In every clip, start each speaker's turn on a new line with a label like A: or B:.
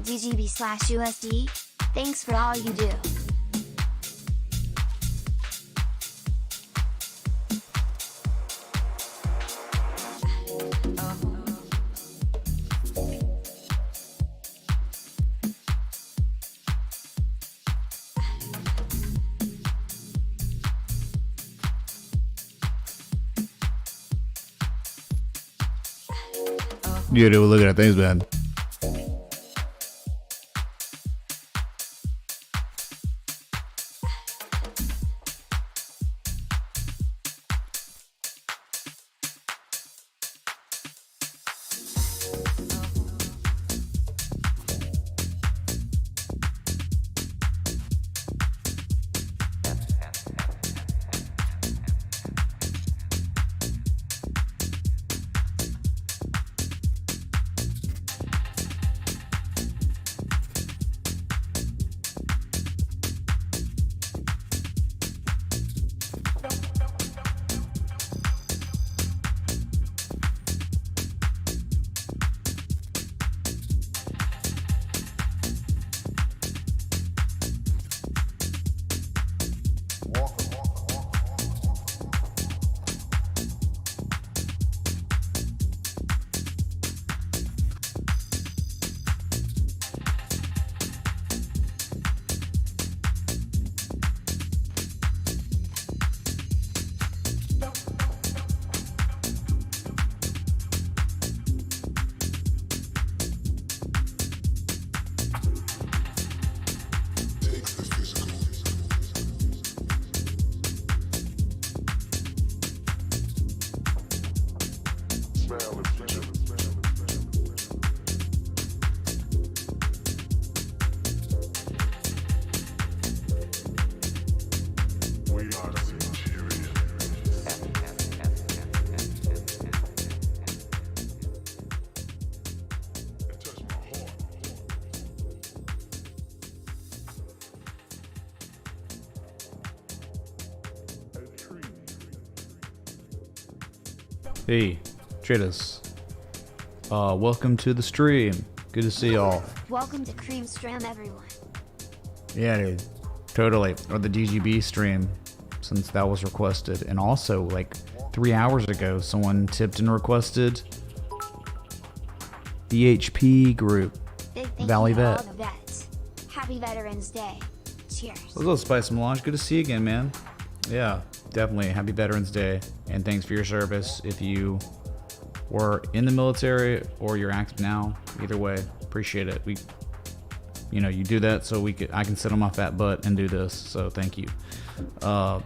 A: DGB/USD. Thanks for all you do.
B: Dude, we're looking at things, man. Hey, traders. Welcome to the stream. Good to see y'all.
A: Welcome to Cream Stream, everyone.
B: Yeah, dude. Totally. Or the DGB stream, since that was requested. And also, like, 3 hours ago, someone tipped and requested the HP group.
A: Big thank
B: Valley
A: you to all
B: Vet.
A: the vets. Happy Veterans Day. Cheers.
B: What's up, Spice Melange? Good to see you again, man. Yeah, definitely. Happy Veterans Day, and thanks for your service. If you were in the military or you're active now, either way, appreciate it. you know, you do that so I can sit on my fat butt and do this. So thank you. Sorry.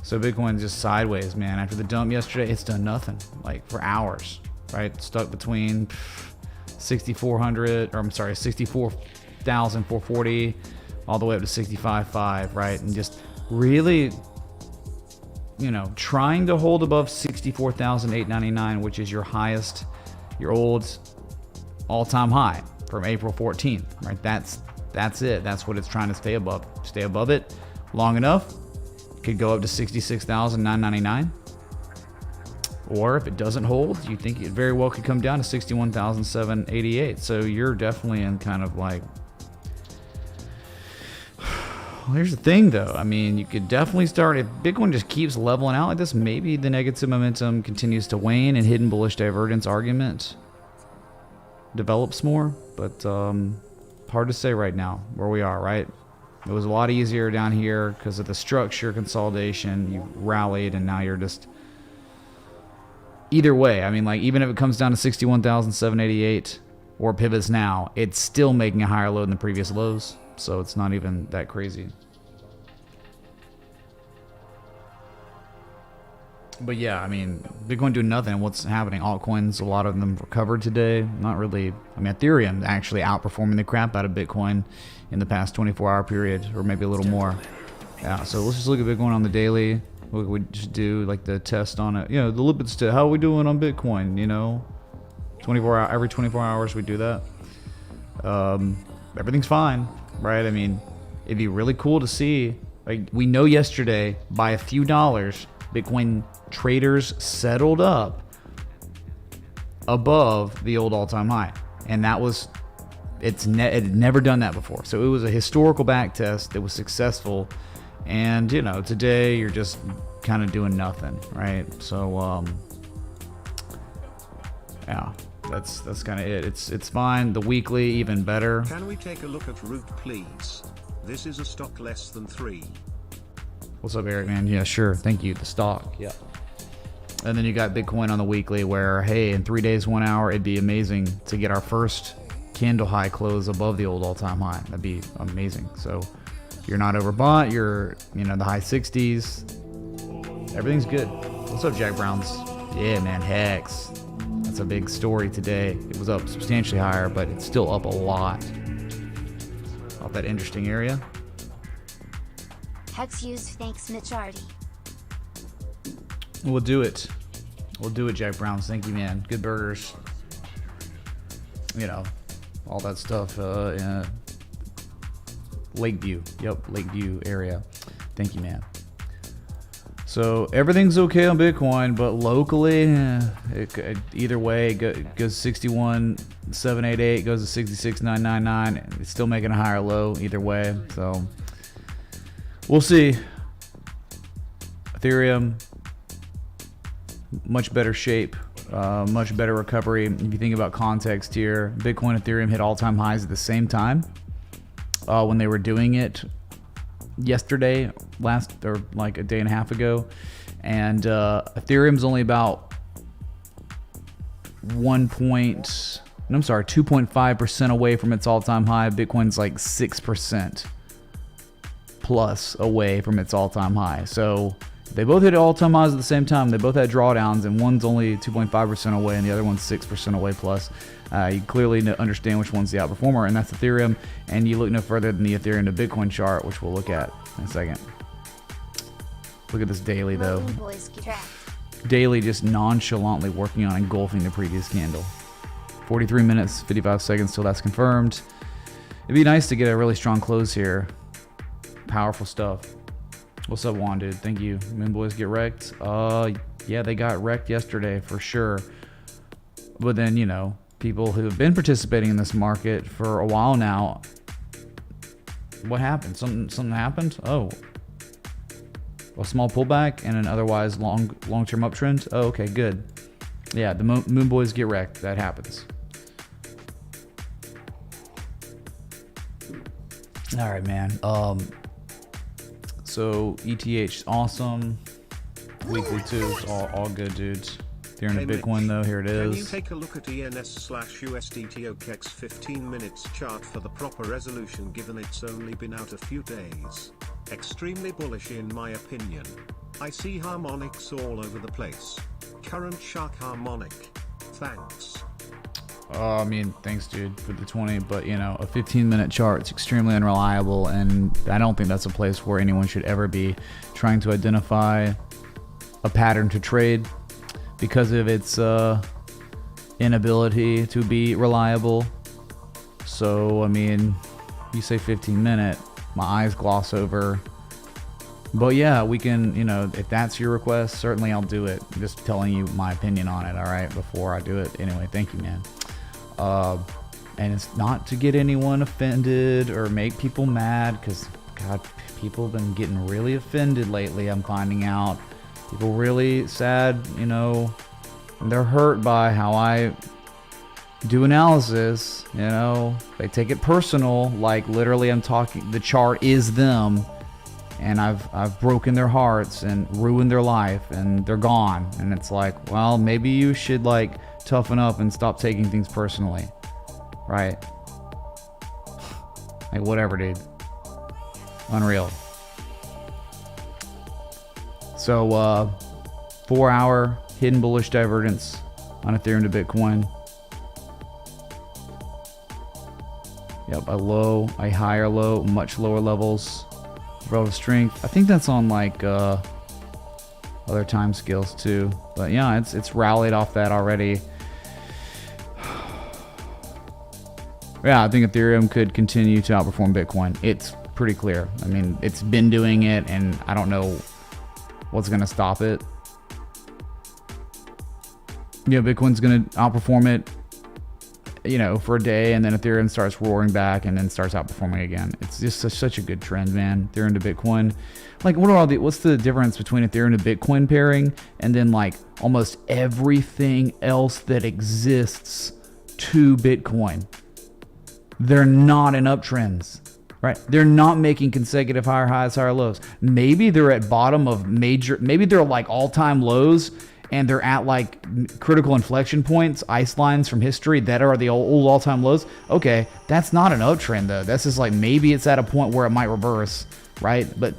B: So Bitcoin just sideways, man. After the dump yesterday, it's done nothing, like for hours, right? Stuck between 6,400, or I'm sorry, 64,440 all the way up to 65.5, right? And just really, you know, trying to hold above 64,899, which is your highest, your old all-time high from April 14th, right? That's it. That's what it's trying to stay above. Stay above it long enough, could go up to 66,999. Or if it doesn't hold, you think it very well could come down to 61,788. So you're definitely in kind of like, well, here's the thing though. I mean, you could definitely start, if Bitcoin just keeps leveling out like this, maybe the negative momentum continues to wane and hidden bullish divergence argument develops more, but hard to say right now where we are, right? It was a lot easier down here because of the structure consolidation. You rallied and now you're just, either way, I mean, like, even if it comes down to 61,788 or pivots now, it's still making a higher low than the previous lows. So it's not even that crazy. But yeah, I mean, Bitcoin doing nothing. What's happening? Altcoins, a lot of them recovered today. Not really. I mean, Ethereum actually outperforming the crap out of Bitcoin in the past 24-hour period, or maybe a little more. Yeah, so let's just look at Bitcoin on the daily. We just do like the test on it. You know, the lipids test. How are we doing on Bitcoin? You know, 24 hour, every 24 hours we do that. Everything's fine, right? I mean, it'd be really cool to see. Like, we know yesterday by a few dollars, Bitcoin traders settled up above the old all-time high, and that was it had never done that before. So it was a historical back test that was successful. And you know, today you're just kind of doing nothing, right? So yeah, that's kind of it. It's fine. The weekly even better.
C: Can we take a look at Root, please? This is a stock less than 3.
B: What's up, Eric, man? Yeah, sure. Thank you. The stock. Yeah. And then you got Bitcoin on the weekly where, hey, in 3 days, 1 hour, it'd be amazing to get our first candle high close above the old all-time high. That'd be amazing. So you're not overbought. You're, you know, the high 60s. Everything's good. What's up, Jack Browns? Yeah, man. Hex. That's a big story today. It was up substantially higher, but it's still up a lot. Off that interesting area.
A: Hex used, thanks Mitch Arty.
B: We'll do it. We'll do it, Jack Browns. Thank you, man. Good burgers. You know, all that stuff. Lakeview. Yep, Lakeview area. Thank you, man. So everything's okay on Bitcoin, but locally, either way, it goes 61,788, goes to 66,999. It's still making a higher low either way. So we'll see. Ethereum, much better shape, much better recovery. If you think about context here, Bitcoin, Ethereum hit all-time highs at the same time when they were doing it yesterday, or like a day and a half ago, and Ethereum's only about 2.5% away from its all-time high. Bitcoin's like 6% plus away from its all-time high. So they both hit all-time highs at the same time. They both had drawdowns, and one's only 2.5% away, and the other one's 6% away plus. You clearly understand which one's the outperformer, and that's Ethereum. And you look no further than the Ethereum to Bitcoin chart, which we'll look at in a second. Look at this daily, though. Daily just nonchalantly working on engulfing the previous candle. 43 minutes, 55 seconds till that's confirmed. It'd be nice to get a really strong close here. Powerful stuff. What's up, Juan, dude? Thank you. Moon Boys get wrecked. Yeah, they got wrecked yesterday for sure. But then, you know, people who have been participating in this market for a while now, what happened? Something happened? Oh, a small pullback and an otherwise long-term uptrend. Oh, okay, good. Yeah, the Moon Boys get wrecked. That happens. All right, man. So ETH awesome. Weekly too. It's all good, dudes. Ethereum to
C: Mitch,
B: Bitcoin though, here it
C: can you
B: is.
C: take a look at ENS/USDT OKEX 15 minutes chart for the proper resolution, given it's only been out a few days? Extremely bullish in my opinion. I see harmonics all over the place. Current shark harmonic. Thanks.
B: I mean, thanks, dude, for the 20. But, you know, a 15-minute chart is extremely unreliable, and I don't think that's a place where anyone should ever be trying to identify a pattern to trade because of its inability to be reliable. So, I mean, you say 15-minute, my eyes gloss over. But yeah, we can, you know, if that's your request, certainly I'll do it. I'm just telling you my opinion on it, all right, before I do it. Anyway, thank you, man. And it's not to get anyone offended or make people mad, because, God, people have been getting really offended lately, I'm finding out. People really sad, you know, and they're hurt by how I do analysis, you know. They take it personal, like literally I'm talking, the chart is them. And I've broken their hearts and ruined their life, and they're gone. And it's like, well, maybe you should like toughen up and stop taking things personally, right? Like whatever, dude. Unreal. So 4-hour hidden bullish divergence on Ethereum to Bitcoin. Yep, a higher low, much lower levels. Relative strength. I think that's on like other time scales too. But yeah, it's rallied off that already. Yeah, I think Ethereum could continue to outperform Bitcoin. It's pretty clear. I mean, it's been doing it, and I don't know what's going to stop it. Yeah, Bitcoin's going to outperform it, you know, for a day, and then Ethereum starts roaring back and then starts outperforming again. It's just such a good trend, man. Ethereum to Bitcoin. Like, what's the difference between Ethereum to Bitcoin pairing and then like almost everything else that exists to Bitcoin? They're not in uptrends, right? They're not making consecutive higher highs, higher lows. Maybe they're at bottom of maybe they're like all-time lows, and they're at like critical inflection points, ice lines from history that are the old all-time lows. Okay, that's not an uptrend though. That's just like maybe it's at a point where it might reverse, right? But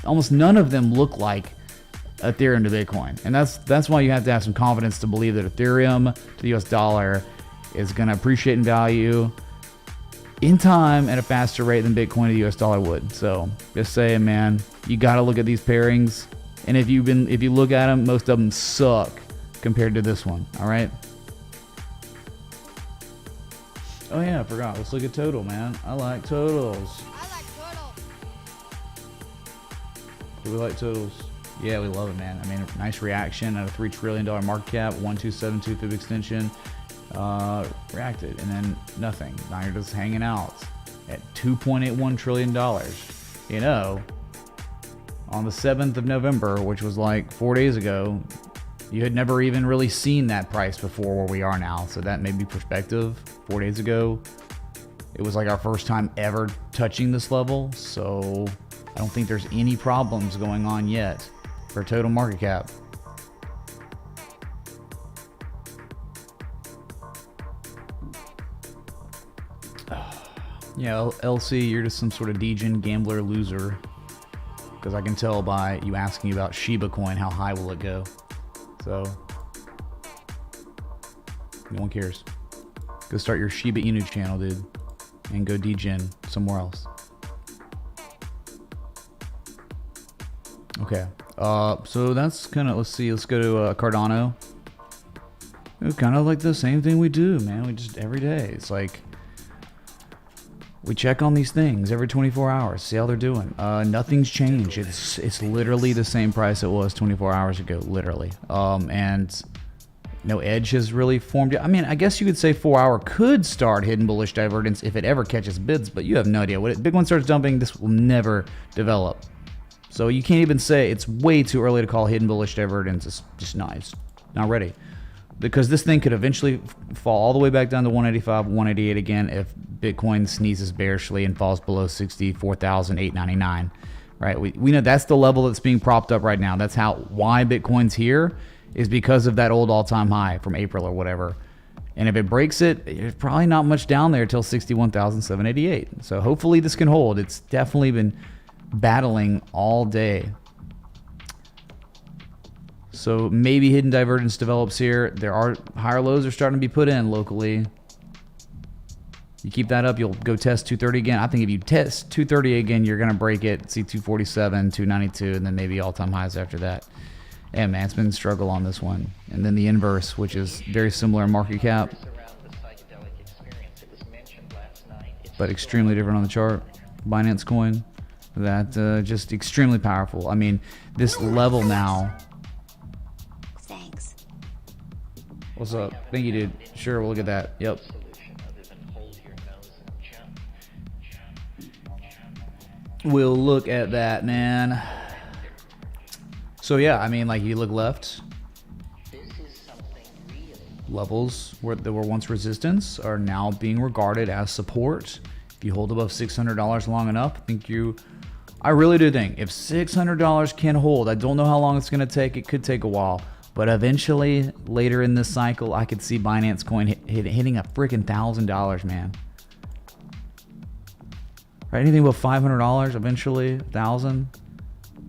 B: almost none of them look like Ethereum to Bitcoin. And that's why you have to have some confidence to believe that Ethereum to the US dollar is going to appreciate in value in time at a faster rate than Bitcoin to the US dollar would. So just saying, man, you got to look at these pairings. And if you look at them, most of them suck compared to this one. All right. Oh yeah, I forgot. Let's look at total, man. I like totals. Do we like totals? Yeah, we love it, man. I mean, nice reaction at a $3 trillion market cap, 1272 fib extension. Reacted, and then nothing. Now you're just hanging out at $2.81 trillion. You know, on the 7th of November, which was like 4 days ago, you had never even really seen that price before where we are now. So that may be perspective. 4 days ago, it was like our first time ever touching this level. So I don't think there's any problems going on yet for total market cap. Yeah, LC, you're just some sort of degen gambler loser. Because I can tell by you asking about Shiba coin, how high will it go? So, no one cares. Go start your Shiba Inu channel, dude. And go degen somewhere else. Okay. So that's kind of, let's go to Cardano. It's kind of like the same thing we do, man. We just, every day. It's like, we check on these things every 24 hours, see how they're doing. Nothing's changed. It's literally the same price it was 24 hours ago, literally. And no edge has really formed yet. I mean, I guess you could say 4 hour could start hidden bullish divergence if it ever catches bids, but you have no idea. When Big One starts dumping, this will never develop. So you can't even say, it's way too early to call hidden bullish divergence. It's just not, it's not ready. Because this thing could eventually fall all the way back down to 185, 188 again if Bitcoin sneezes bearishly and falls below 64,899, right? We know that's the level that's being propped up right now. That's why Bitcoin's here, is because of that old all-time high from April or whatever. And if it breaks it, there's probably not much down there till 61,788. So hopefully this can hold. It's definitely been battling all day. So maybe hidden divergence develops here. There are higher lows are starting to be put in locally. You keep that up, you'll go test 230 again. I think if you test 230 again, you're going to break it, see 247, 292, and then maybe all-time highs after that. Yeah, man, it's been a struggle on this one. And then the inverse, which is very similar in market cap, but extremely different on the chart. Binance coin, that just extremely powerful. I mean, this level now.
A: Thanks.
B: What's up? Thank you, dude. Sure, we'll look at that. Yep. We'll look at that, man. So yeah, I mean, like you look left, levels that were once resistance are now being regarded as support. If you hold above $600 long enough, I really do think if $600 can hold, I don't know how long it's going to take. It could take a while, but eventually later in this cycle, I could see Binance coin hitting a freaking $1,000, man. Right? Anything above $500 eventually, $1,000.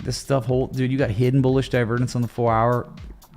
B: This stuff hold, dude. You got hidden bullish divergence on the 4-hour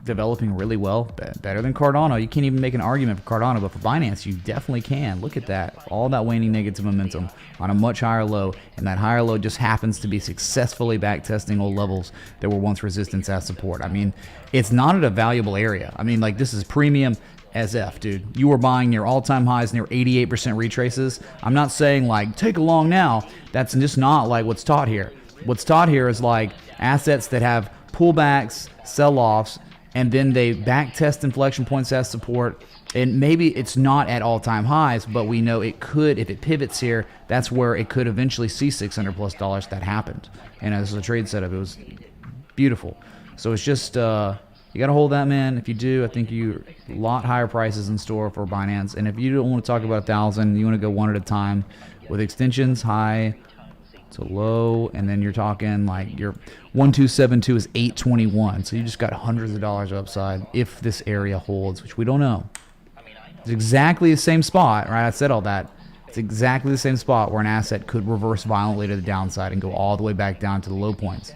B: developing really well, better than Cardano. You can't even make an argument for Cardano, but for Binance, you definitely can. Look at that, all that waning negative momentum on a much higher low, and that higher low just happens to be successfully back testing old levels that were once resistance as support. I mean, it's not at a valuable area. I mean, like this is premium as F, dude. You were buying near all-time highs, near 88% retraces. I'm not saying like take a long now. That's just not like what's taught here. What's taught here is like assets that have pullbacks, sell-offs, and then they back test inflection points as support. And maybe it's not at all-time highs, but we know it could, if it pivots here, that's where it could eventually see $600+ that happened. And as a trade setup, it was beautiful. So it's just you got to hold that, man. If you do, I think you a lot higher prices in store for Binance. And if you don't want to talk about 1,000, you want to go one at a time with extensions, high to low, and then you're talking like your 1272 is 821. So you just got hundreds of dollars upside if this area holds, which we don't know. It's exactly the same spot, right? I said all that. It's exactly the same spot where an asset could reverse violently to the downside and go all the way back down to the low points.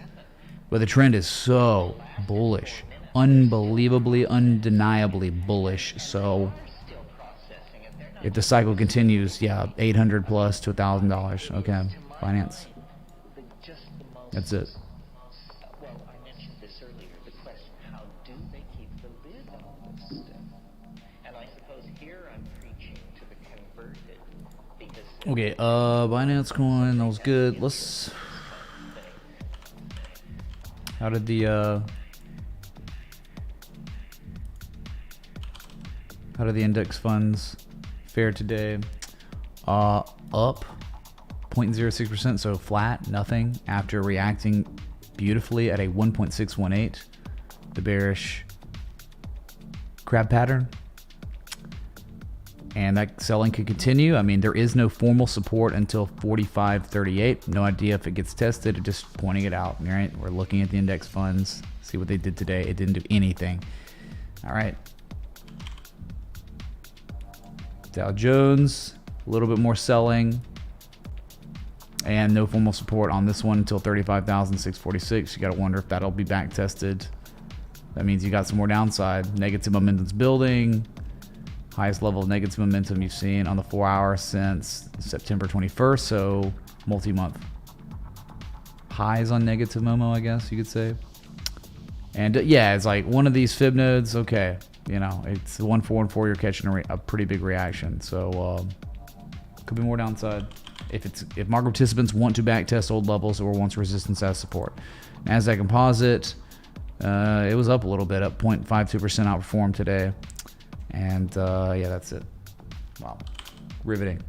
B: But the trend is so bullish. Unbelievably, undeniably bullish. So if the cycle continues, yeah, $800+ to $1,000. Okay, Binance. That's it.
D: Well, I mentioned this earlier. The question: how do they keep the lid on this stuff? And I suppose here I'm preaching to the converted because.
B: Okay, Binance coin, that was good. Let's. How did the index funds fare today? Up 0.06%, so flat, nothing, after reacting beautifully at a 1.618, the bearish crab pattern. And that selling could continue. I mean, there is no formal support until 45.38. No idea if it gets tested, just pointing it out, right? We're looking at the index funds, see what they did today. It didn't do anything. All right. Dow Jones, a little bit more selling. And no formal support on this one until 35,646. You got to wonder if that'll be back tested. That means you got some more downside. Negative momentum's building. Highest level of negative momentum you've seen on the 4-hour since September 21st. So multi-month highs on negative Momo, I guess you could say. And yeah, it's like one of these fib nodes. Okay, you know, it's 1, 4, and 4. You're catching a pretty big reaction. So could be more downside. If market participants want to backtest old levels that were once resistance as support. Nasdaq Composite, it was up a little bit, up 0.52% outperformed today. And yeah, that's it. Wow, riveting.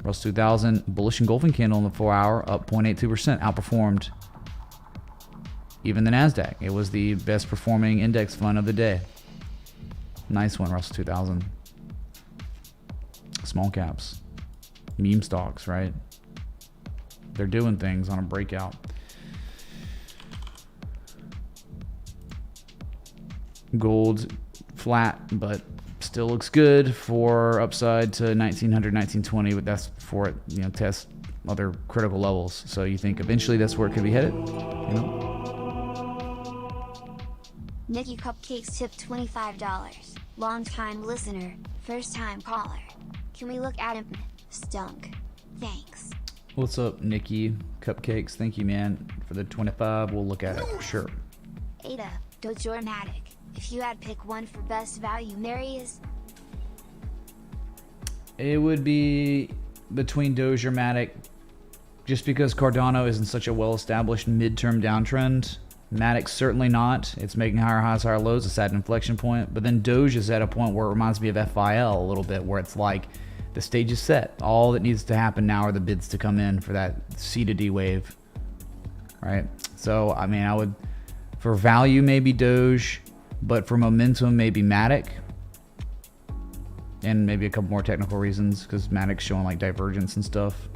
B: Russell 2000 bullish engulfing candle on the 4-hour, up 0.82%, outperformed even the Nasdaq. It was the best performing index fund of the day. Nice one, Russell 2000. Small caps. Meme stocks, right? They're doing things on a breakout. Gold flat, but still looks good for upside to 1900, 1920, but that's before it, you know, tests other critical levels. So you think eventually that's where it could be headed, you know?
A: Nikki Cupcakes tip $25. Long time listener, first time caller. Can we look at him? Stunk. Thanks.
B: What's up, Nikki Cupcakes? Thank you, man, for the 25. We'll look at it. Sure.
A: Ada, Dojormatic. If you had pick one for best value, Marius.
B: It would be between Doge-matic, just because Cardano is in such a well-established midterm downtrend. Matic's certainly not. It's making higher highs, higher lows. It's at an inflection point. But then Doge is at a point where it reminds me of FIL a little bit, where it's like the stage is set. All that needs to happen now are the bids to come in for that C to D wave, right? So, I mean, I would, for value, maybe Doge, but for momentum, maybe Matic. And maybe a couple more technical reasons, because Matic's showing like divergence and stuff.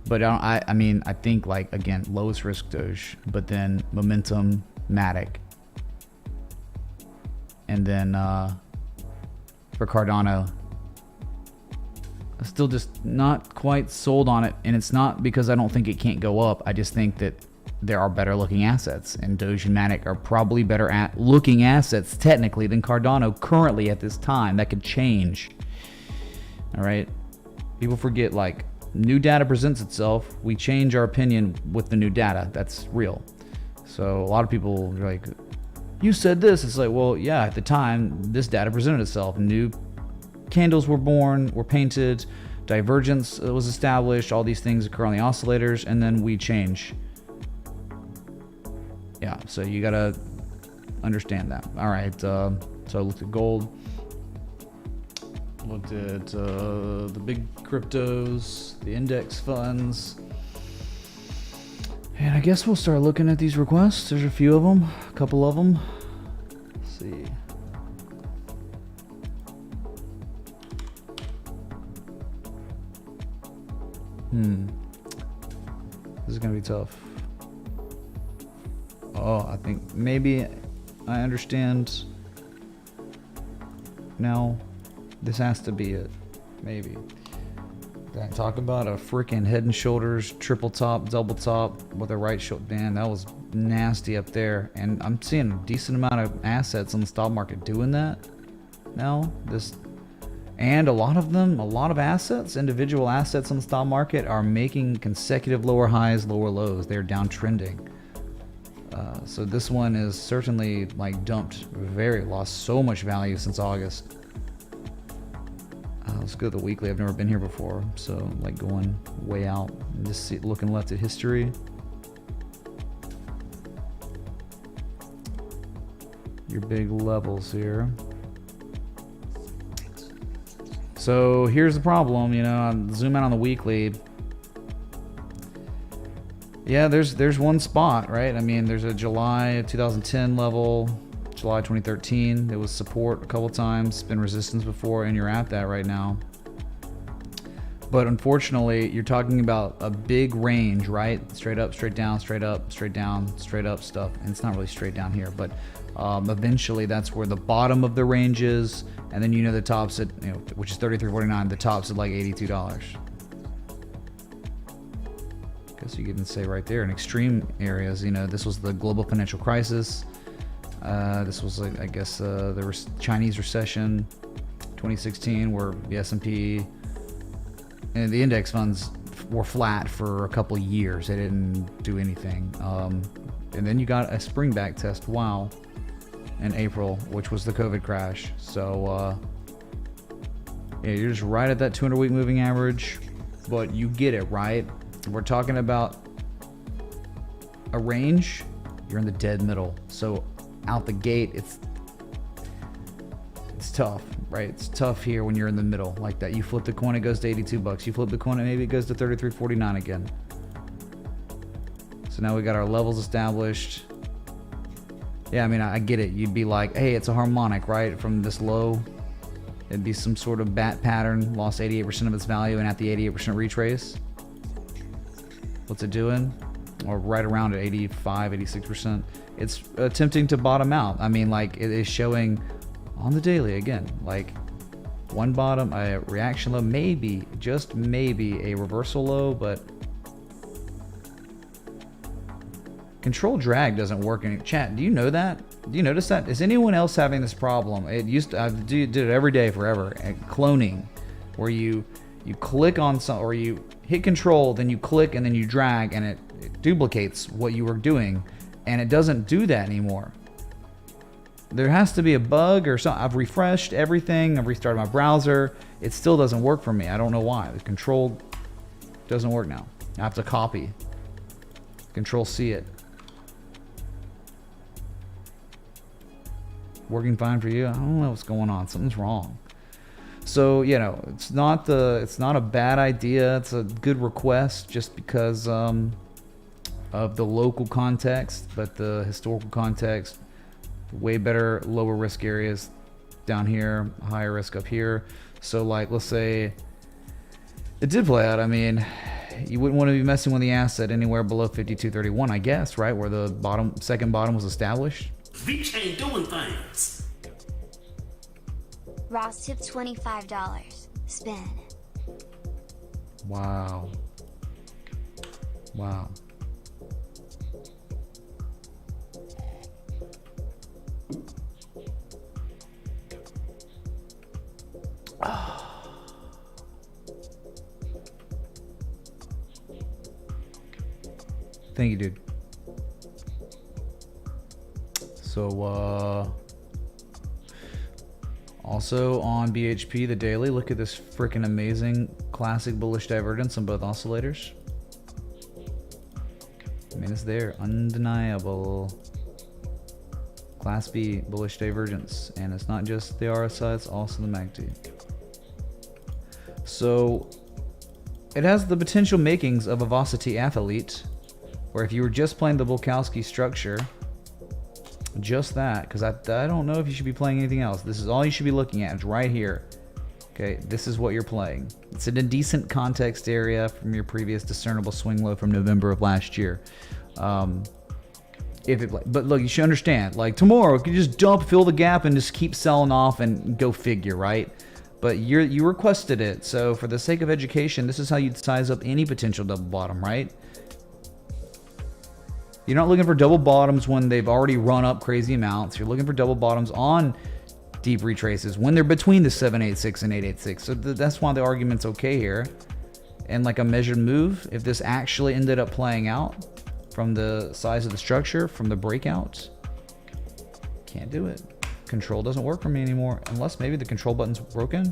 B: But I mean, I think like, again, lowest risk Doge, but then momentum Matic. And then for Cardano, I'm still just not quite sold on it. And it's not because I don't think it can't go up. I just think that there are better looking assets, and Doge and Matic are probably better at looking assets technically than Cardano currently at this time. That could change. All right. People forget, like, new data presents itself. We change our opinion with the new data. That's real. So a lot of people are like, you said this. It's like, well, yeah, at the time, this data presented itself. New candles were born, were painted, divergence was established, all these things occur on the oscillators, and then we change. Yeah, so you gotta understand that. All right, so I looked at gold, looked at the big cryptos, the index funds, and I guess we'll start looking at these requests. There's a few of them, a couple of them. Let's see. This is gonna be tough. Oh, I think maybe I understand now. This has to be it. Maybe. Dang, talk about a freaking Head and Shoulders triple top, double top with a right shoulder. Man, that was nasty up there. And I'm seeing a decent amount of assets on the stock market doing that now. And a lot of them, a lot of assets, individual assets on the stock market are making consecutive lower highs, lower lows. They're downtrending. So this one is certainly like lost so much value since August. Let's go to the weekly. I've never been here before, so like going way out and just looking left at history. Your big levels here. So here's the problem, you know, I zoom out on the weekly. Yeah, there's one spot, right? I mean, there's a July 2010 level, July 2013. There was support a couple times, been resistance before, and you're at that right now. But unfortunately, you're talking about a big range, right? Straight up, straight down, straight up, straight down, straight up stuff. And it's not really straight down here, but eventually that's where the bottom of the range is. And then you know the tops at, you know, which is $33.49, the tops at like $82. Guess you could even say right there in extreme areas, you know, this was the global financial crisis. This was, like, I guess, the Chinese recession, 2016, where the S&P and the index funds were flat for a couple of years. They didn't do anything. And then you got a spring back test, wow, in April, which was the COVID crash. So, yeah, you're just right at that 200-week moving average, but you get it, right? We're talking about a range. You're in the dead middle. So out the gate, it's tough, right? It's tough here when you're in the middle like that. You flip the coin, it goes to $82. You flip the coin, and maybe it goes to $33.49 again. So now we got our levels established. Yeah, I mean, I get it. You'd be like, hey, it's a harmonic, right? From this low, it'd be some sort of bat pattern, lost 88% of its value, and at the 88% retrace. What's it doing? or right around at 85, 86%. It's attempting to bottom out. I mean, like, it is showing on the daily again, like one bottom, a reaction low, maybe, just maybe a reversal low, but control drag doesn't work in chat. Do you know that? Do you notice that? Is anyone else having this problem? It used to, I did it every day forever. Cloning, where you click on some, or you hit control, then you click and then you drag, and it duplicates what you were doing, and it doesn't do that anymore. There has to be a bug or something. I've refreshed everything. I've restarted my browser. It still doesn't work for me. I don't know why. The control doesn't work now. I have to copy. Control C it. Working fine for you? I don't know what's going on. Something's wrong. So, you know, it's not a bad idea. It's a good request just because of the local context, but the historical context, way better lower risk areas down here, higher risk up here. So, like, let's say it did play out. I mean, you wouldn't want to be messing with the asset anywhere below 52.31, I guess, right? Where the second bottom was established.
E: Vich ain't doing things.
A: Ross tipped $25. Spin.
B: Wow. Wow. Thank you, dude. So, also on BHP, the daily, look at this freaking amazing classic bullish divergence on both oscillators. I mean, it's there, undeniable. Class B bullish divergence, and it's not just the RSI, it's also the MACD. So, it has the potential makings of a Varsity athlete, where if you were just playing the Bulkowski structure, just that, because I don't know if you should be playing anything else. This is all you should be looking at. It's right here. Okay, this is what you're playing. It's in a decent context area from your previous discernible swing low from November of last year. But look, you should understand, like tomorrow, you can just fill the gap and just keep selling off and go figure, right? But you requested it, so for the sake of education, this is how you'd size up any potential double bottom, right? You're not looking for double bottoms when they've already run up crazy amounts. You're looking for double bottoms on deep retraces when they're between the 786 and 886. So that's why the argument's okay here. And like a measured move, if this actually ended up playing out from the size of the structure, from the breakouts, can't do it. Control doesn't work for me anymore, unless maybe the control button's broken.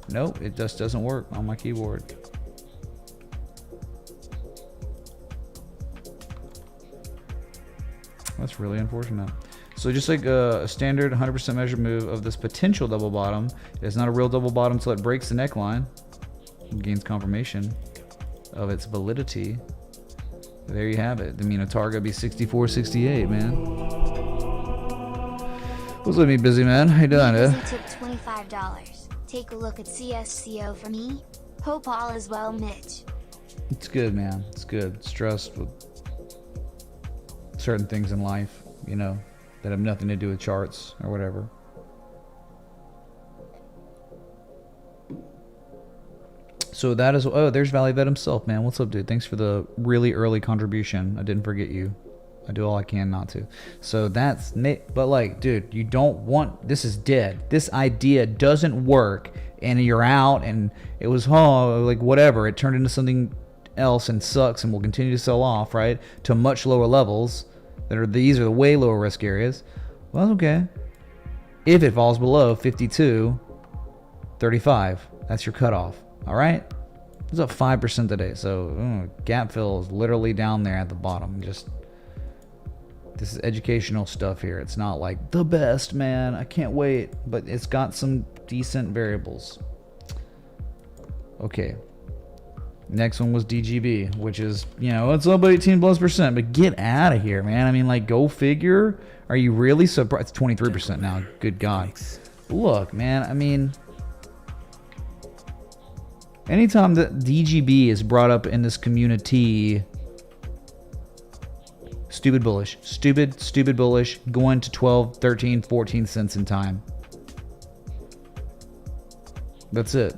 B: Nope, it just doesn't work on my keyboard. That's really unfortunate. So just like a standard 100% measured move of this potential double bottom, it's not a real double bottom until it breaks the neckline, gains confirmation of its validity. There you have it. The Minotaur be 64.68, man. What's with me, busy man? How you doing,
A: BTC tipped $25. Take a look at CSCO for me. Hope all is well, Mitch.
B: It's good, man. It's good. Stressed with certain things in life, you know, that have nothing to do with charts or whatever. So that is, oh, there's Valley Vet himself, man. What's up, dude? Thanks for the really early contribution. I didn't forget you. I do all I can not to. So that's, but like, dude, you don't want, this is dead. This idea doesn't work, and you're out, and it was, like whatever. It turned into something else and sucks and will continue to sell off, right? To much lower levels. These are the way lower risk areas. Well, that's okay. If it falls below 52.35, that's your cutoff. All right, it's up 5% today. So gap fill is literally down there at the bottom. Just this is educational stuff here. It's not like the best, man. I can't wait, but it's got some decent variables. Okay. Next one was DGB, which is, you know, it's up 18+%, but get out of here, man. I mean, like, go figure. Are you really surprised? It's 23% now. Good God. Look, man, I mean, anytime that DGB is brought up in this community, Stupid bullish. Stupid bullish. Going to 12, 13, 14 cents in time. That's it.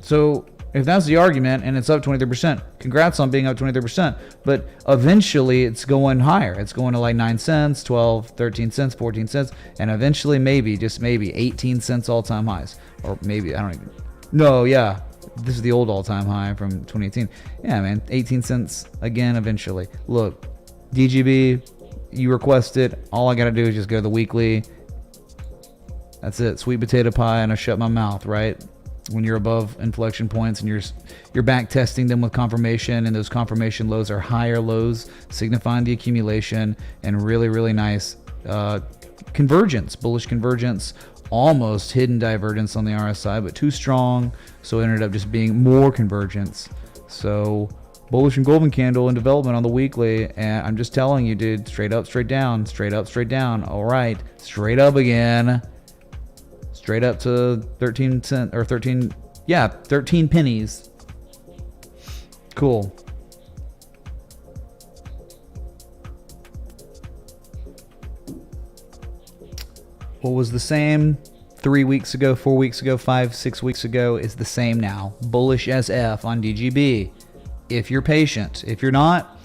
B: So if that's the argument and it's up 23%, congrats on being up 23%. But eventually it's going higher. It's going to like 9 cents, 12, 13 cents, 14 cents, and eventually maybe, just maybe, 18 cents all-time highs. Or maybe, I don't even... No, yeah. This is the old all-time high from 2018. Yeah, man. 18 cents again eventually. Look, DGB, you requested. All I got to do is just go to the weekly. That's it. Sweet potato pie, and I shut my mouth, right? When you're above inflection points and you're back testing them with confirmation, and those confirmation lows are higher lows, signifying the accumulation and really, really nice convergence, bullish convergence, almost hidden divergence on the RSI, but too strong, so it ended up just being more convergence. So bullish and golden candle in development on the weekly, and I'm just telling you, dude, straight up, straight down, straight up, straight down. All right, straight up again. Straight up to 13 cents or 13, yeah, 13 pennies. Cool. What was the same 3 weeks ago, 4 weeks ago, 5, 6 weeks ago is the same now. Bullish as F on DGB. If you're patient. If you're not,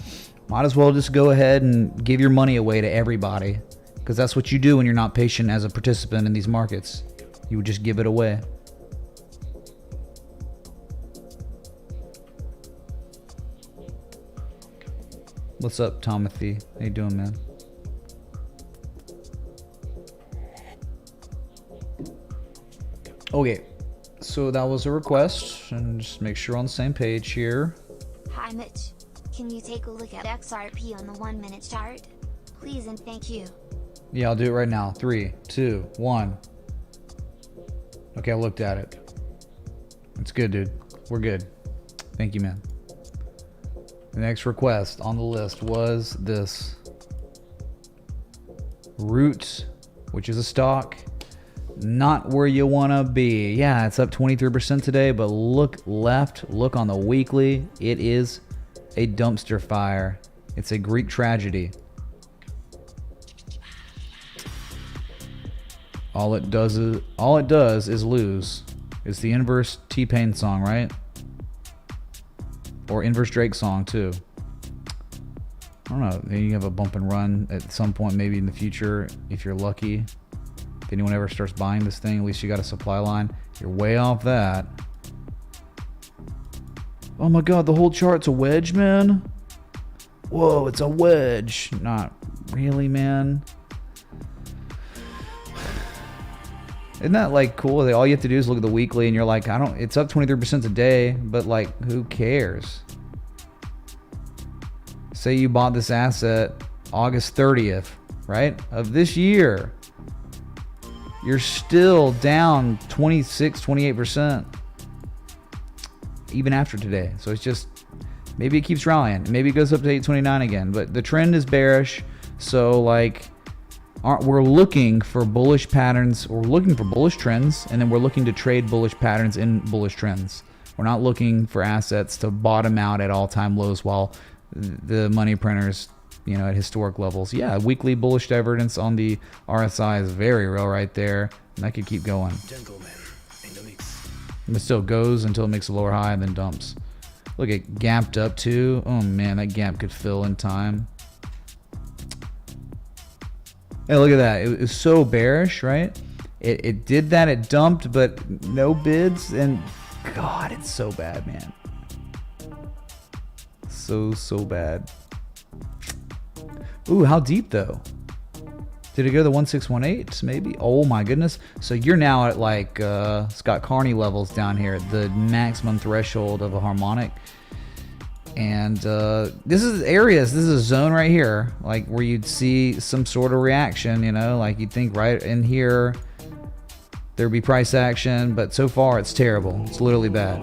B: might as well just go ahead and give your money away to everybody, because that's what you do when you're not patient as a participant in these markets. You would just give it away. What's up, Timothy? How you doing, man? Okay, so that was a request, and just make sure we're on the same page here.
A: Hi Mitch, can you take a look at XRP on the 1 minute chart? Please and thank you.
B: Yeah, I'll do it right now. 3, 2, 1. Okay, I looked at it. It's good, dude. We're good. Thank you, man. The next request on the list was this. Root, which is a stock. Not where you want to be. Yeah, it's up 23% today, but look left, look on the weekly. It is a dumpster fire. It's a Greek tragedy. All it does is lose. It's the inverse T-Pain song, right? Or inverse Drake song too. I don't know. Maybe you have a bump and run at some point, maybe in the future, if you're lucky. If anyone ever starts buying this thing, at least you got a supply line. You're way off that. Oh my god, the whole chart's a wedge, man. Whoa, it's a wedge. Not really, man. Isn't that like cool? All you have to do is look at the weekly and you're like, it's up 23% today, but like, who cares? Say you bought this asset August 30th, right? Of this year. You're still down 26, 28%. Even after today. So it's just, maybe it keeps rallying. Maybe it goes up to 829 again, but the trend is bearish. So like, we're looking for bullish patterns, we're looking for bullish trends, and then we're looking to trade bullish patterns in bullish trends. We're not looking for assets to bottom out at all-time lows while the money printers, at historic levels. Yeah, weekly bullish divergence on the RSI is very real right there, and that could keep going.
E: Gentlemen, in the mix.
B: And it still goes until it makes a lower high and then dumps. Look, it gapped up too. Oh man, that gap could fill in time. Hey, look at that. It was so bearish, right? It did that. It dumped, but no bids. And God, it's so bad, man. So bad. Ooh, how deep, though? Did it go to the 1618, maybe? Oh, my goodness. So you're now at, like, Scott Carney levels down here. The maximum threshold of a harmonic. And this is areas, this is a zone right here, like where you'd see some sort of reaction, like you'd think right in here there'd be price action, but so far it's terrible. It's literally bad.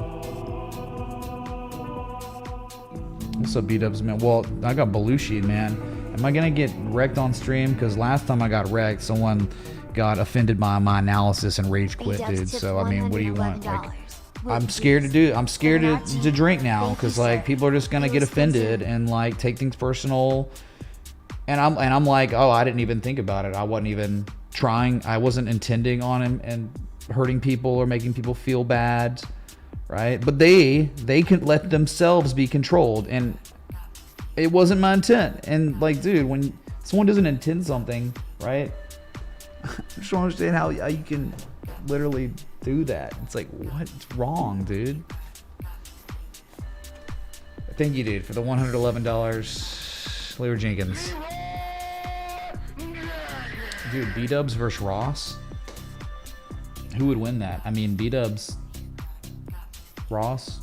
B: What's up, B-dubs, man? Well, I got Belushi, man. Am I gonna get wrecked on stream? Because last time I got wrecked, someone got offended by my analysis and rage quit, dude. So I mean, what do you want? Like, I'm scared to drink now because like people are just gonna get offended and like take things personal. And I'm like, oh, I didn't even think about it. I wasn't even trying. I wasn't intending on him and hurting people or making people feel bad, right? But they can let themselves be controlled, and it wasn't my intent. And like, dude, when someone doesn't intend something, right? I just don't understand how you can literally do that. It's like, what's wrong, dude? Thank you, dude, for the $111. Lear Jenkins. Dude, B-Dubs versus Ross. Who would win that? I mean, B-Dubs, Ross,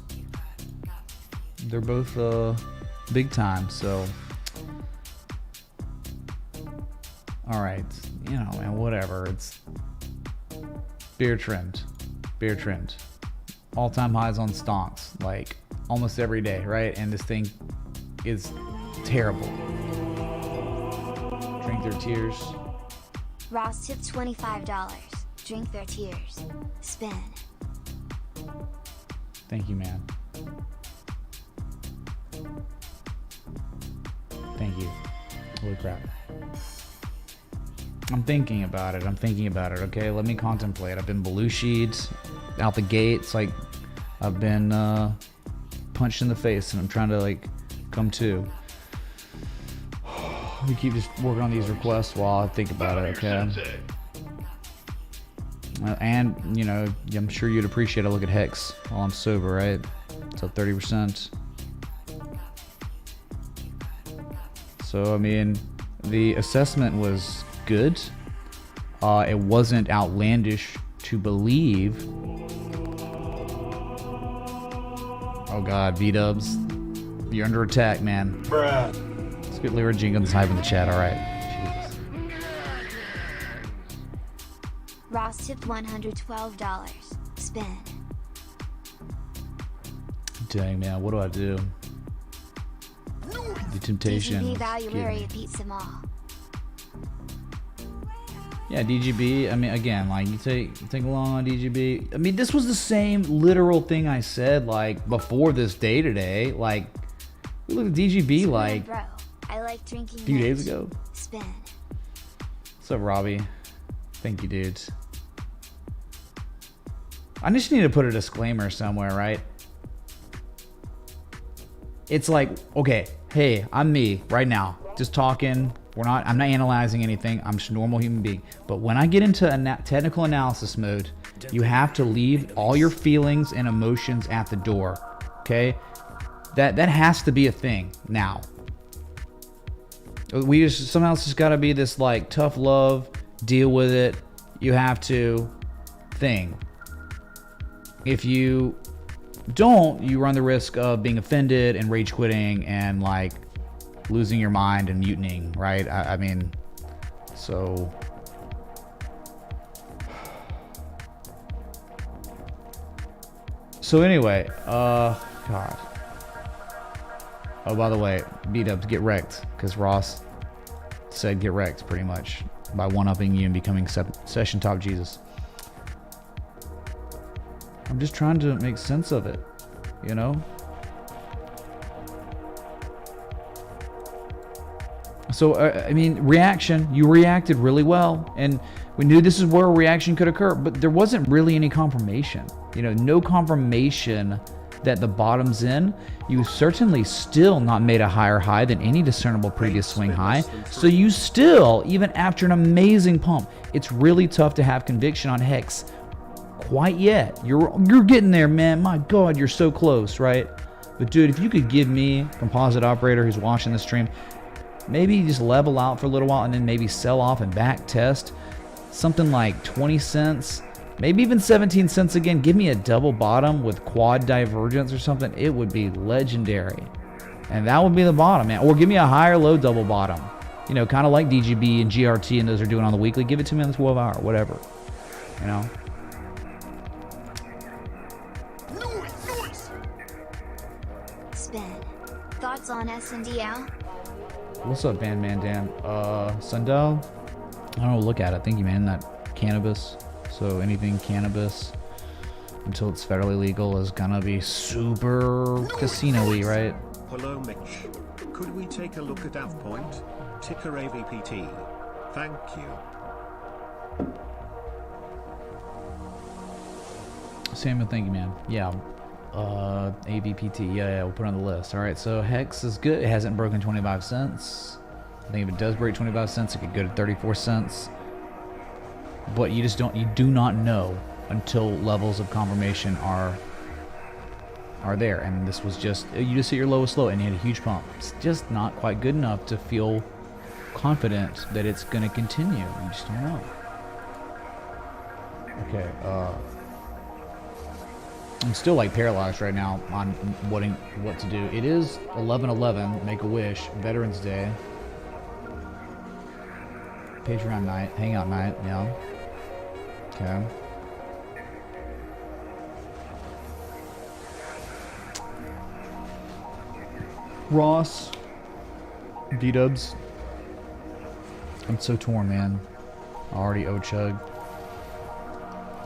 B: they're both big time, so. All right, you know, man, whatever. It's beer trend. All-time highs on stonks, like almost every day, right? And this thing is terrible. Drink their tears.
A: Ross tipped $25. Drink their tears. Spin.
B: Thank you, man. Thank you. Holy crap. I'm thinking about it. Okay, let me contemplate. I've been belushied out the gates. Like, I've been punched in the face, and I'm trying to like come to. We keep just working on these requests while I think about it, okay? And, you know, I'm sure you'd appreciate a look at Hex while I'm sober, right? It's up 30%. So, I mean, the assessment was good. It wasn't outlandish to believe. Oh, God, B-Dubs. You're under attack, man.
E: Bruh.
B: Let's get Lyra Jenkins hype in the chat, alright. Jesus.
A: Ross tipped $112. Spin.
B: Dang, man, what do I do? The temptation.
A: DGB value area beats them all.
B: Yeah, DGB. I mean, again, like you take along on DGB. I mean, this was the same literal thing I said like before this day today. Like, we looked at DGB
A: Spin,
B: like
A: bro. I like drinking
B: a few days
A: niche.
B: ago.
A: Spin.
B: What's up, Robbie? Thank you, dude. I just need to put a disclaimer somewhere, right? It's like, okay, hey, I'm me right now, just talking. I'm not analyzing anything. I'm just a normal human being. But when I get into technical analysis mode, you have to leave all your feelings and emotions at the door. Okay? That has to be a thing now. Somehow it's just got to be this like tough love, deal with it. You have to thing. If you don't, you run the risk of being offended and rage quitting and like losing your mind and mutinying, right? I mean, so anyway, God. Oh, by the way, B-Dubs, get wrecked, because Ross said get wrecked pretty much by one-upping you and becoming session top Jesus. I'm just trying to make sense of it, you know? So, I mean, reaction, you reacted really well, and we knew this is where a reaction could occur, but there wasn't really any confirmation. You know, no confirmation that the bottom's in. You certainly still not made a higher high than any discernible previous swing high. So you still, even after an amazing pump, it's really tough to have conviction on Hex quite yet. You're getting there, man. My God, you're so close, right? But dude, if you could give me, composite operator who's watching the stream, maybe just level out for a little while and then maybe sell off and back test something like 20 cents, maybe even 17 cents again. Give me a double bottom with quad divergence or something. It would be legendary. And that would be the bottom, man. Or give me a higher low double bottom. You know, kind of like DGB and GRT and those are doing on the weekly. Give it to me on the 12 hour, whatever. You know?
A: Spin. Thoughts on SNDL?
B: What's up, Bandman Dan? Sundell? I don't know, look at it. Thank you, man. That cannabis. So anything cannabis. until it's federally legal is gonna be super casino-y, right?
C: Hello Mitch. Could we take a look at Avpoint? Ticker AVPT. Thank you.
B: Samuel, thank you, man. Yeah. AVPT. Yeah, we'll put it on the list. All right, so Hex is good. It hasn't broken 25 cents. I think if it does break 25 cents, it could go to 34 cents. But you do not know until levels of confirmation are there. And this was just, you just hit your lowest low and you had a huge pump. It's just not quite good enough to feel confident that it's going to continue. You just don't know. Okay, I'm still like paralyzed right now on what to do. It is 11/11, Make-A-Wish, Veterans Day, Patreon night, Hangout night, yeah. Okay. Ross, D-dubs. I'm so torn, man. Already O-chug.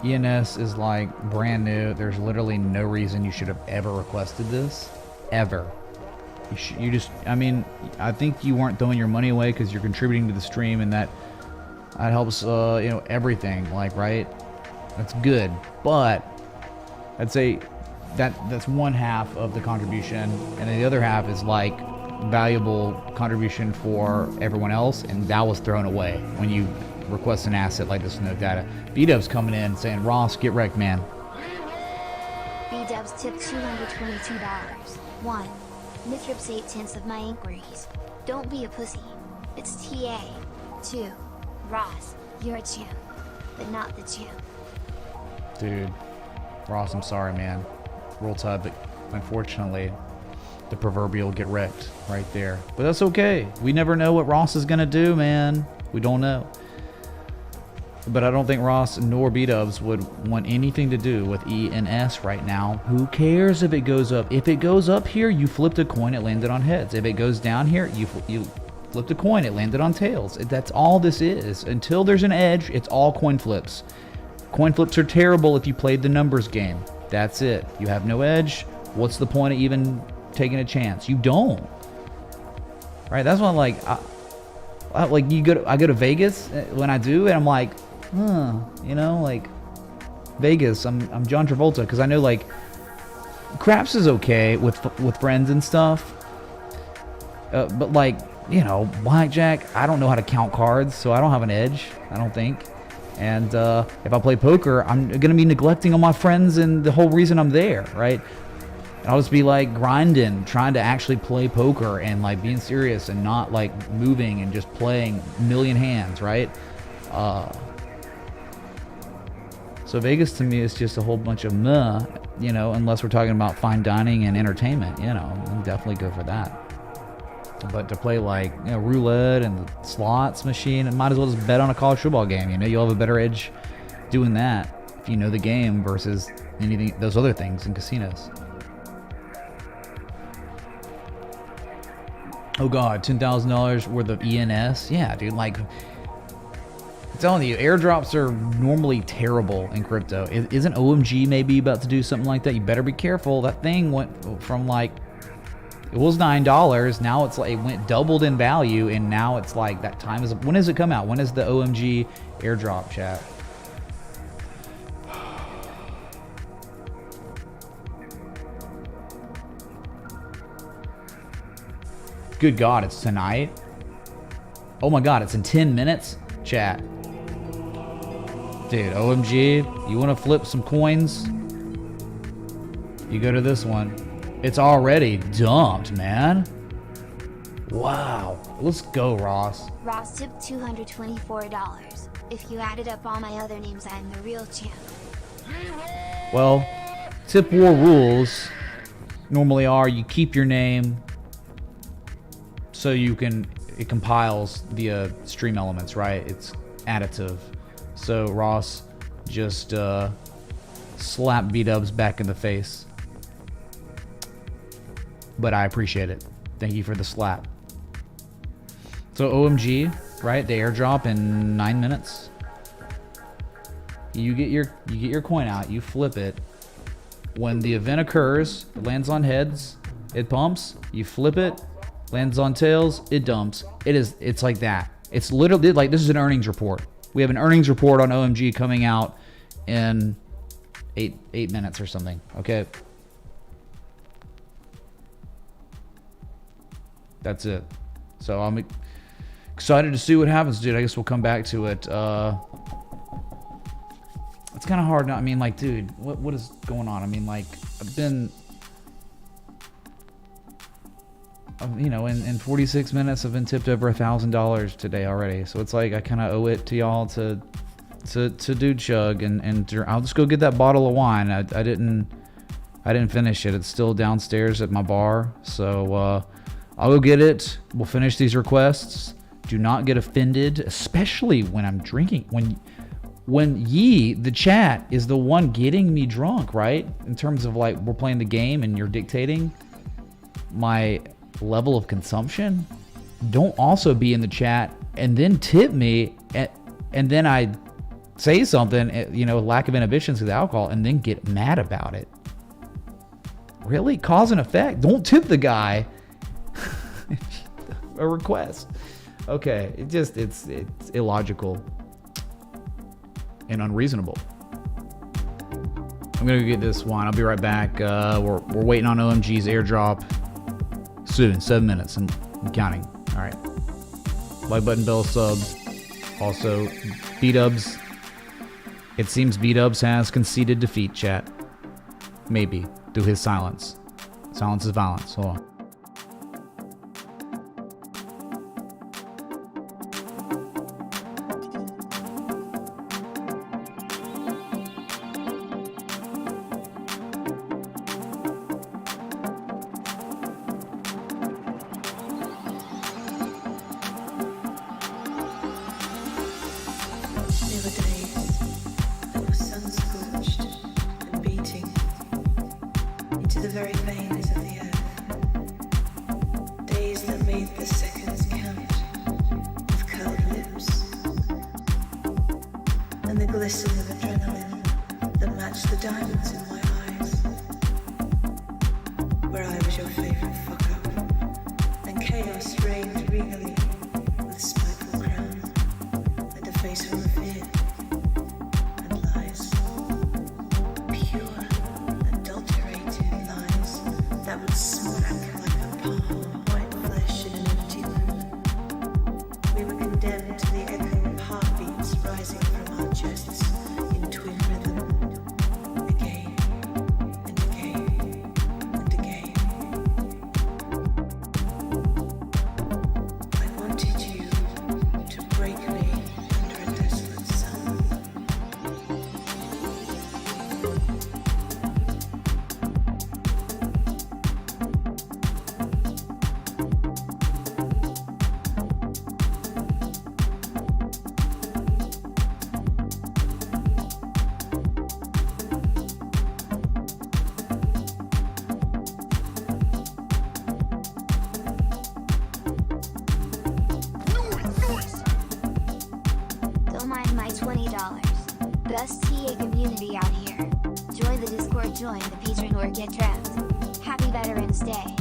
B: ENS is like brand new. There's literally no reason you should have ever requested this. Ever. You just, I mean, I think you weren't throwing your money away because you're contributing to the stream, and that helps, you know, everything, like, right? That's good. But I'd say that's one half of the contribution, and then the other half is like valuable contribution for everyone else, and that was thrown away when you request an asset like this with no data. B-Dub's coming in saying, Ross, get wrecked, man.
A: B-Dubs tipped $222. 1. Mitrips 8/10 of my inquiries. Don't be a pussy. It's TA. 2. Ross, you're a champ, but not the champ.
B: Dude, Ross, I'm sorry, man. Roll Tide, but unfortunately, the proverbial get wrecked right there. But that's okay. We never know what Ross is gonna do, man. We don't know. But I don't think Ross nor B-Dubs would want anything to do with ENS right now. Who cares if it goes up? If it goes up here, you flipped a coin, it landed on heads. If it goes down here, you flipped a coin, it landed on tails. That's all this is. Until there's an edge, it's all coin flips. Coin flips are terrible if you played the numbers game. That's it. You have no edge. What's the point of even taking a chance? You don't. Right? That's why I'm like, I go to Vegas when I do, and I'm like, you know, like Vegas. I'm John Travolta because I know like craps is okay with friends and stuff, but like, you know, blackjack, I don't know how to count cards, so I don't have an edge, I don't think. And if I play poker, I'm gonna be neglecting all my friends and the whole reason I'm there, right? I'll just be like grinding, trying to actually play poker and like being serious and not like moving and just playing a million hands, right? So Vegas to me is just a whole bunch of meh, you know, unless we're talking about fine dining and entertainment, you know, I'll definitely go for that. But to play like, you know, roulette and the slots machine, it might as well just bet on a college football game. You know, you'll have a better edge doing that if you know the game versus anything, those other things in casinos. Oh God, $10,000 worth of ENS? Yeah, dude, like, I'm telling you, airdrops are normally terrible in crypto. Isn't OMG maybe about to do something like that? You better be careful. That thing went from like, it was $9, now it's like, it went doubled in value, and now it's like, that time is, when does it come out? When is the OMG airdrop, chat? Good God, it's tonight? Oh my God, it's in 10 minutes? Chat. Dude, OMG, you want to flip some coins? You go to this one. It's already dumped, man. Wow. Let's go, Ross.
A: Ross tipped $224. If you added up all my other names, I'm the real champ.
B: Well, tip war rules normally are you keep your name so it compiles via stream elements, right? It's additive. So Ross just slapped B-Dubs back in the face. But I appreciate it. Thank you for the slap. So OMG, right? The airdrop in 9 minutes. You get your coin out, you flip it, When the event occurs, it lands on heads, it pumps, you flip it, lands on tails, it dumps. It's like that. It's literally like, this is an earnings report. We have an earnings report on OMG coming out in eight minutes or something. Okay. That's it. So I'm excited to see what happens, dude. I guess we'll come back to it. It's kind of hard. I mean, like, dude, what is going on? I mean, like, I've been, you know, in 46 minutes, I've been tipped over $1,000 today already. So it's like I kind of owe it to y'all to do chug and I'll just go get that bottle of wine. I didn't finish it. It's still downstairs at my bar. So I'll go get it. We'll finish these requests. Do not get offended, especially when I'm drinking. When ye, the chat, is the one getting me drunk, right? In terms of like, we're playing the game and you're dictating my level of consumption. Don't also be in the chat and then tip me and then I say something, you know, lack of inhibitions with alcohol, and then get mad about it. Really? Cause and effect. Don't tip the guy a request. Okay, it's illogical and unreasonable. I'm gonna go get this wine. I'll be right back. We're waiting on OMG's airdrop soon. 7 minutes and I'm counting. All right. Like button, bell, sub. Also, B-Dubs. It seems B-Dubs has conceded defeat, chat. Maybe through his silence. Silence is violence. Hold on.
A: Best TA community out here. Join the Discord, join the Patreon, or get trapped. Happy Veterans Day.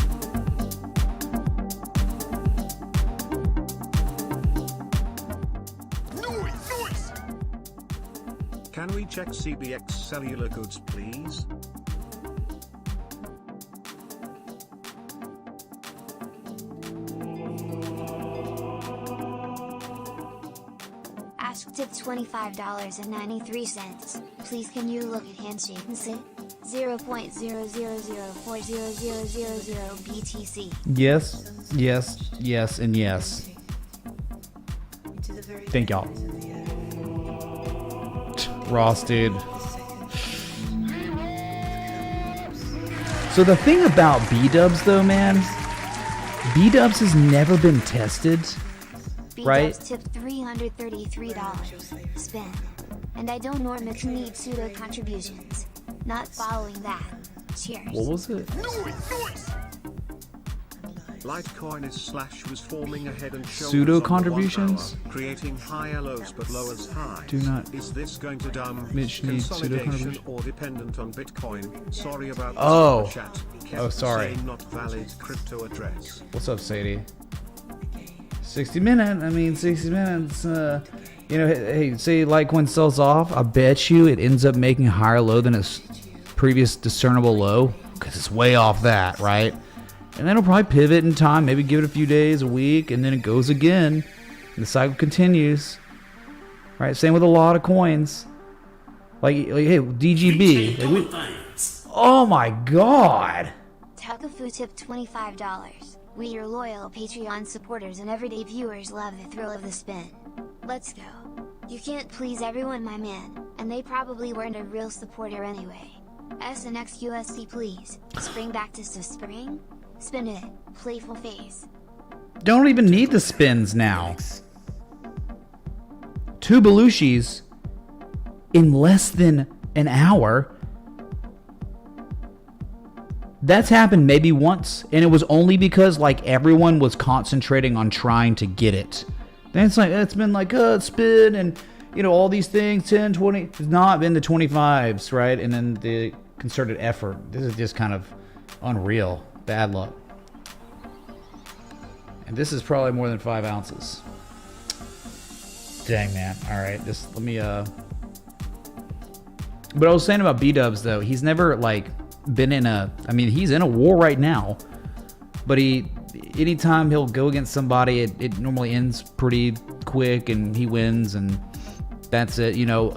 C: Noise! Can we check CBX cellular goods, please?
A: Tip $25.93. Please can you look at handshake and say 0.000400000 BTC.
B: Yes, yes, yes, and yes. Thank y'all. Ross, dude. So the thing about B-Dubs though, man, B-Dubs has never been tested. Right?
A: Tip $333. Spend. And I don't normally need pseudo contributions. Not following that. Cheers.
B: What was it?
C: Litecoin is slash was forming a head and shoulders
B: Pseudo
C: on the 1
B: contributions?
C: hour, creating higher lows but lowers highs.
B: Do not-
C: Is this going to dumb
B: Mitch needs pseudo
C: consolidation
B: contribution.
C: or dependent on Bitcoin? Sorry about the
B: Oh.
C: super chat. Kept
B: Oh, sorry.
C: saying not valid crypto address.
B: What's up, Sadie? 60 minutes. 60 minutes. You know, hey, say Litecoin sells off. I bet you it ends up making a higher low than its previous discernible low because it's way off that, right? And then it'll probably pivot in time, maybe give it a few days, a week, and then it goes again. And the cycle continues. Right? Same with a lot of coins. Like hey, DGB. Oh my God.
A: Tukafu tipped $25. We, your loyal Patreon supporters and everyday viewers, love the thrill of the spin. Let's go. You can't please everyone, my man, and they probably weren't a real supporter anyway. SNX USD please. Spring back to spring? Spin it. Playful face.
B: Don't even need the spins now. 2 Belushis in less than an hour. That's happened maybe once, and it was only because like everyone was concentrating on trying to get it. Then it's been like spin and you know all these things 10, 20. It's not been the 25s, right? And then the concerted effort. This is just kind of unreal. Bad luck. And this is probably more than 5 ounces. Dang, man. All right, just let me But I was saying about B-dubs though, he's never like been in a, I mean, he's in a war right now, but anytime he'll go against somebody, it normally ends pretty quick and he wins and that's it. You know,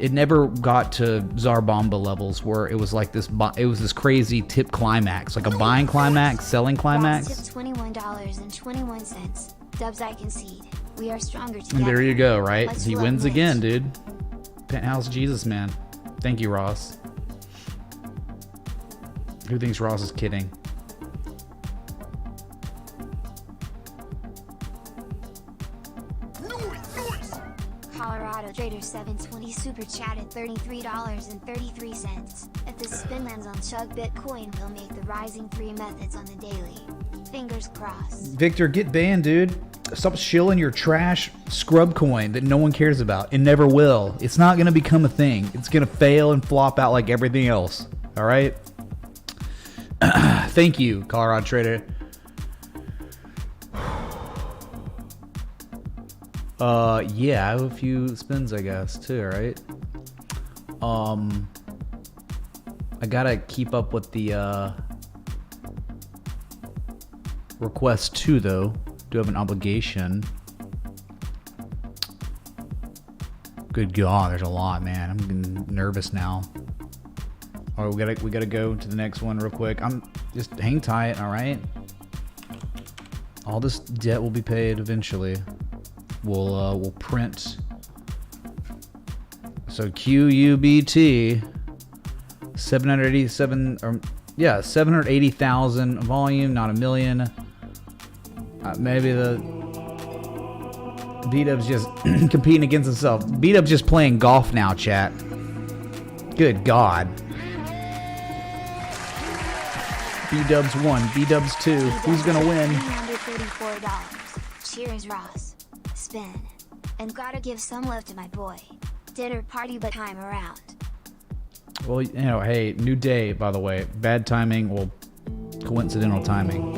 B: it never got to Zarbomba levels where it was like this, it was this crazy tip climax, like a buying climax, selling climax.
A: Ross tipped $21.21. Dubs, I concede. We are stronger together.
B: And there you go, right?
A: Let's
B: He
A: love
B: wins
A: Mitch.
B: again, dude. Penthouse Jesus, man. Thank you, Ross. Who thinks Ross is kidding?
A: Colorado Trader 720 super chatted $33.33. If the spin lands on Chug Bitcoin, we'll make the rising 3 methods on the daily. Fingers crossed.
B: Victor, get banned, dude. Stop shilling your trash scrub coin that no one cares about. It never will. It's not going to become a thing. It's going to fail and flop out like everything else. All right? Thank you, Colorado Trader. Yeah, I have a few spins, I guess, too, right? I gotta keep up with the request too, though. Do have an obligation. Good God, there's a lot, man. I'm getting nervous now. All right, we gotta go to the next one real quick. Just hang tight, all right? All this debt will be paid eventually. We'll print. So QUBT 787 or yeah, 780,000 volume, not a million. Maybe the B-Dub's just competing against himself. B-Dub's just playing golf now, chat. Good God. B-Dub's 1, B-Dub's 2. Who's gonna win?
A: $334. Cheers, Ross. Spin. And gotta give some love to my boy. Dinner party, but time around.
B: Well, you know, hey, new day, by the way. Bad timing, well, coincidental timing.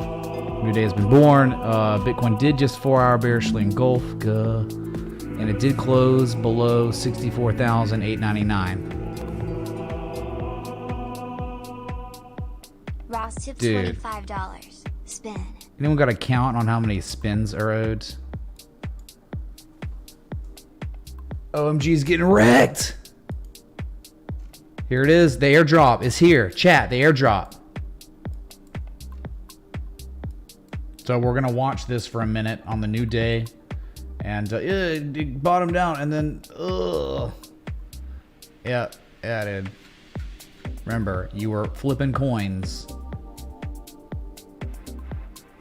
B: New day has been born. Bitcoin did just 4-hour bearishly engulf. And it did close below 64,899.
A: Ross tipped
B: Dude.
A: $25. Spin.
B: Anyone got a count on how many spins are owed? OMG's getting wrecked. Here it is. The airdrop is here. Chat, the airdrop. So we're going to watch this for a minute on the new day. And it bottomed down and then... Yeah, it did. Remember, you were flipping coins.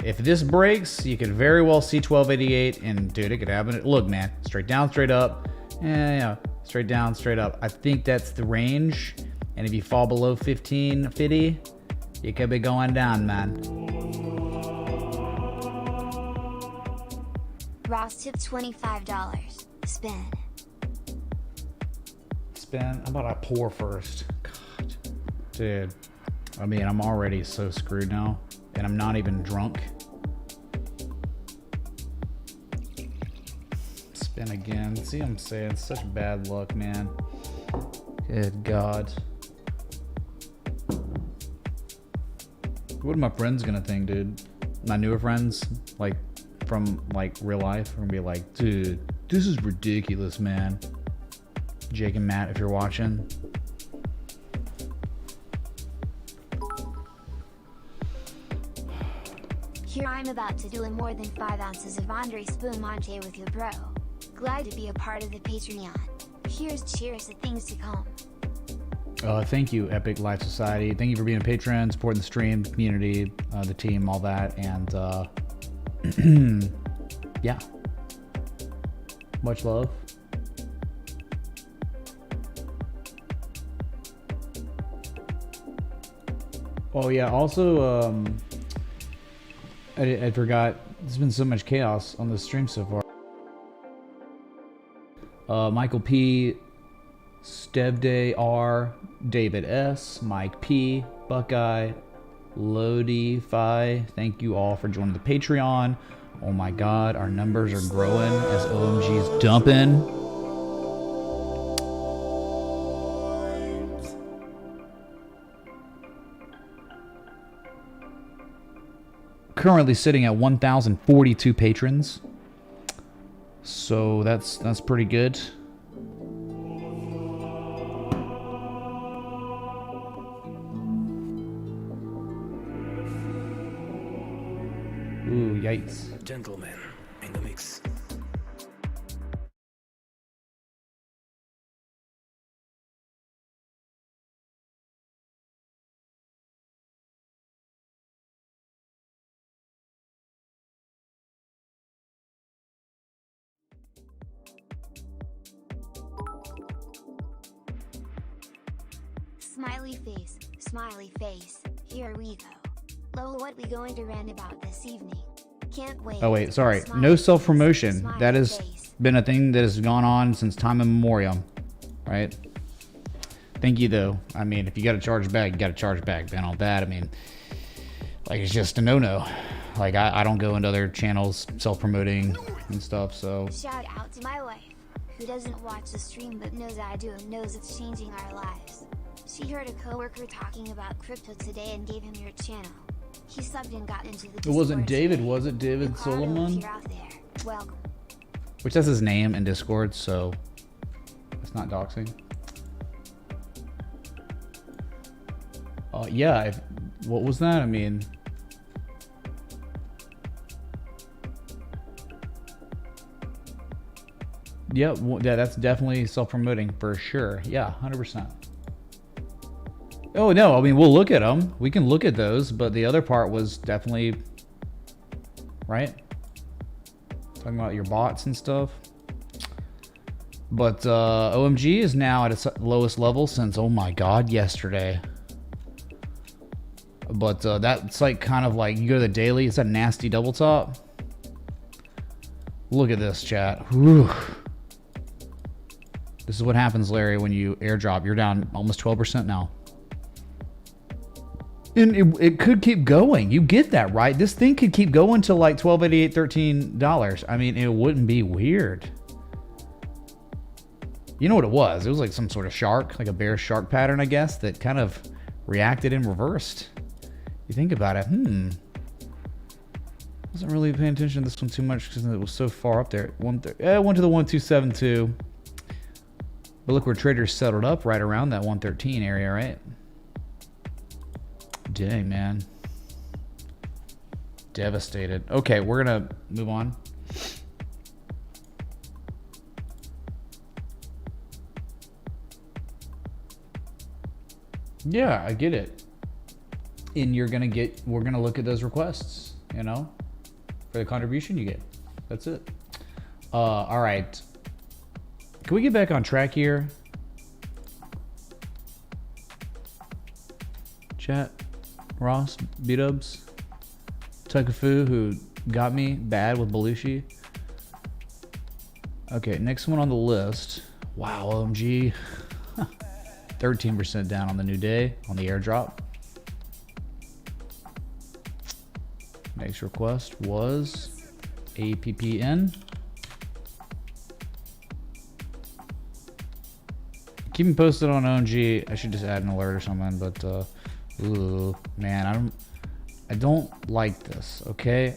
B: If this breaks, you could very well see 1288. And dude, it could happen. Look, man. Straight down, straight up. Yeah, straight down, straight up. I think that's the range. And if you fall below 1550, you could be going down, man.
A: Ross tipped $25. Spin.
B: Spin. How about I pour first? God. Dude. I mean, I'm already so screwed now. And I'm not even drunk. Spin again. See what I'm saying? Such bad luck, man. Good God. What are my friends gonna think, dude? My newer friends, like from like real life, are gonna be like, dude, this is ridiculous, man. Jake and Matt, if you're watching.
A: Here I'm about to do a more than 5 ounces of Andre Spumante with your bro. Glad to be a part of the Patreon. Here's cheers to things to come.
B: Thank you, Epic Life Society. Thank you for being a patron, supporting the stream, the community, the team, all that, and yeah. Much love. Oh yeah, also, I forgot, there's been so much chaos on the stream so far. Michael P, Stevday R, David S, Mike P, Buckeye, Lodi Fi, thank you all for joining the Patreon. Oh my god, our numbers are growing as OMG's dumping. Currently sitting at 1,042 patrons. So that's pretty good. Ooh, yikes.
E: Gentlemen in the mix.
A: Smiley face, smiley face, here we go. Lol, what we going to rant about this evening? Can't wait.
B: Oh wait, sorry.
A: Smiley
B: No
A: face,
B: self-promotion.
A: smiley
B: That has
A: face.
B: been a thing that has gone on since time immemorial, right? Thank you though. I mean, if you got to charge back, you got to charge back, man. All that. I mean, like it's just a no-no. Like I don't go into other channels self-promoting and stuff. So
A: Shout out to my wife, who doesn't watch the stream but knows I do and knows it's changing our lives. She heard a coworker talking about crypto today and gave him your channel. He subbed and got into the
B: it wasn't
A: Discord
B: David,
A: today.
B: was it? David
A: Ricardo, if
B: Solomon?
A: you're out there, welcome.
B: Which that's his name in Discord, so it's not doxing. Yeah, what was that? I mean, yeah, that's definitely self-promoting for sure. Yeah, 100%. Oh no, I mean we'll look at them. We can look at those, but the other part was definitely right. Talking about your bots and stuff. But OMG is now at its lowest level since, oh my god, yesterday. But that's like kind of like, you go to the daily, it's a nasty double top. Look at this, chat. Whew. This is what happens, Larry, when you airdrop. You're down almost 12% now. And it could keep going. You get that, right? This thing could keep going to like $12.88, $13. I mean, it wouldn't be weird. You know what it was? It was like some sort of shark, like a bear shark pattern, I guess, that kind of reacted and reversed. You think about it, wasn't really paying attention to this one too much because it was so far up there. It went to the 1272. But look where traders settled up right around that 113 area, right? Dang, man. Devastated. Okay, we're gonna move on. Yeah, I get it. And we're gonna look at those requests, you know, for the contribution you get. That's it. All right. Can we get back on track here? Chat. Ross, B-dubs, Tukafu, who got me bad with Belushi. Okay, next one on the list. Wow, OMG. 13% down on the new day on the airdrop. Next request was APPN. Keep me posted on OMG. I should just add an alert or something, but ooh, man, I don't like this, okay?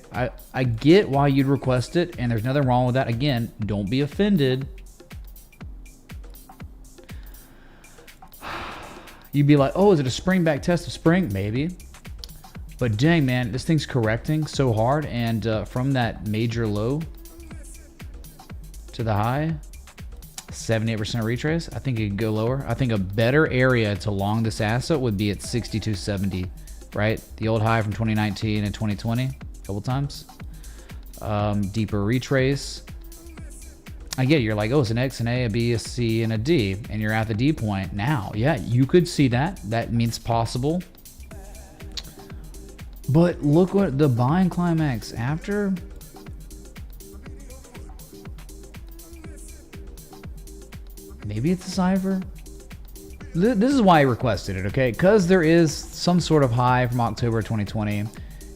B: I get why you'd request it, and there's nothing wrong with that. Again, don't be offended. You'd be like, oh, is it a spring back test of spring? Maybe. But dang, man, this thing's correcting so hard, and from that major low to the high, 78% retrace. I think it could go lower. I think a better area to long this asset would be at 62.70, right? The old high from 2019 and 2020, a couple times. Deeper retrace. I get it. You're like, oh, it's an X, an A, a B, a C, and a D, and you're at the D point now. Yeah, you could see that. That means possible. But look what the buying climax after. Maybe it's a cipher. This is why he requested it, okay? Because there is some sort of high from October 2020.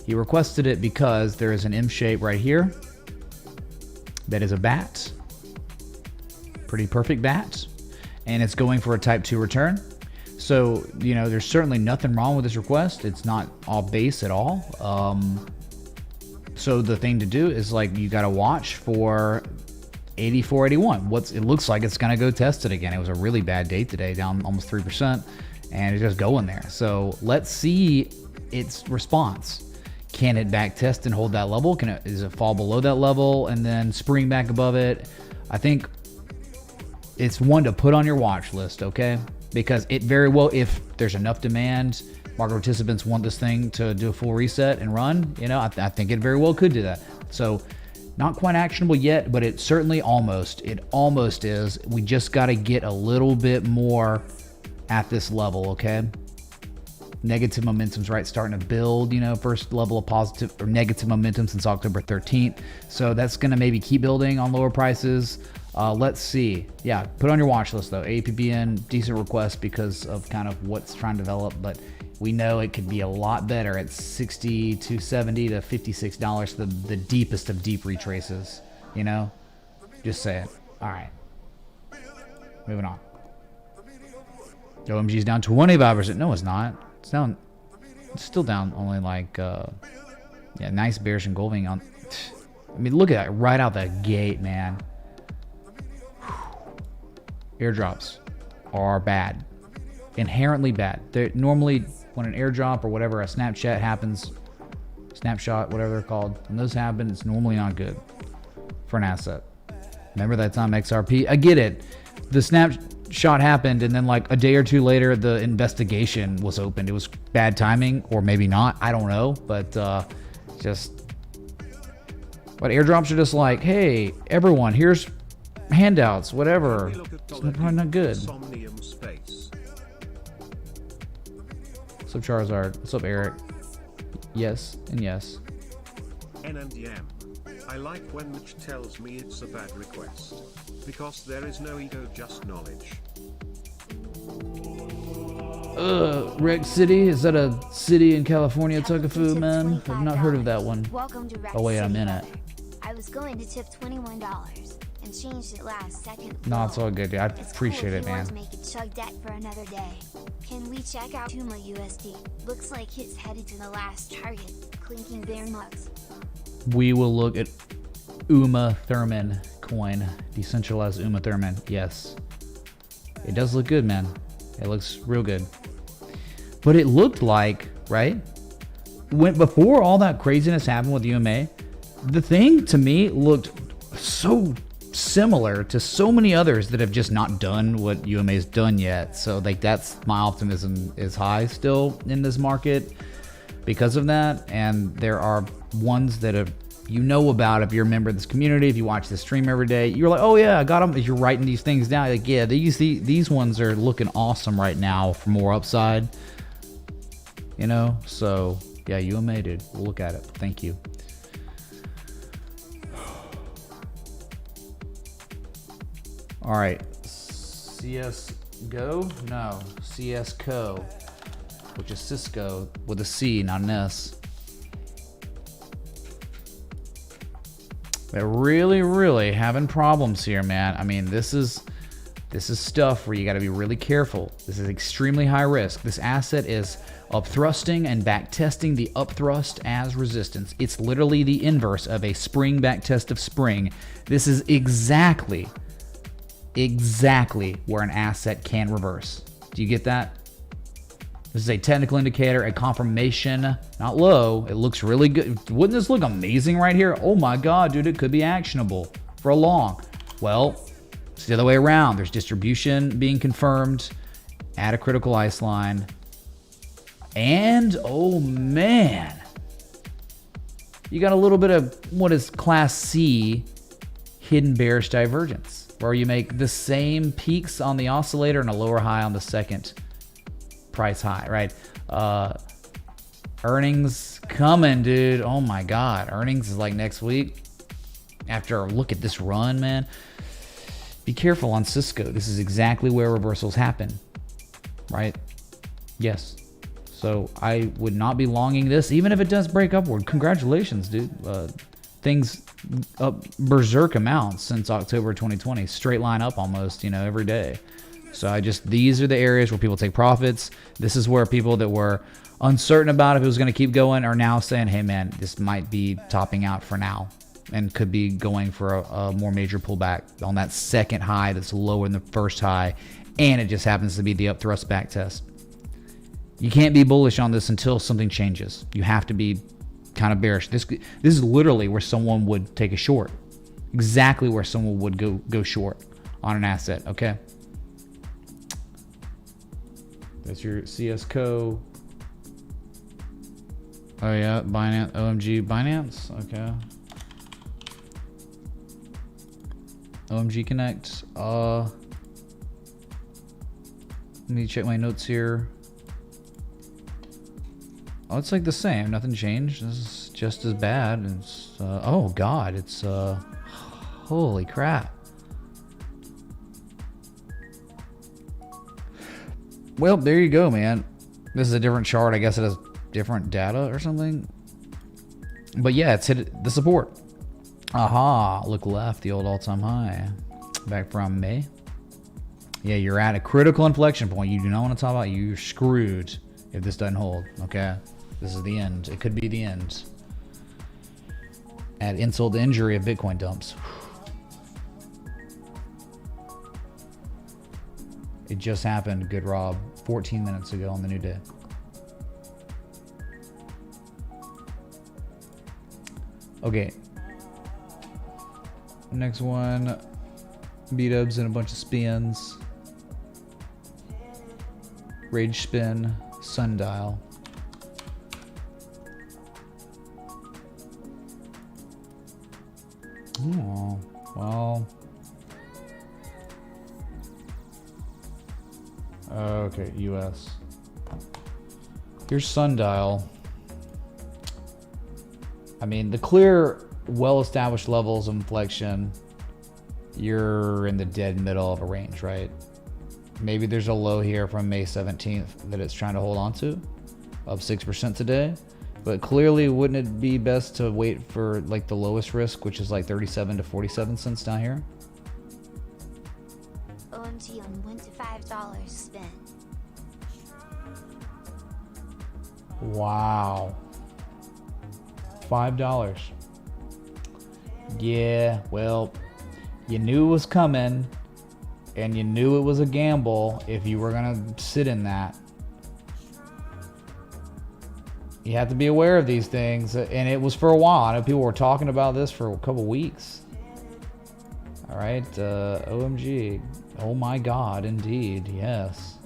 B: He requested it because there is an M shape right here that is a bat. Pretty perfect bat. And it's going for a type 2 return. So, you know, there's certainly nothing wrong with this request. It's not all base at all. So the thing to do is, like, you got to watch for 84.81. It looks like it's gonna go test it again. It was a really bad day today, down almost 3%, and it's just going there. So let's see its response. Can it back test and hold that level? Does it fall below that level and then spring back above it? I think it's one to put on your watch list, okay? Because it very well, if there's enough demand, market participants want this thing to do a full reset and run, you know, I think it very well could do that. So not quite actionable yet, but it certainly almost is. We just got to get a little bit more at this level, okay? Negative momentum's right starting to build, you know, first level of positive or negative momentum since October 13th. So that's going to maybe keep building on lower prices. Let's see. Yeah, put on your watch list though. APBN, decent request because of kind of what's trying to develop, but we know it could be a lot better at $60 to $70 to $56, the deepest of deep retraces, you know? Just saying. All right. Moving on. OMG's down 25%. No, it's not. It's down. It's still down only like, yeah, nice bearish engulfing on. I mean, look at that right out the gate, man. Airdrops are bad. Inherently bad. They're normally, when an airdrop or whatever, a Snapchat happens, snapshot, whatever they're called, when those happen, it's normally not good for an asset. Remember that time XRP? I get it. The snapshot happened, and then like a day or two later, the investigation was opened. It was bad timing, or maybe not. I don't know, but but airdrops are just like, hey, everyone, here's handouts, whatever. It's probably not good. What's up, Charizard? What's up, Eric? Yes and yes.
C: NMDM. I like when Mitch tells me it's a bad request. Because there is no ego, just knowledge.
B: Wreck City? Is that a city in California, Tuckafoo, man? I've not heard of that one.
A: Welcome to Wreck
B: Oh wait,
A: City,
B: I'm in it.
A: brother. I was going to tip $21 and changed it last second.
B: No, it's all good, dude. I
A: It's
B: appreciate
A: cool
B: it,
A: if you want
B: man.
A: to make it chug deck for another day. Can we check out Tuma USD? Looks like it's headed to the last target. Clinking bear mugs.
B: We will look at Uma Thurman coin. Decentralized Uma Thurman. Yes. It does look good, man. It looks real good. But it looked like, right? Before all that craziness happened with UMA, the thing to me looked so similar to so many others that have just not done what UMA's done yet. So like that's my optimism is high still in this market because of that. And there are ones that have, you know about if you're a member of this community, if you watch this stream every day, you're like, oh yeah, I got them. If you're writing these things down, like yeah, these ones are looking awesome right now for more upside. You know, so yeah, UMA, dude. We'll look at it. Thank you. All right, CSGO? No, CSCO, which is Cisco with a C, not an S. They're really having problems here, man. I mean, this is stuff where you got to be really careful. This is extremely high risk. This asset is upthrusting and backtesting the upthrust as resistance. It's literally the inverse of a spring backtest of spring. This is exactly where an asset can reverse. Do you get that? This is a technical indicator, a confirmation, not low. It looks really good. Wouldn't this look amazing right here? Oh my God, dude, it could be actionable for a long. Well, it's the other way around. There's distribution being confirmed at a critical ice line. And, oh man, you got a little bit of what is Class C hidden bearish divergence, where you make the same peaks on the oscillator and a lower high on the second price high, right? Earnings coming, dude. Oh my God. Earnings is like next week. After a look at this run, man, be careful on Cisco. This is exactly where reversals happen, right? Yes. So I would not be longing this, even if it does break upward. Congratulations, dude. Things up berserk amounts since October 2020. Straight line up almost, every day. So these are the areas where people take profits. This is where people that were uncertain about if it was going to keep going are now saying, hey man, this might be topping out for now and could be going for a more major pullback on that second high that's lower than the first high. And it just happens to be the upthrust back test. You can't be bullish on this until something changes. You have to be kind of bearish. This is literally where someone would take a short. Exactly where someone would go short on an asset, okay? That's your CSCO. Oh yeah, Binance, OMG, Binance, okay. OMG Connect. Let me check my notes here. Oh, it's like the same. Nothing changed. This is just as bad. It's oh God, it's holy crap. Well, there you go, man. This is a different chart. I guess it has different data or something. But yeah, it's hit the support. Aha, look left, the old all-time high. Back from May. Yeah, you're at a critical inflection point. You do not want to talk about it. You're screwed if this doesn't hold, okay? This is the end. It could be the end. Add insult to injury of Bitcoin dumps. It just happened, good Rob, 14 minutes ago on the new day. Okay. Next one. B-dubs and a bunch of spins. Rage spin. Sundial. Oh, well. Okay, US. Here's Sundial. I mean, the clear, well-established levels of inflection, you're in the dead middle of a range, right? Maybe there's a low here from May 17th that it's trying to hold on to, up 6% today. But clearly, wouldn't it be best to wait for like the lowest risk, which is like 37 to 47 cents down here?
A: OMG on $1 to $5 spin.
B: Wow. $5. Yeah, well, you knew it was coming, and you knew it was a gamble if you were gonna sit in that. You have to be aware of these things, and it was for a while. I know people were talking about this for a couple weeks. All right, OMG. Oh my God, indeed, yes.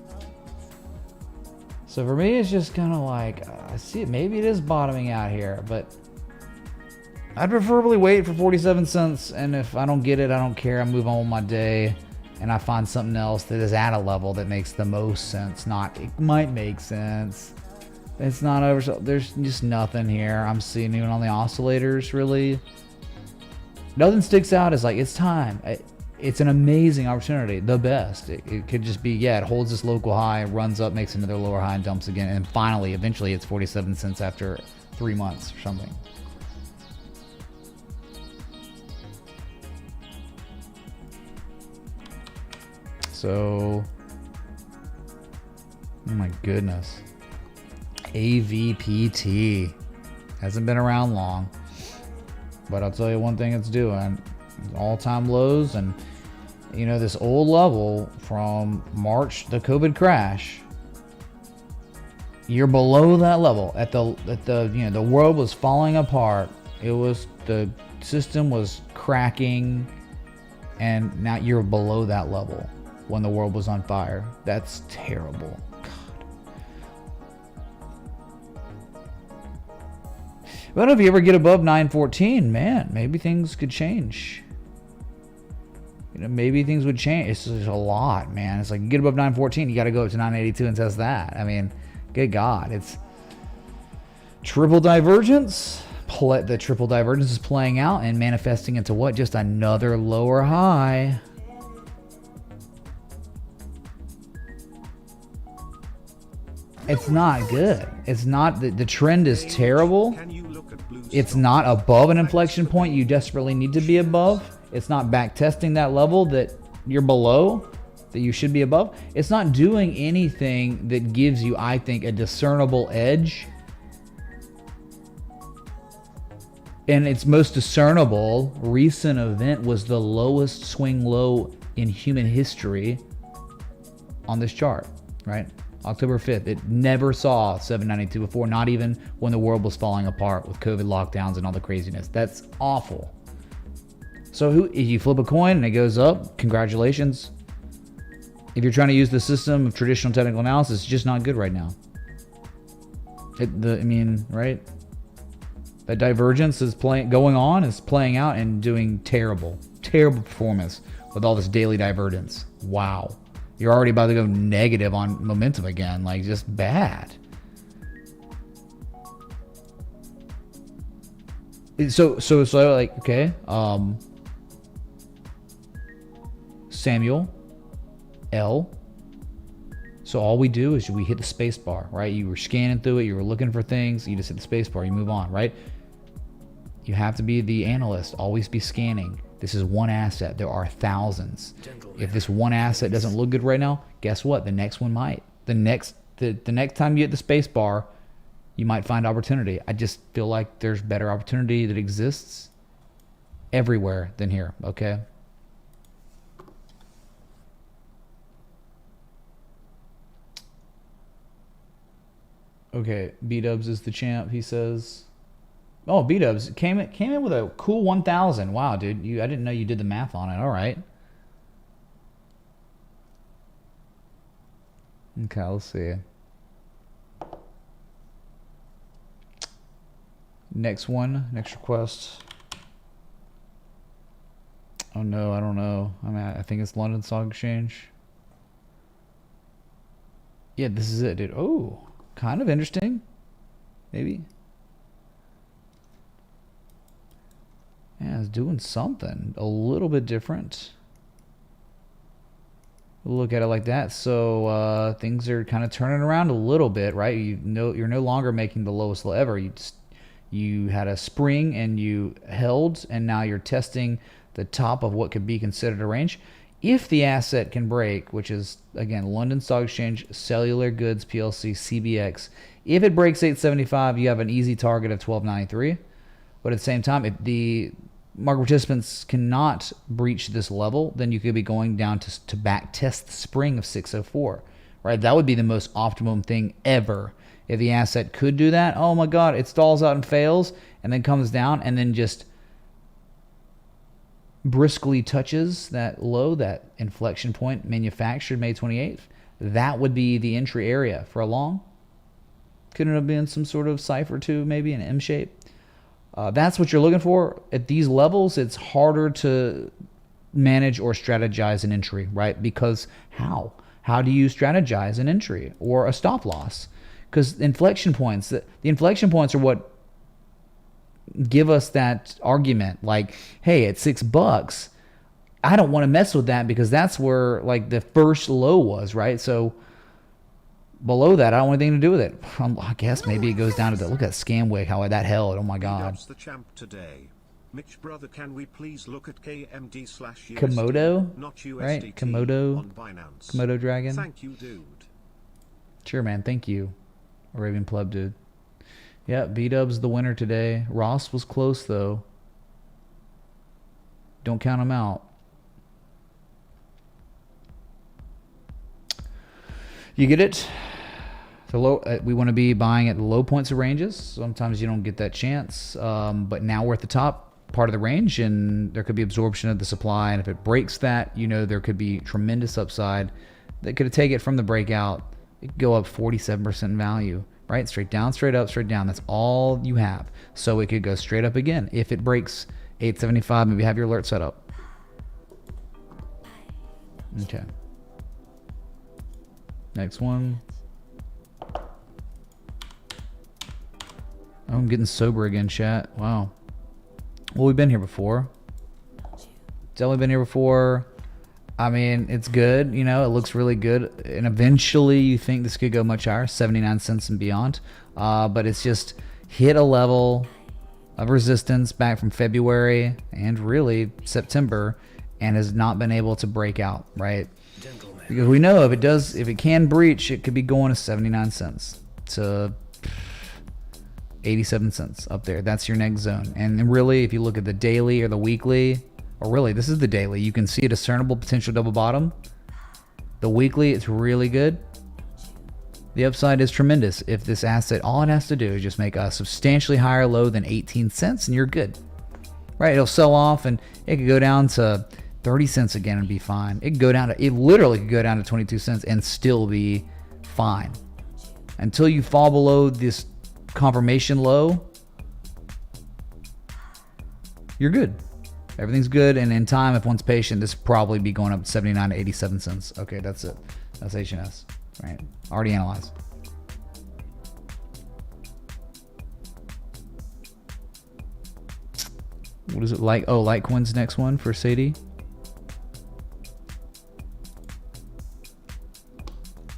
B: So for me, it's just kind of like, I see it. Maybe it is bottoming out here, but I'd preferably wait for 47 cents. And if I don't get it, I don't care. I move on with my day, and I find something else that is at a level that makes the most sense. It might make sense. It's not over. So there's just nothing here. I'm seeing even on the oscillators, really. Nothing sticks out as like, it's time. it's an amazing opportunity, the best. It could just be, yeah, it holds this local high, runs up, makes another lower high, and dumps again, and finally, eventually, it's 47 cents after 3 months or something. So, oh my goodness. AVPT hasn't been around long, but I'll tell you one thing it's doing. All-time lows, and you know, this old level from March, the COVID crash, you're below that level at the you know, the world was falling apart. It was, the system was cracking, and now you're below that level when the world was on fire. That's terrible. But if you ever get above 914, man, maybe things could change. You know, maybe things would change. It's just a lot, man. It's like, you get above 914, you got to go up to 982 and test that. I mean, good God, it's triple divergence. The triple divergence is playing out and manifesting into what? Just another lower high. It's not good. It's not, the trend is terrible. It's not above an inflection point you desperately need to be above. It's not back testing that level that you're below, that you should be above. It's not doing anything that gives you, I think, a discernible edge. And its most discernible recent event was the lowest swing low in human history on this chart, right? October 5th. It never saw 792 before, not even when the world was falling apart with COVID lockdowns and all the craziness. That's awful. So if you flip a coin and it goes up, congratulations. If you're trying to use the system of traditional technical analysis, it's just not good right now. I mean, right? That divergence is playing out and doing terrible performance with all this daily divergence. Wow. You're already about to go negative on momentum again, like just bad. So like, okay, Samuel L. So all we do is we hit the space bar, right? You were scanning through it, you were looking for things, you just hit the space bar, you move on, right? You have to be the analyst, always be scanning. This is one asset. There are thousands. If this one asset doesn't look good right now, guess what? The next one might. The next time you hit the space bar, you might find opportunity. I just feel like there's better opportunity that exists everywhere than here, okay? Okay, B-Dubs is the champ, he says. Oh, B-Dubs came in with a cool 1,000. Wow, dude. I didn't know you did the math on it. All right. Okay, let's see. Next one. Next request. Oh, no, I don't know. I mean, I think it's London Stock Exchange. Yeah, this is it, dude. Oh, kind of interesting. Maybe. Yeah, it's doing something a little bit different. Look at it like that. So things are kind of turning around a little bit, right? You're no longer making the lowest low ever. You had a spring and you held, and now you're testing the top of what could be considered a range. If the asset can break, which is again London Stock Exchange, Cellular Goods PLC, CBX. If it breaks 875, you have an easy target of 1293. But at the same time, if the market participants cannot breach this level, then you could be going down to back test the spring of 604, right? That would be the most optimum thing ever. If the asset could do that, oh my God, it stalls out and fails and then comes down and then just briskly touches that low, that inflection point manufactured May 28th. That would be the entry area for a long. Couldn't it have been some sort of cipher too, maybe an M shape? That's what you're looking for. At these levels, it's harder to manage or strategize an entry, right? Because how? How do you strategize an entry or a stop loss? Because inflection points, the inflection points are what give us that argument like, hey, at $6, I don't want to mess with that because that's where like the first low was, right? So below that, I don't want anything to do with it. I guess maybe it goes down to the, look at Scamwick, how that held. Oh my God.
C: The champ today. Mitch brother, can we please look at KMD/USD,
B: Komodo,
C: not USDT,
B: right? Komodo,
C: on Binance.
B: Komodo Dragon.
C: Thank you, dude.
B: Sure, man. Thank you, Arabian Pleb, dude. Yeah, B-Dub's the winner today. Ross was close though. Don't count him out. You get it? The low, we want to be buying at the low points of ranges. Sometimes you don't get that chance, but now we're at the top part of the range, and there could be absorption of the supply. And if it breaks that, you know there could be tremendous upside. That could take it from the breakout. It could go up 47% in value, right? Straight down, straight up, straight down. That's all you have. So it could go straight up again. If it breaks 875, maybe have your alert set up. Okay. Next one. Oh, I'm getting sober again, chat. Wow. Well, we've been here before. Definitely been here before. I mean, it's good. You know, it looks really good. And eventually you think this could go much higher, 79 cents and beyond. But it's just hit a level of resistance back from February and really September and has not been able to break out, right? Because we know if it can breach, it could be going to 79 cents to 87 cents up there. That's your next zone. And really, if you look at the daily or the weekly, or really, this is the daily, you can see a discernible potential double bottom. The weekly, it's really good. The upside is tremendous. If this asset, all it has to do is just make a substantially higher low than 18 cents and you're good. Right? It'll sell off and it could go down to 30 cents again and be fine. It could go down to, it literally could go down to 22 cents and still be fine. Until you fall below this confirmation low, you're good. Everything's good, and in time, if one's patient, this will probably be going up 79 to 87 cents. Okay, that's it. That's HNS, right? Already analyzed. What is it like? Oh, Litecoin's next one for Sadie.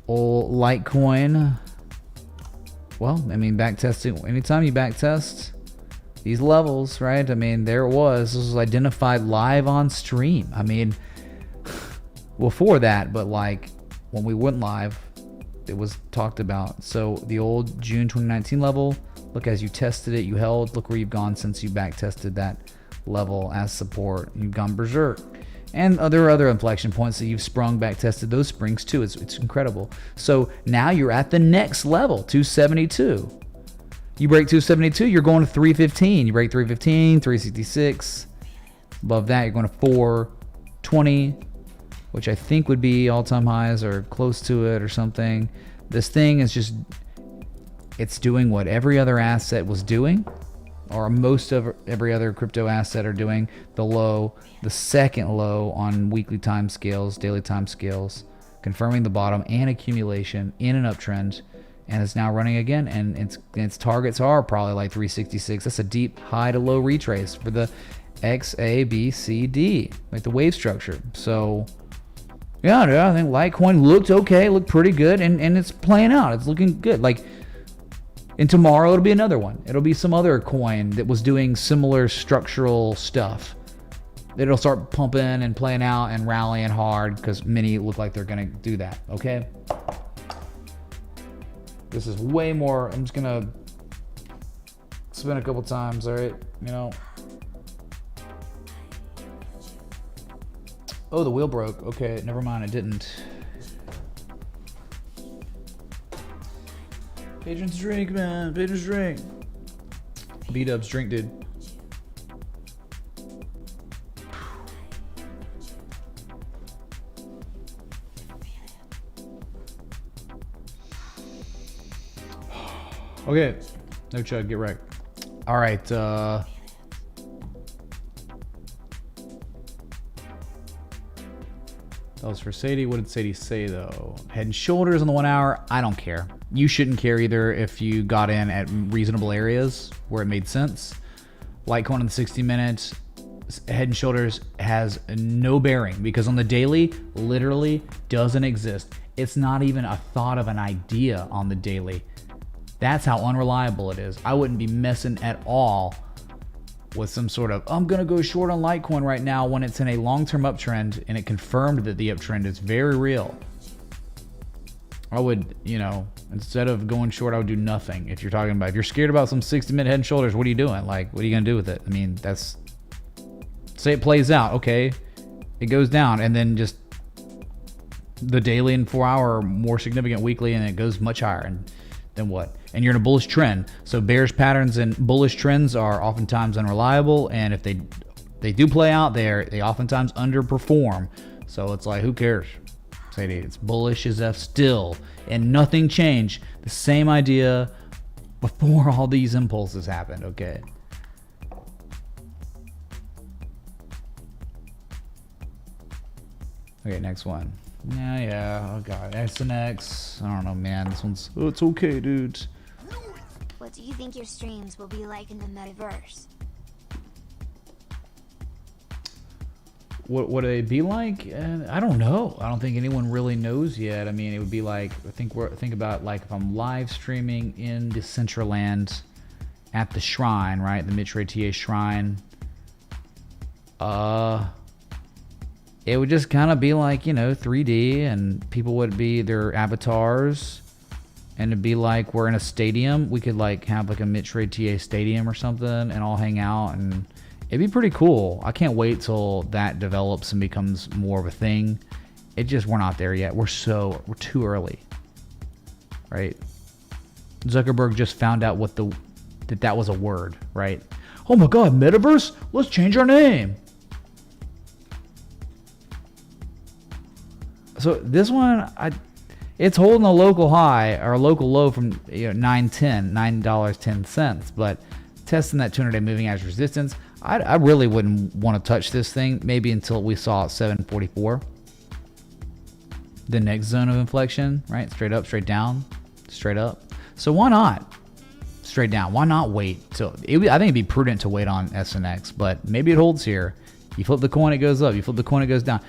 B: Oh, Litecoin. Well, I mean, back testing. Anytime you back test these levels, right? I mean, there it was. This was identified live on stream. I mean, before that, but like when we went live, it was talked about. So the old June 2019 level, look, as you tested it, you held. Look where you've gone since you back tested that level as support. You've gone berserk. And there are other inflection points that you've sprung back tested those springs too. It's incredible. So now you're at the next level, 272. You break 272, you're going to 315. You break 315, 366. Above that, you're going to 420, which I think would be all-time highs or close to it or something. This thing is just, it's doing what every other asset was doing, or most of every other crypto asset are doing. The low, the second low on weekly time scales, daily time scales, confirming the bottom and accumulation in an uptrend. And it's now running again, and its targets are probably like 366. That's a deep high to low retrace for the XABCD, like the wave structure. So yeah, I think Litecoin looked okay, looked pretty good, and it's playing out. It's looking good. Like, and tomorrow it'll be another one. It'll be some other coin that was doing similar structural stuff. It'll start pumping and playing out and rallying hard because many look like they're gonna do that. Okay. This is way more. I'm just gonna spin a couple times, all right? You know. Oh, the wheel broke. Okay, never mind. It didn't. Patrons drink, man. Patrons drink. B-dubs drink, dude. Okay, no chug, get wrecked. All right, that was for Sadie. What did Sadie say though? Head and shoulders on the 1 hour. I don't care. You shouldn't care either if you got in at reasonable areas where it made sense. Litecoin on the 60 minutes. Head and Shoulders has no bearing because on the daily, literally doesn't exist. It's not even a thought of an idea on the daily. That's how unreliable it is. I wouldn't be messing at all with some sort of, I'm going to go short on Litecoin right now when it's in a long-term uptrend and it confirmed that the uptrend is very real. I would, instead of going short, I would do nothing. If you're scared about some 60-minute Head and Shoulders, what are you doing? Like, what are you going to do with it? I mean, say it plays out. Okay. It goes down and then just the daily and 4 hour are more significant weekly and it goes much higher. And then what? And you're in a bullish trend. So bearish patterns and bullish trends are oftentimes unreliable. And if they do play out there, they oftentimes underperform. So it's like, who cares? It's bullish as F still, and nothing changed. The same idea before all these impulses happened. Okay. Okay, next one. Yeah. Oh god, SNX. I don't know, man. This one's. Oh, it's okay, dude.
A: What do you think your streams will be like in the metaverse?
B: What would they be like? I don't know. I don't think anyone really knows yet. I mean, it would be like, think about like if I'm live streaming in Decentraland at the shrine, right? The Mid-Trade TA shrine. It would just kind of be like, 3D, and people would be their avatars, and it'd be like we're in a stadium. We could like have like a Mid-Trade TA stadium or something and all hang out, and it'd be pretty cool. I can't wait till that develops and becomes more of a thing. We're not there yet. We're too early, right? Zuckerberg just found out that was a word, right? Oh my God, metaverse? Let's change our name. So this one, it's holding a local high or a local low from $9.10, but testing that 200-day moving average resistance. I really wouldn't want to touch this thing maybe until we saw 744. The next zone of inflection, right? Straight up, straight down, straight up. So why not straight down? Why not wait till I think it'd be prudent to wait on SNX, but maybe it holds here. You flip the coin, it goes up. You flip the coin, it goes down.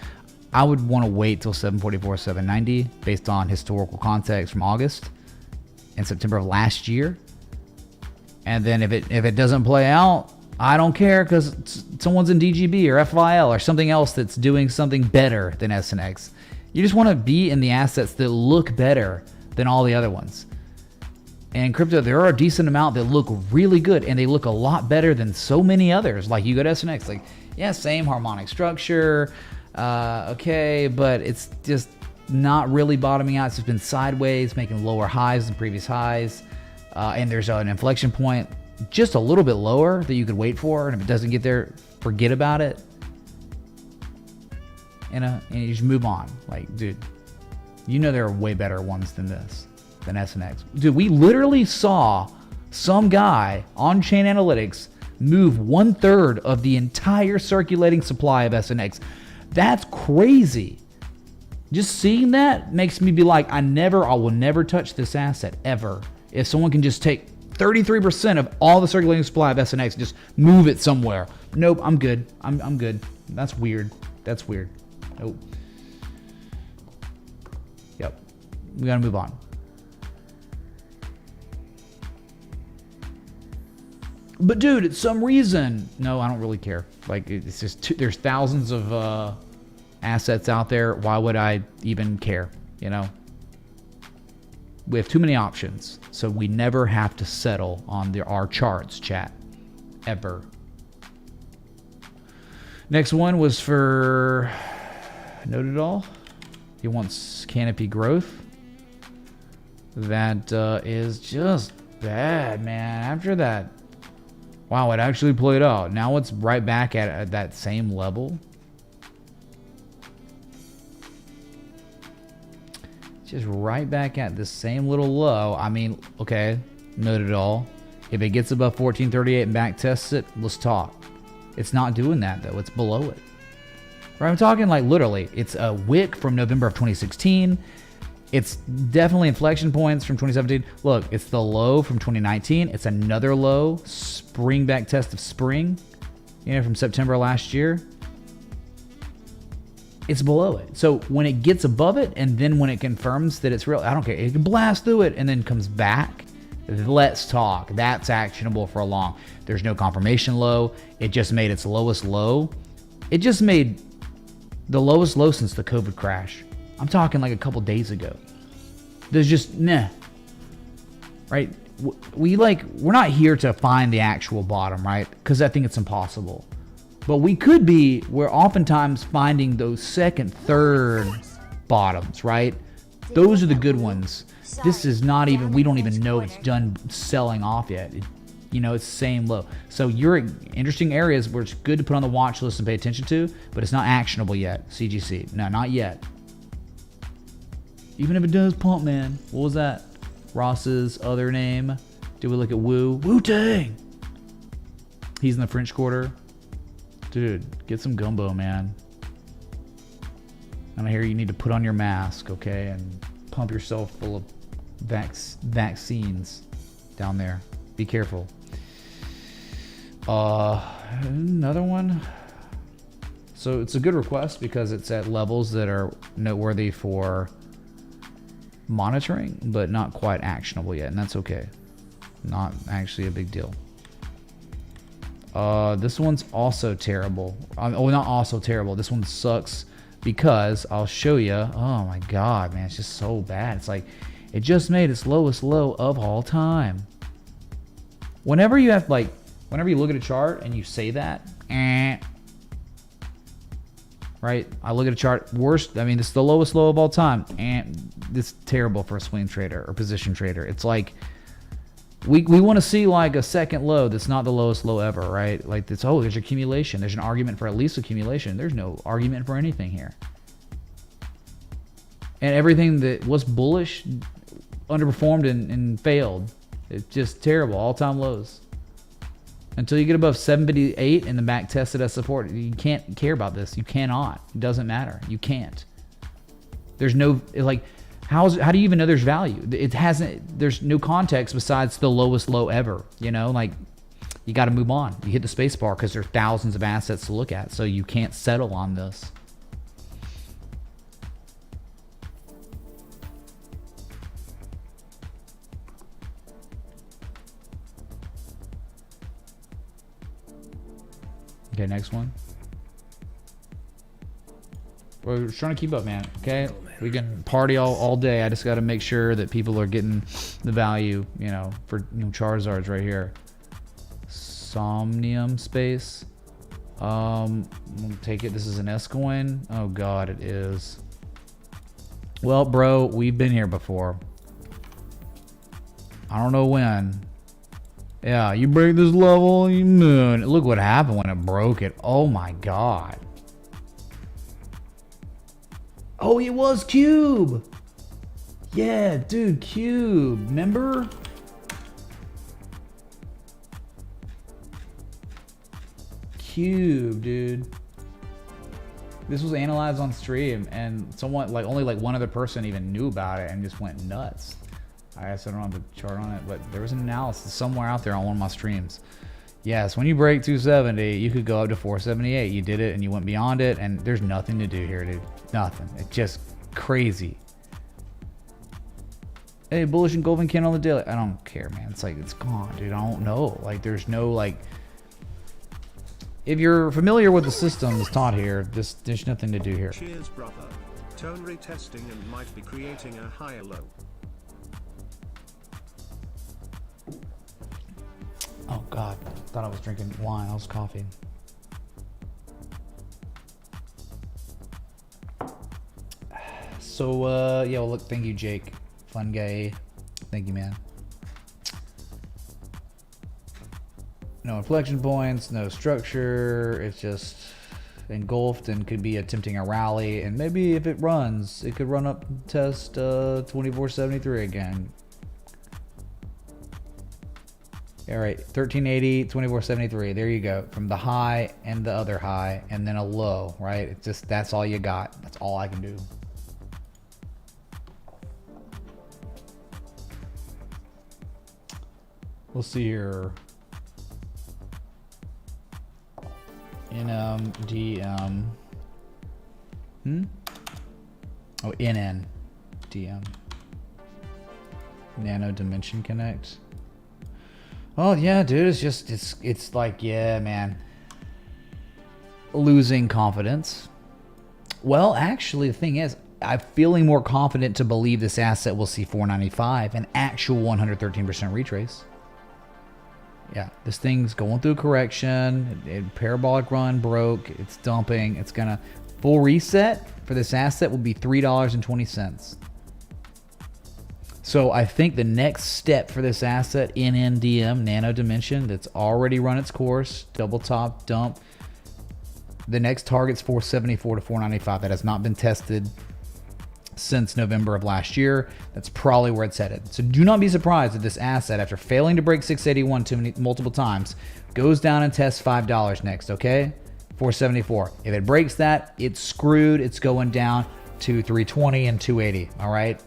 B: I would want to wait till 744, 790 based on historical context from August and September of last year. And then if it doesn't play out, I don't care because someone's in DGB or FIL or something else that's doing something better than SNX. You just want to be in the assets that look better than all the other ones. And in crypto, there are a decent amount that look really good, and they look a lot better than so many others. Like you go to SNX, like, yeah, same harmonic structure, okay, but it's just not really bottoming out. It's just been sideways, making lower highs than previous highs. And there's an inflection point just a little bit lower that you could wait for, and if it doesn't get there, forget about it. And you just move on. Like, dude, there are way better ones than this, than SNX. Dude, we literally saw some guy on Chain Analytics move 1/3 of the entire circulating supply of SNX. That's crazy. Just seeing that makes me be like, I will never touch this asset ever. If someone can just take 33% of all the circulating supply of SNX and just move it somewhere. Nope, I'm good. I'm good. That's weird. Nope. Yep. We gotta move on. But dude, it's some reason. No, I don't really care. Like, it's just there's thousands of assets out there. Why would I even care? We have too many options, so we never have to settle on our charts, chat, ever. Next one was for Note It All. He wants Canopy Growth. That is just bad, man. After that, wow, it actually played out. Now it's right back at that same level. Just right back at the same little low. I mean, okay, Note It All. If it gets above 1438 and back tests it, let's talk. It's not doing that though. It's below it. Right? I'm talking like literally. It's a wick from November of 2016. It's definitely inflection points from 2017. Look, it's the low from 2019. It's another low. Spring back test of spring. you know, from September last year, it's below it. So when it gets above it, and then when it confirms that it's real, I don't care. It can blast through it and then comes back. Let's talk. That's actionable for a long. There's no confirmation low. It just made its lowest low. It just made the lowest low since the COVID crash. I'm talking like a couple days ago. There's just nah. Right? We're not here to find the actual bottom, right? Because I think it's impossible. But we're oftentimes finding those second, third bottoms, right? Those are the good ones. This is not even, we don't even know it's done selling off yet. It's the same low. So you're in interesting areas where it's good to put on the watch list and pay attention to, but it's not actionable yet, CGC. No, not yet. Even if it does pump, man. What was that? Ross's other name? Did we look at Wu-Tang? He's in the French Quarter. Dude, get some gumbo, man. And I hear you need to put on your mask, okay? And pump yourself full of vaccines down there. Be careful. Another one. So it's a good request because it's at levels that are noteworthy for monitoring, but not quite actionable yet, and that's okay. Not actually a big deal. This one's also terrible. Not also terrible. This one sucks because I'll show you. Oh my God, man, it's just so bad. It's like it just made its lowest low of all time. Whenever you look at a chart and you say that, right? I look at a chart, worst. I mean, this is the lowest low of all time, and this is terrible for a swing trader or position trader. It's like we want to see like a second low that's not the lowest low ever, right? Like this. Oh, there's accumulation. There's an argument for at least accumulation. There's no argument for anything here. And everything that was bullish underperformed and failed. It's just terrible. All-time lows. Until you get above 758 and the back tested as support, you can't care about this. You cannot. It doesn't matter. You can't. There's no, like, how do you even know there's value? It hasn't, there's no context besides the lowest low ever. Like, you got to move on. You hit the space bar because there's thousands of assets to look at. So you can't settle on this. Okay, next one. We're trying to keep up, man. Okay, we can party all day. I just got to make sure that people are getting the value, for Charizards right here. Somnium space. We'll take it. This is an S coin. Oh God, it is. Well, bro, we've been here before. I don't know when. Yeah, you break this level, you moon. Look what happened when it broke it. Oh my God. Oh, it was Cube. Yeah, dude, Cube. Remember? Cube, dude. This was analyzed on stream, and someone, only one other person even knew about it and just went nuts. I guess I don't have the chart on it, but there was an analysis somewhere out there on one of my streams. Yes, when you break 270, you could go up to 478. You did it, and you went beyond it, and there's nothing to do here, dude. Nothing. It's just crazy. Hey, bullish engulfing candle on the daily. I don't care, man. It's it's gone, dude. I don't know. There's no, if you're familiar with the systems taught here, there's nothing to do here.
C: Cheers, brother. Tone retesting and might be creating a higher low.
B: Oh God, thought I was drinking wine. I was coffee. So, yeah, well, look, thank you, Jake. Fun guy. Thank you, man. No inflection points, no structure. It's just engulfed and could be attempting a rally. And maybe if it runs, it could run up and test 2473 again. All right, 1380, 2473. There you go. From the high and the other high, and then a low, right? It's just, that's all you got. That's all I can do. We'll see here. NMDM. Oh, NNDM. Nano Dimension Connect. Oh yeah, dude, it's like, yeah, man. Losing confidence. Well, actually, the thing is, I'm feeling more confident to believe this asset will see 495, an actual 113% retrace. Yeah, this thing's going through a correction. Parabolic run broke. It's dumping. It's gonna full reset for this asset will be $3.20. So I think the next step for this asset, NNDM, Nano Dimension, that's already run its course, double top, dump. The next target's 474 to 495. That has not been tested since November of last year. That's probably where it's headed. So do not be surprised if this asset, after failing to break 681 multiple times, goes down and tests $5 next, okay? 474. If it breaks that, it's screwed. It's going down to 320 and 280, all right?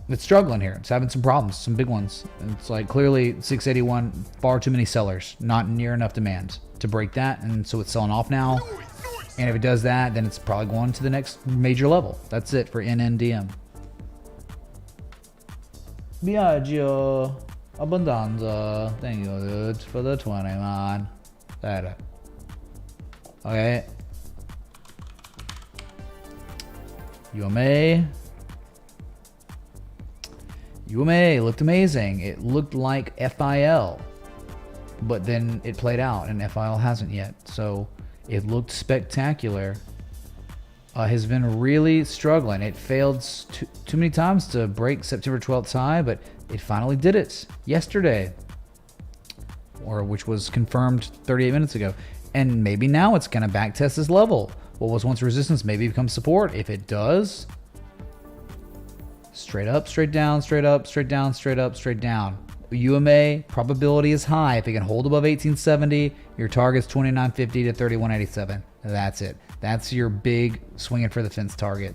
B: It's struggling here. It's having some problems, some big ones. It's like clearly 681, far too many sellers, not near enough demand to break that, and so it's selling off now. And if it does that, then it's probably going to the next major level. That's it for NNDM. Biagio Abbondanza. Thank you, dude, for the 20, man. There. Okay. UMA looked amazing. It looked like FIL, but then it played out, and FIL hasn't yet. So it looked spectacular. Has been really struggling. It failed too many times to break September 12th high, but it finally did it yesterday, which was confirmed 38 minutes ago. And maybe now it's going to backtest this level. What was once resistance maybe becomes support. If it does, straight up, straight down, straight up, straight down, straight up, straight down. UMA probability is high. If it can hold above 1870, your target's 2950 to 3187. That's it. That's your big swinging for the fence target.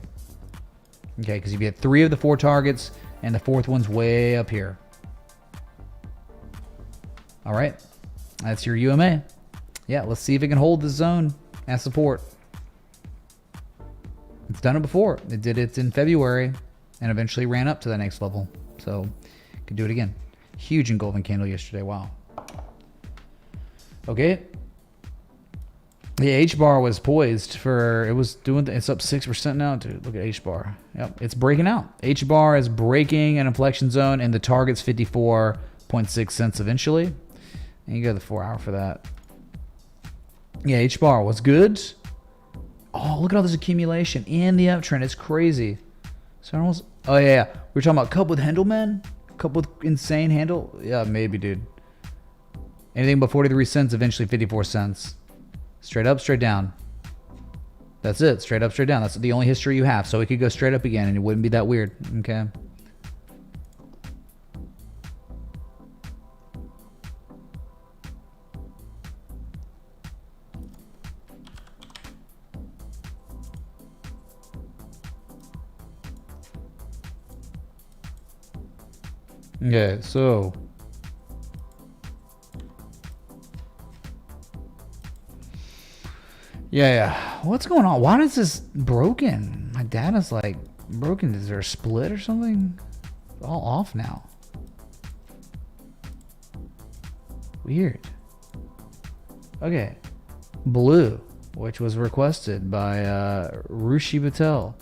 B: Okay, because you get 3 of the 4 targets, and the 4th one's way up here. All right, that's your UMA. Yeah, let's see if it can hold the zone as support. It's done it before. It did it in February and eventually ran up to the next level. So, could do it again. Huge engulfing candle yesterday. Wow. Okay. The H bar was poised for, it's up 6% now, dude. Look at H bar. Yep, it's breaking out. H bar is breaking an inflection zone, and the target's 54.6 cents eventually. And you go to the 4 hour for that. Yeah, H bar was good. Oh, look at all this accumulation in the uptrend. It's crazy. So almost, oh yeah. We're talking about cup with Hendelman? Cup with insane handle? Yeah, maybe, dude. Anything but 43 cents, eventually 54 cents. Straight up, straight down. That's it. Straight up, straight down. That's the only history you have. So it could go straight up again and it wouldn't be that weird. Okay. Okay, so yeah. What's going on? Why is this broken? My data's like broken. Is there a split or something? It's all off now. Weird. Okay. Blue, which was requested by Rushi Patel.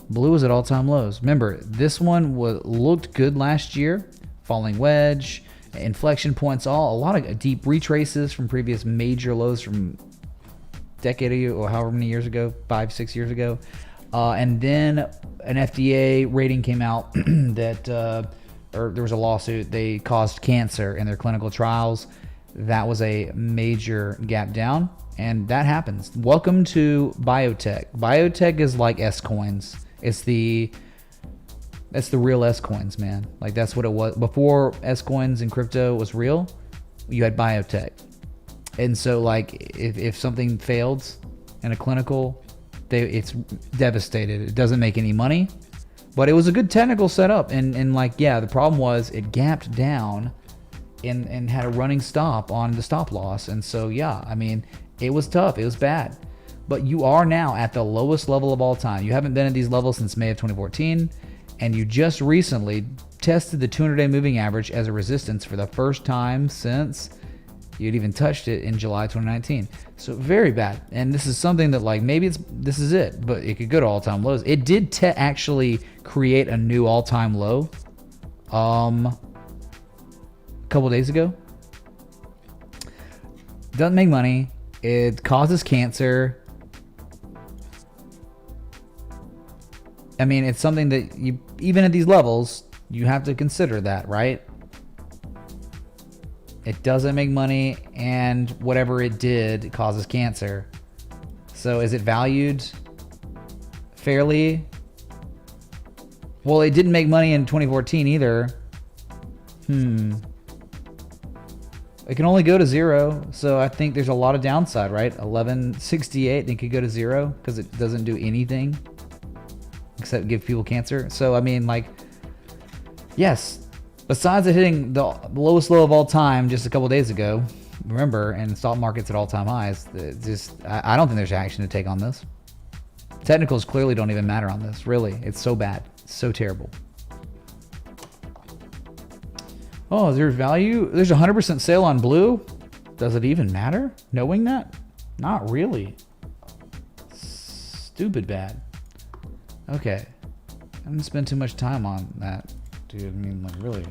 B: Blue was at all-time lows. Remember, this one looked good last year. Falling wedge, inflection points, a lot of deep retraces from previous major lows from decade ago, or however many years ago, 5-6 years ago. And then an FDA rating came out that, or there was a lawsuit, they caused cancer in their clinical trials. That was a major gap down, and that happens. Welcome to biotech. Biotech is like S-Coins. That's the real S-Coins, man. Like, that's what it was. Before S-Coins and crypto was real, you had biotech. And so, like, if something failed in a clinical, it's devastated. It doesn't make any money. But it was a good technical setup. And like, yeah, the problem was it gapped down and had a running stop on the stop loss. And so, yeah, I mean, it was tough. It was bad. But you are now at the lowest level of all time. You haven't been at these levels since May of 2014. And you just recently tested the 200-day moving average as a resistance for the first time since you'd even touched it in July 2019. So very bad. And this is something that, like, maybe this is it, but it could go to all-time lows. It did actually create a new all-time low a couple days ago. Doesn't make money. It causes cancer. I mean, it's something that you, even at these levels, you have to consider that, right? It doesn't make money, and whatever it did, it causes cancer. So is it valued fairly? Well, it didn't make money in 2014 either. It can only go to 0, so I think there's a lot of downside, right? 1168, it could go to 0 because it doesn't do anything except give people cancer. So, I mean, like, yes, besides it hitting the lowest low of all time just a couple days ago, remember, and stock market's at all-time highs, I don't think there's action to take on this. Technicals clearly don't even matter on this, really. It's so bad. It's so terrible. Oh, is there value? There's a 100% sale on blue. Does it even matter knowing that? Not really. Stupid bad. Okay. I didn't spend too much time on that, dude. I mean, like, really.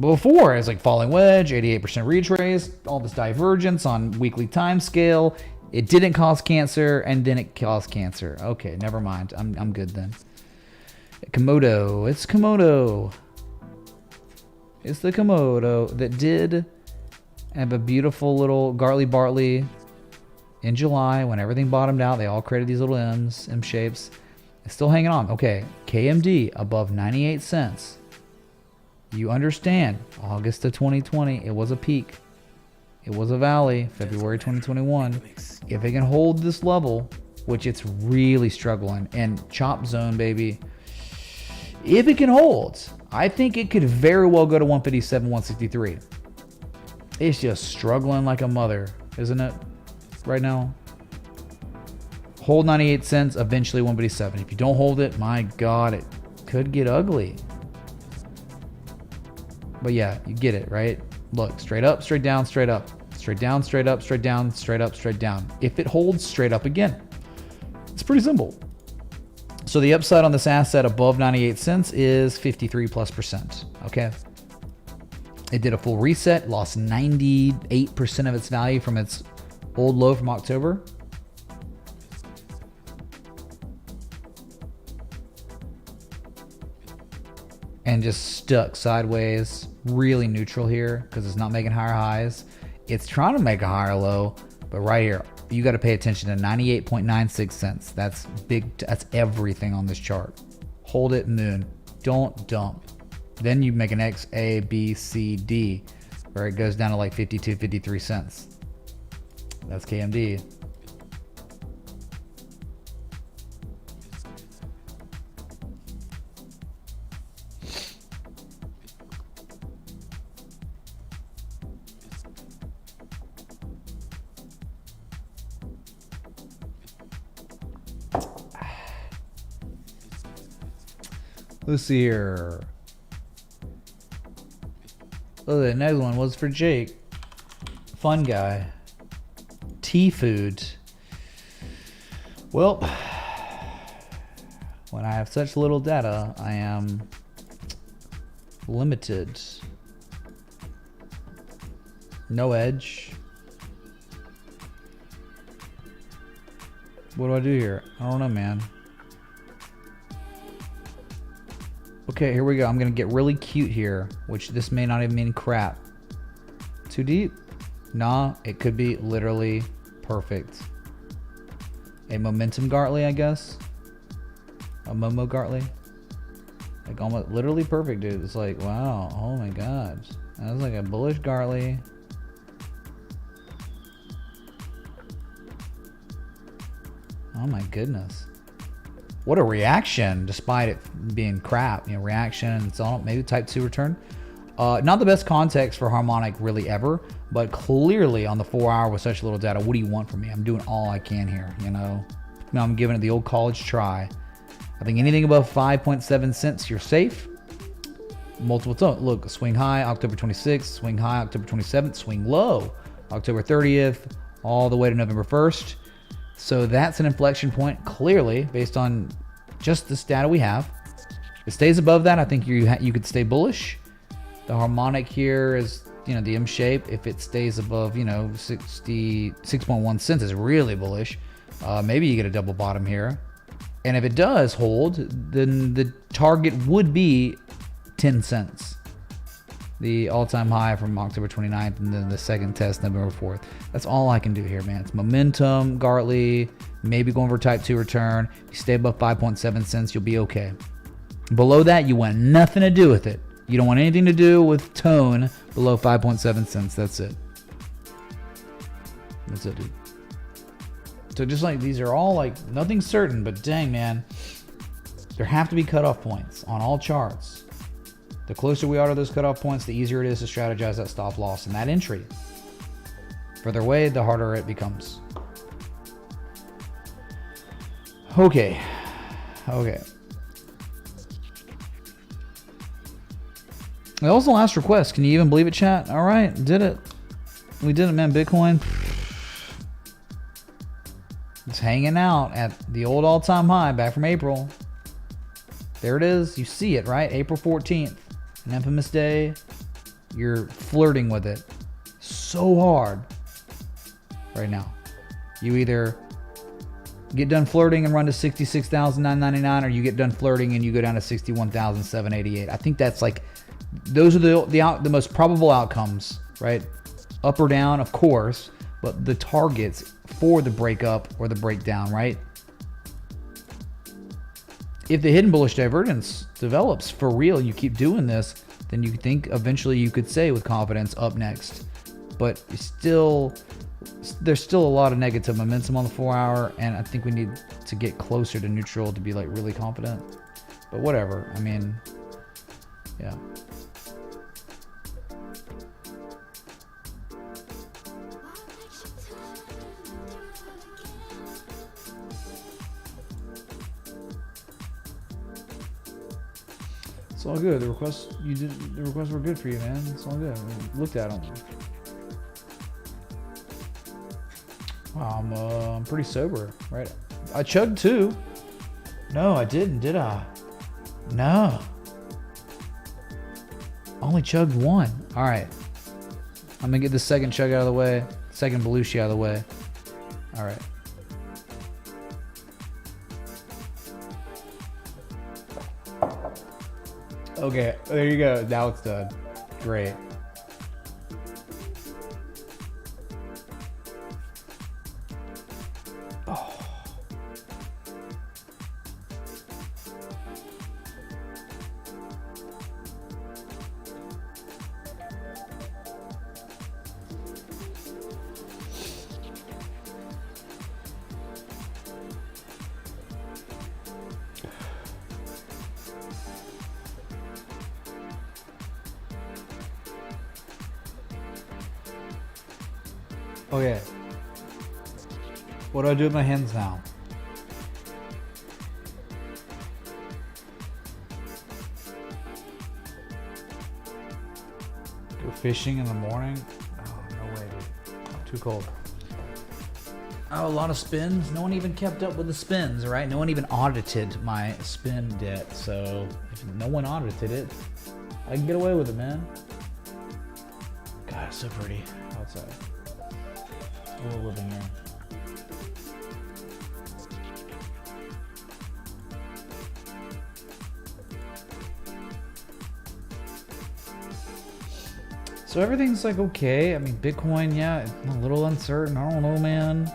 B: Before, it's like falling wedge, 88% retrace, all this divergence on weekly time scale. It didn't cause cancer, and then it caused cancer. Okay, never mind. I'm good then. Komodo. It's Komodo. It's the Komodo that did have a beautiful little Gartley Bartley in July when everything bottomed out. They all created these little M shapes. It's still hanging on. Okay, KMD above 98 cents. You understand, August of 2020, it was a peak. It was a valley, February 2021. If it can hold this level, which it's really struggling, and chop zone, baby, if it can hold, I think it could very well go to 157, 163. It's just struggling like a mother, isn't it, right now? Hold 98 cents, eventually 157. If you don't hold it, my God, it could get ugly. But yeah, you get it, right? Look, straight up, straight down, straight up. Straight down, straight up, straight down, straight up, straight down. If it holds, straight up again. It's pretty simple. So the upside on this asset above 98 cents is 53+%. Okay. It did a full reset, lost 98% of its value from its old low from October. And just stuck sideways, really neutral here because it's not making higher highs. It's trying to make a higher low, but right here, you got to pay attention to 98.96 cents. That's big. That's everything on this chart. Hold it, moon. Don't dump. Then you make an X, A, B, C, D, where it goes down to like 52, 53 cents. That's KMD. Let's see here. Oh, the next one was for Jake. Fun guy. Tea food. Well, when I have such little data, I am limited. No edge. What do I do here? I don't know, man. Okay, here we go. I'm going to get really cute here, which this may not even mean crap. Too deep? Nah, it could be literally perfect. A momentum Gartley, I guess. A Momo Gartley. Like almost literally perfect, dude. It's like, wow. Oh my God. That was like a bullish Gartley. Oh my goodness. What a reaction, despite it being crap. You know, reaction, it's all maybe type 2 return. Not the best context for harmonic really ever, but clearly on the 4 hour with such little data, what do you want from me? I'm doing all I can here, you know. Now I'm giving it the old college try. I think anything above 5.7 cents, you're safe. Multiple tone. Look, swing high October 26th, swing high October 27th, swing low October 30th, all the way to November 1st. So that's an inflection point, clearly, based on just this data we have. If it stays above that, I think you could stay bullish. The harmonic here is, you know, the M shape. If it stays above, you know, 66.1 cents is really bullish. Maybe you get a double bottom here. And if it does hold, then the target would be 10 cents. The all-time high from October 29th, and then the second test November 4th. That's all I can do here, man. It's momentum, Gartley, maybe going for type 2 return. If you stay above 5.7 cents, you'll be okay. Below that, you want nothing to do with it. You don't want anything to do with tone below 5.7 cents. That's it. That's it, dude. So just like these are all like nothing certain, but dang, man, there have to be cutoff points on all charts. The closer we are to those cutoff points, the easier it is to strategize that stop loss and that entry. Further away, the harder it becomes. Okay. That was the last request. Can you even believe it, chat? All right, did it. We did it, man. Bitcoin. It's hanging out at the old all-time high back from April. There it is. You see it, right? April 14th. An infamous day. You're flirting with it so hard right now. You either get done flirting and run to 66,999, or you get done flirting and you go down to 61,788. I think that's like, those are the most probable outcomes, right? Up or down, of course, but the targets for the breakup or the breakdown, right? If the hidden bullish divergence develops for real, you keep doing this, then you think eventually you could say with confidence up next. But there's still a lot of negative momentum on the 4 hour, and I think we need to get closer to neutral to be like really confident. But whatever, I mean, yeah. It's all good. The requests were good for you, man. It's all good. We looked at them. Wow, I'm pretty sober, right? I chugged 2. No, I didn't, did I? No. Only chugged 1. All right. I'm gonna get the second chug out of the way. Second Belushi out of the way. All right. Okay, there you go. Now it's done. Great. Oh. Okay. What do I do with my hands now? Go fishing in the morning? Oh, no way, dude. Too cold. Oh, a lot of spins. No one even kept up with the spins, right? No one even audited my spin debt. So if no one audited it, I can get away with it, man. God, it's so pretty outside. We're living here. So everything's like okay. I mean, Bitcoin, yeah, it's a little uncertain. I don't know, man.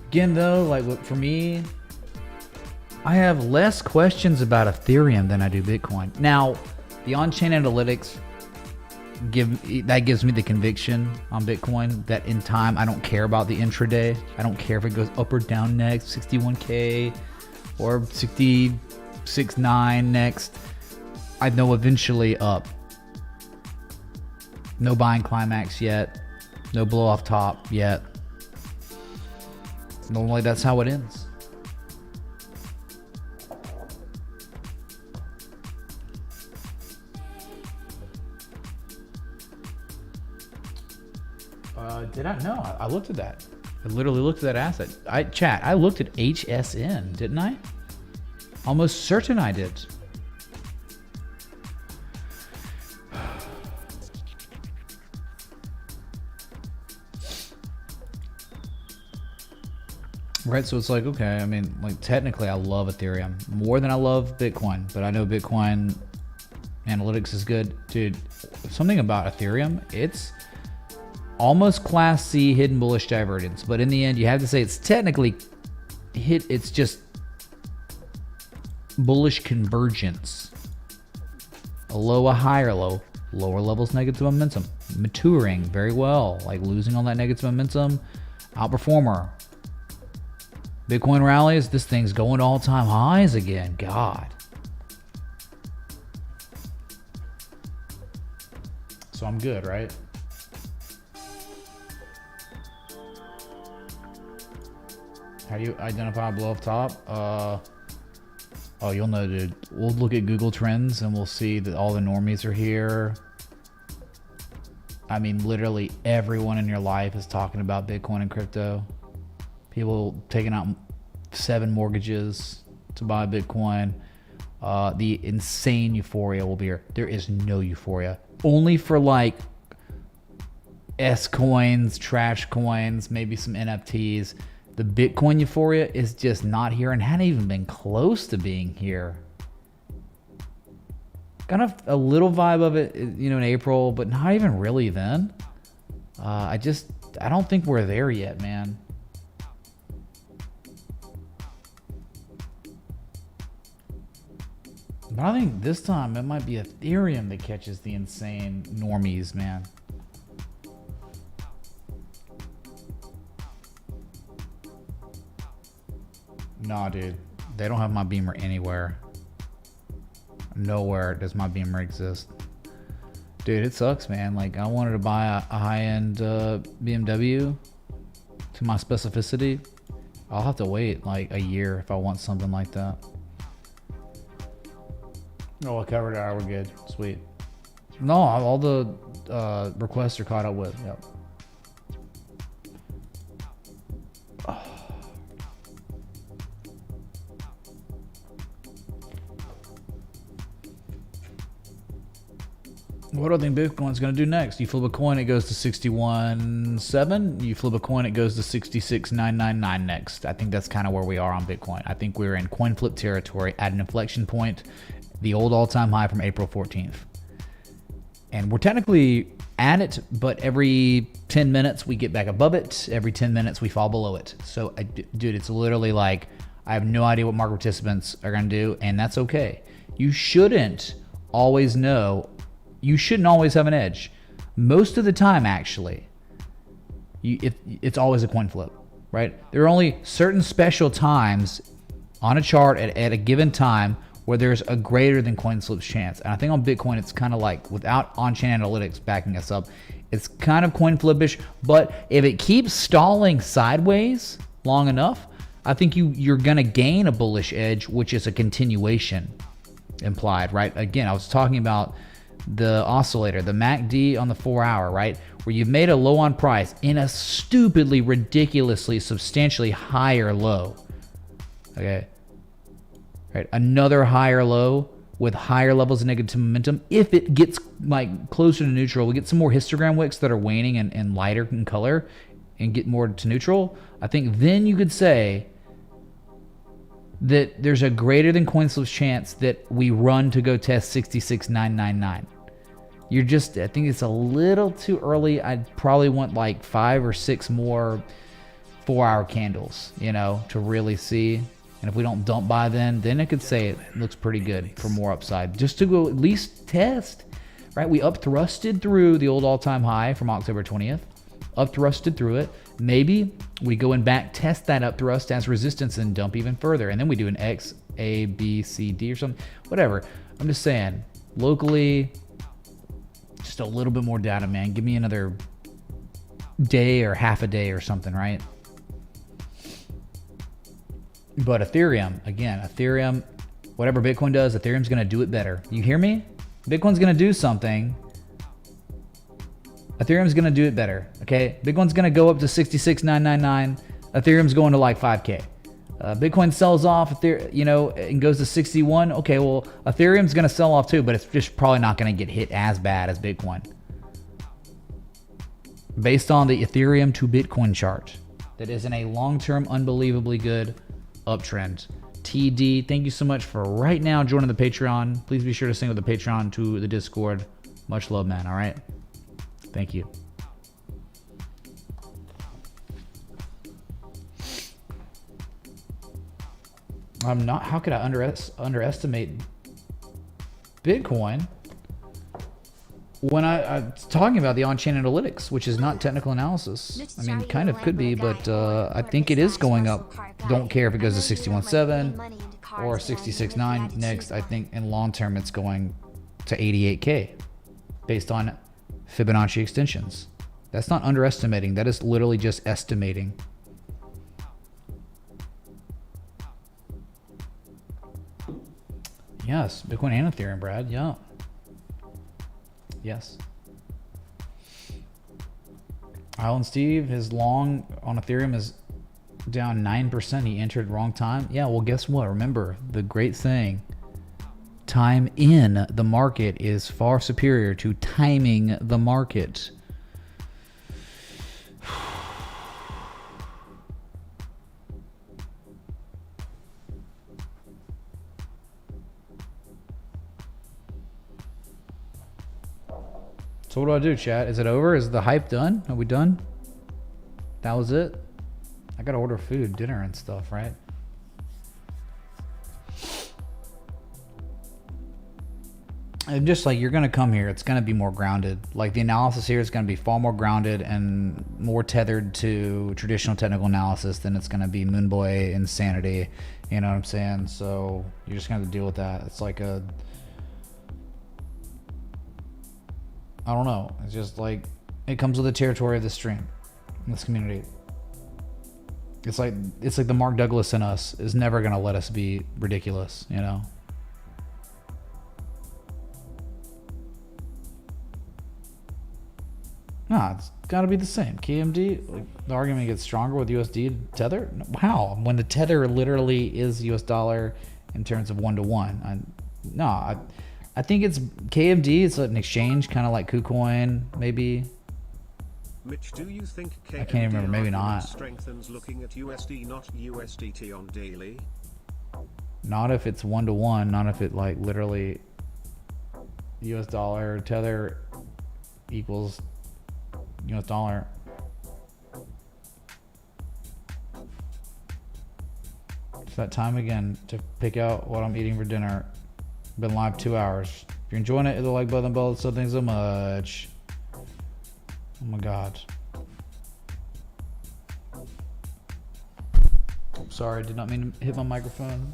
B: Again, though, like for me, I have less questions about Ethereum than I do Bitcoin. Now, the on-chain analytics gives me the conviction on Bitcoin that in time I don't care about the intraday. I don't care if it goes up or down next, 61K or 60 6.9 next. I know eventually up. No buying climax yet. No blow off top yet. Normally that's how it ends. Did I? No, I looked at that. I literally looked at that asset. I looked at HSN, didn't I? Almost certain I did. Right, so it's like, okay, I mean, like technically I love Ethereum more than I love Bitcoin, but I know Bitcoin analytics is good. Dude, something about Ethereum, it's almost class C hidden bullish divergence, but in the end you have to say it's technically it's just bullish convergence. A low, a higher low, lower levels negative momentum, maturing very well, like losing all that negative momentum, outperformer. Bitcoin rallies, this thing's going to all-time highs again. God. So I'm good, right? How do you identify blow off top? Oh, you'll know, dude. We'll look at Google Trends and we'll see that all the normies are here. I mean, literally everyone in your life is talking about Bitcoin and crypto. People taking out 7 mortgages to buy Bitcoin. The insane euphoria will be here. There is no euphoria. Only for like S coins, trash coins, maybe some NFTs. The Bitcoin euphoria is just not here and hadn't even been close to being here. Kind of a little vibe of it, you know, in April, but not even really then. I don't think we're there yet, man. But I think this time it might be Ethereum that catches the insane normies, man. Nah, dude. They don't have my Beamer anywhere. Nowhere does my Beamer exist. Dude, it sucks, man. Like, I wanted to buy a high-end BMW to my specificity. I'll have to wait like a year if I want something like that. Oh, I covered it. We're good. Sweet. No, all the requests are caught up with. Yep. What do I think Bitcoin's going to do next? You flip a coin, it goes to 61.7. You flip a coin, it goes to 66.999 next. I think that's kind of where we are on Bitcoin. I think we're in coin flip territory at an inflection point, the old all-time high from April 14th. And we're technically at it, but every 10 minutes we get back above it. Every 10 minutes we fall below it. So, dude, it's literally like I have no idea what market participants are going to do, and that's okay. You shouldn't always know. You shouldn't always have an edge. Most of the time, actually, it's always a coin flip, right? There are only certain special times on a chart at a given time where there's a greater than coin flips chance. And I think on Bitcoin, it's kind of like, without on-chain analytics backing us up, it's kind of coin flippish. But if it keeps stalling sideways long enough, I think you're going to gain a bullish edge, which is a continuation implied, right? Again, I was talking about the oscillator, the MACD on the 4-hour, right? Where you've made a low on price in a stupidly, ridiculously, substantially higher low. Okay. Right. Another higher low with higher levels of negative momentum. If it gets like closer to neutral, we get some more histogram wicks that are waning and lighter in color and get more to neutral. I think then you could say that there's a greater than coin flips chance that we run to go test 66.999. I think it's a little too early. I'd probably want like 5 or 6 more 4-hour candles, you know, to really see. And if we don't dump by then it could say it looks pretty good for more upside. Just to go at least test, right? We up thrusted through the old all-time high from October 20th. Up thrusted through it. Maybe we go and back test that up thrust as resistance and dump even further. And then we do an X A, B, C, D or something. Whatever. I'm just saying, locally, just a little bit more data, man. Give me another day or half a day or something, right? But Ethereum, again, Ethereum, whatever Bitcoin does, Ethereum's going to do it better. You hear me? Bitcoin's going to do something. Ethereum's going to do it better. Okay? Bitcoin's going to go up to 66,999. Ethereum's going to like 5K. Bitcoin sells off, and goes to 61. Okay, well, Ethereum's going to sell off too, but it's just probably not going to get hit as bad as Bitcoin. Based on the Ethereum to Bitcoin chart, that is in a long-term, unbelievably good uptrend. TD, thank you so much for right now joining the Patreon. Please be sure to sync with the Patreon to the Discord. Much love, man. All right. Thank you. I'm not. How could I underestimate Bitcoin when I'm talking about the on-chain analytics, which is not technical analysis? I mean, kind of could be, but I think it is going up. Don't care if it goes to 61.7 or 66.9 next. I think in long term it's going to 88K based on Fibonacci extensions. That's not underestimating. That is literally just estimating. Yes, Bitcoin and Ethereum, Brad. Yeah. Yes. Island Steve, his long on Ethereum is down 9%. He entered wrong time. Yeah, well, guess what? Remember, the great thing, time in the market is far superior to timing the market. So what do I do, chat? Is it over? Is the hype done? Are we done? That was it? I gotta order food, dinner and stuff, right? And just like, you're gonna come here, it's gonna be more grounded. Like, the analysis here is gonna be far more grounded and more tethered to traditional technical analysis than it's gonna be Moonboy insanity. You know what I'm saying? So you're just gonna have to deal with that. It's like a, I don't know. It's just like, it comes with the territory of the stream in this community. It's like the Mark Douglas in us is never gonna let us be ridiculous, you know. Nah, it's gotta be the same. KMD, like, the argument gets stronger with USD tether. How? When the tether literally is US dollar in terms of 1-to-1. I think it's KMD. It's an exchange, kind of like KuCoin, maybe.
C: Mitch, do you think
B: I can't even remember. Maybe not.
C: Strengthens looking at USD, not USDT on daily.
B: Not if it's 1-to-1. Not if it like literally US dollar tether equals US dollar. It's that time again to pick out what I'm eating for dinner. Been live 2 hours. If you're enjoying it, hit the like button below. So thanks so much. Oh my god. I'm sorry, I did not mean to hit my microphone.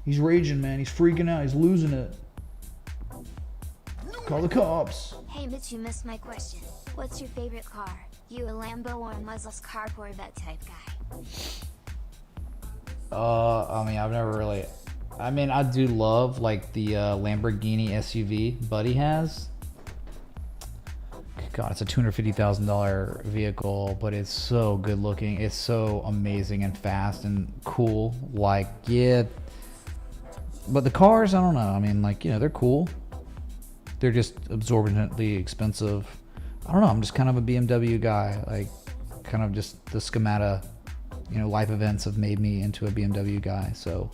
B: He's raging, man. He's freaking out. He's losing it. Call the cops.
A: Hey Mitch, you missed my question. What's your favorite car? You a Lambo or a Muscles car Corvette type guy?
B: I mean, I've never really... I mean, I do love like the Lamborghini SUV Buddy has. God, it's a $250,000 vehicle, but it's so good looking. It's so amazing and fast and cool. Like, yeah. But the cars, I don't know. I mean, like, you know, they're cool. They're just absorbently expensive. I don't know. I'm just kind of a BMW guy. Like, kind of just the schemata, you know, life events have made me into a BMW guy. So,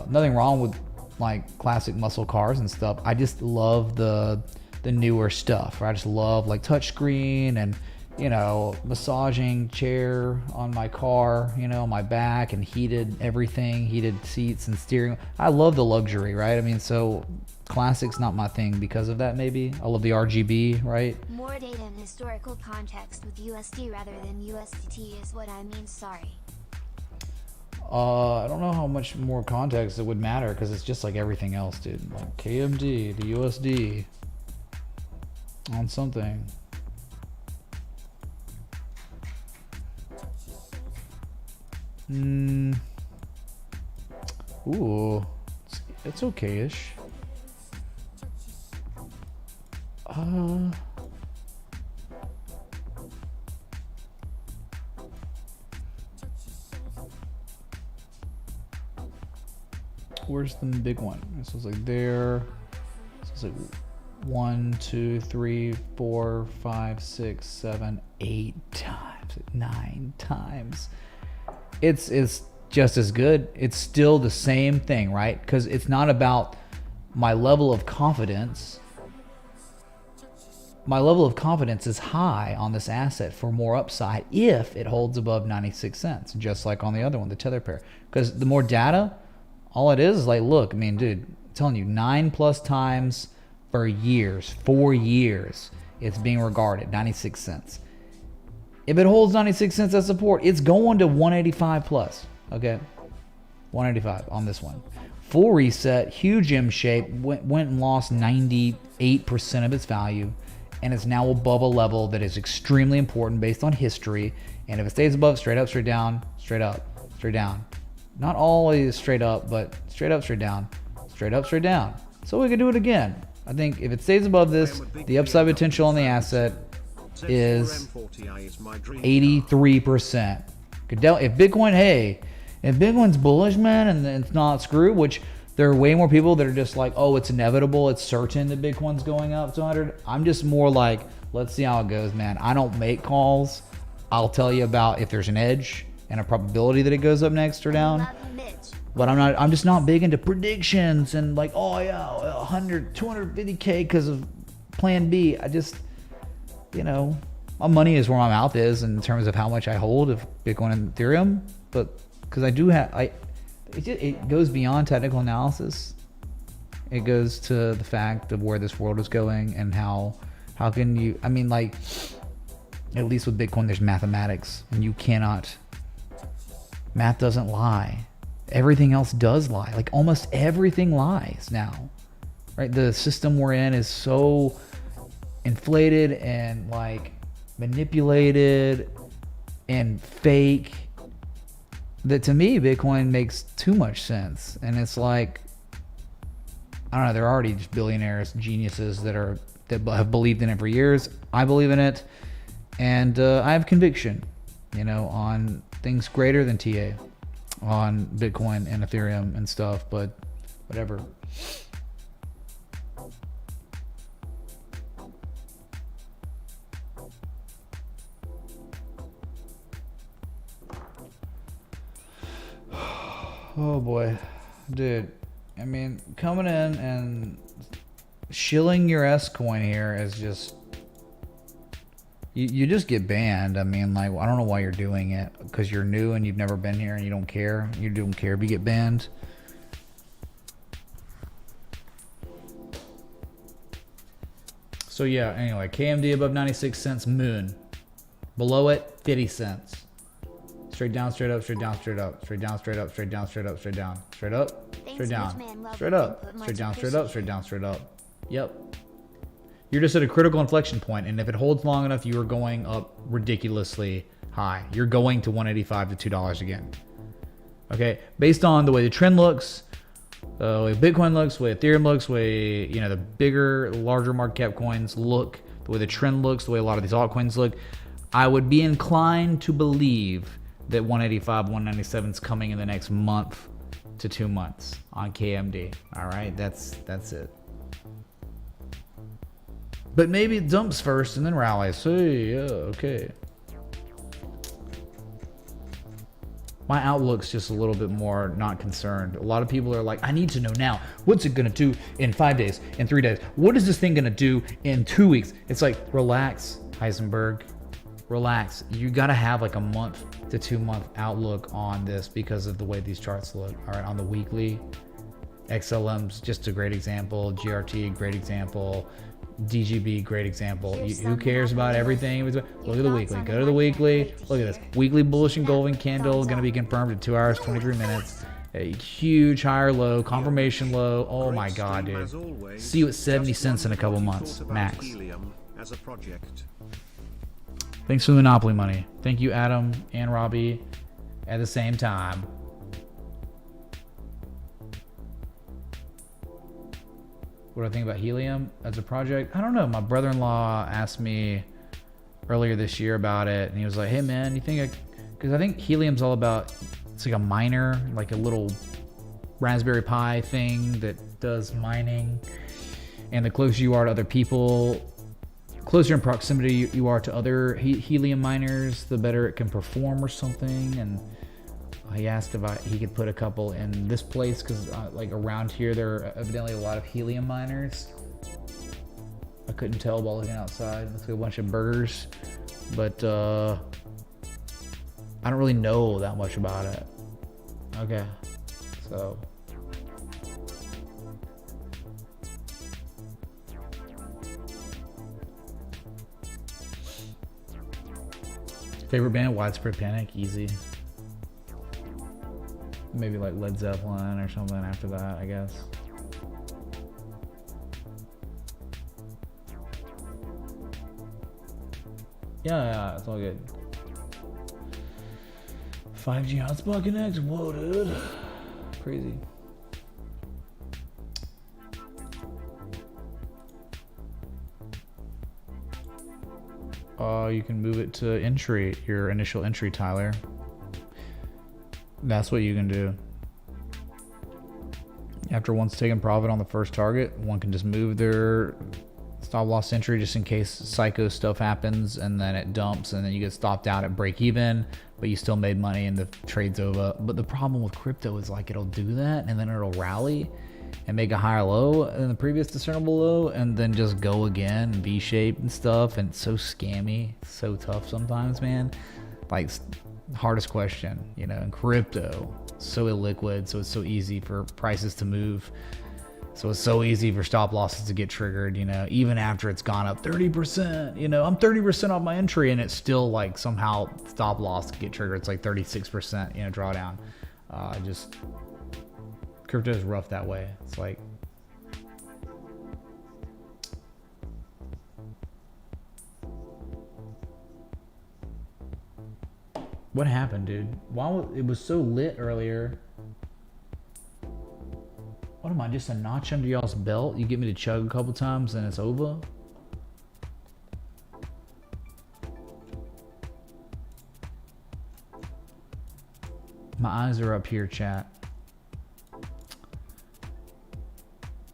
B: nothing wrong with like classic muscle cars and stuff. I just love the newer stuff. Right? I just love like touchscreen and, you know, massaging chair on my car, you know, my back, and heated everything, heated seats and steering. I love the luxury, right? I mean, so classic's not my thing because of that. Maybe I love the RGB, right?
A: More data and historical context with USD rather than USDT is what I mean. Sorry.
B: I don't know how much more context it would matter because it's just like everything else, dude. Like KMD, the USD on something. Ooh, it's okay-ish. Where's the big one? This was like there. This was like 1, 2, 3, 4, 5, 6, 7, 8 times, 9 times. It's just as good. It's still the same thing, right? Because it's not about my level of confidence. My level of confidence is high on this asset for more upside if it holds above 96 cents, just like on the other one, the tether pair. Because the more data, all it is like, look, I mean, dude, I'm telling you, 9+ times for years, 4 years, it's being regarded, 96 cents. If it holds 96 cents as support, it's going to 185 plus, okay? 185 on this one. Full reset, huge M shape, went and lost 98% of its value, and it's now above a level that is extremely important based on history. And if it stays above, straight up, straight down, straight up, straight down. Not always straight up, but straight up, straight down, straight up, straight down. So we can do it again. I think if it stays above this, the upside potential on the asset is 83%. If Bitcoin, hey, if Bitcoin's bullish, man, and it's not screwed, which there are way more people that are just like, oh, it's inevitable, it's certain that Bitcoin's going up to 100. I'm just more like, let's see how it goes, man. I don't make calls. I'll tell you about if there's an edge and a probability that it goes up next or down. But I'm just not big into predictions and like, oh yeah, 100, 250K because of plan B. I just, you know, my money is where my mouth is in terms of how much I hold of Bitcoin and Ethereum. But because I do have, it goes beyond technical analysis. It goes to the fact of where this world is going and how can you, I mean, like, at least with Bitcoin, there's mathematics and you cannot, math doesn't lie. Everything else does lie. Like almost everything lies now, right? The system we're in is so inflated and like manipulated and fake that to me, Bitcoin makes too much sense. And it's like, I don't know, they're already just billionaires, geniuses that have believed in it for years. I believe in it. And I have conviction, you know, on things greater than TA, on Bitcoin and Ethereum and stuff, but whatever. Oh boy, dude. I mean, coming in and shilling your S coin here is just, you just get banned. I mean, like, I don't know why you're doing it, because you're new and you've never been here and you don't care. You don't care if you get banned. So yeah, anyway, KMD above 96 cents, moon. Below it, 50 cents. Straight down, straight up, straight down, straight up, straight down, straight up, straight down, straight up, straight down, straight up, straight down, straight up, straight down, straight up, straight down, straight up. Yep. You're just at a critical inflection point, and if it holds long enough, you are going up ridiculously high. You're going to 185 to $2 again. Okay, based on the way the trend looks, the way Bitcoin looks, the way Ethereum looks, the way, you know, the bigger, larger market cap coins look, the way the trend looks, the way a lot of these altcoins look, I would be inclined to believe that 185, 197 is coming in the next month to 2 months on KMD. All right, that's it. But maybe it dumps first and then rallies. Hey, yeah, okay. My outlook's just a little bit more not concerned. A lot of people are like, I need to know now. What's it gonna do in 5 days, in 3 days? What is this thing gonna do in 2 weeks? It's like, relax, Heisenberg. Relax. You gotta have like a month to 2 month outlook on this because of the way these charts look. All right, on the weekly, XLM's just a great example. GRT, great example. DGB, great example.
A: Here's
B: Who
A: some
B: cares about
A: Monopoly
B: everything?
A: Your
B: Look at the
A: thoughts
B: weekly.
A: on
B: Go
A: the
B: to the
A: market?
B: weekly.
A: Click to
B: Look at this.
A: hear.
B: Weekly bullish and golden candle
A: Thumbs
B: going to be
A: up.
B: confirmed at 2 hours, 23 minutes. A huge higher low, confirmation low. Oh my God,
C: Great
B: dude.
C: stream as always.
B: See you at 70
C: Just
B: cents in a couple
C: wondered what you
B: months,
C: thought about
B: max.
C: Helium as a project.
B: Thanks for the Monopoly money. Thank you, Adam and Robbie, at the same time. What do I think about Helium as a project? I don't know. My brother-in-law asked me earlier this year about it, and he was like, "Hey, man, you think?" Because I think Helium's all about. It's like a miner, like a little Raspberry Pi thing that does mining. And the closer you are to other people, closer in proximity you are to other helium miners, the better it can perform or something. And he asked if he could put a couple in this place because like around here there are evidently a lot of helium miners. I couldn't tell while looking outside. It looks like a bunch of burgers, but I don't really know that much about it. Okay, so favorite band? Widespread Panic, easy. Maybe like Led Zeppelin or something after that, I guess. Yeah, it's all good. 5G hotspot connects? Whoa, dude. Crazy. You can move it to entry, your initial entry, Tyler. That's what you can do. After one's taken profit on the first target, one can just move their stop loss entry just in case psycho stuff happens, and then it dumps, and then you get stopped out at break even, but you still made money and the trade's over. But the problem with crypto is like it'll do that, and then it'll rally and make a higher low than the previous discernible low, and then just go again, V-shape and stuff, and it's so scammy, it's so tough sometimes, man. Like, hardest question, you know, in crypto, so illiquid, so it's so easy for prices to move. So it's so easy for stop losses to get triggered, you know, even after it's gone up 30%, you know, I'm 30% off my entry and it's still like somehow stop loss to get triggered. It's like 36%, you know, drawdown. Just crypto is rough that way. It's like, what happened, dude? Why it was so lit earlier? What am I, just a notch under y'all's belt? You get me to chug a couple times and it's over? My eyes are up here, chat.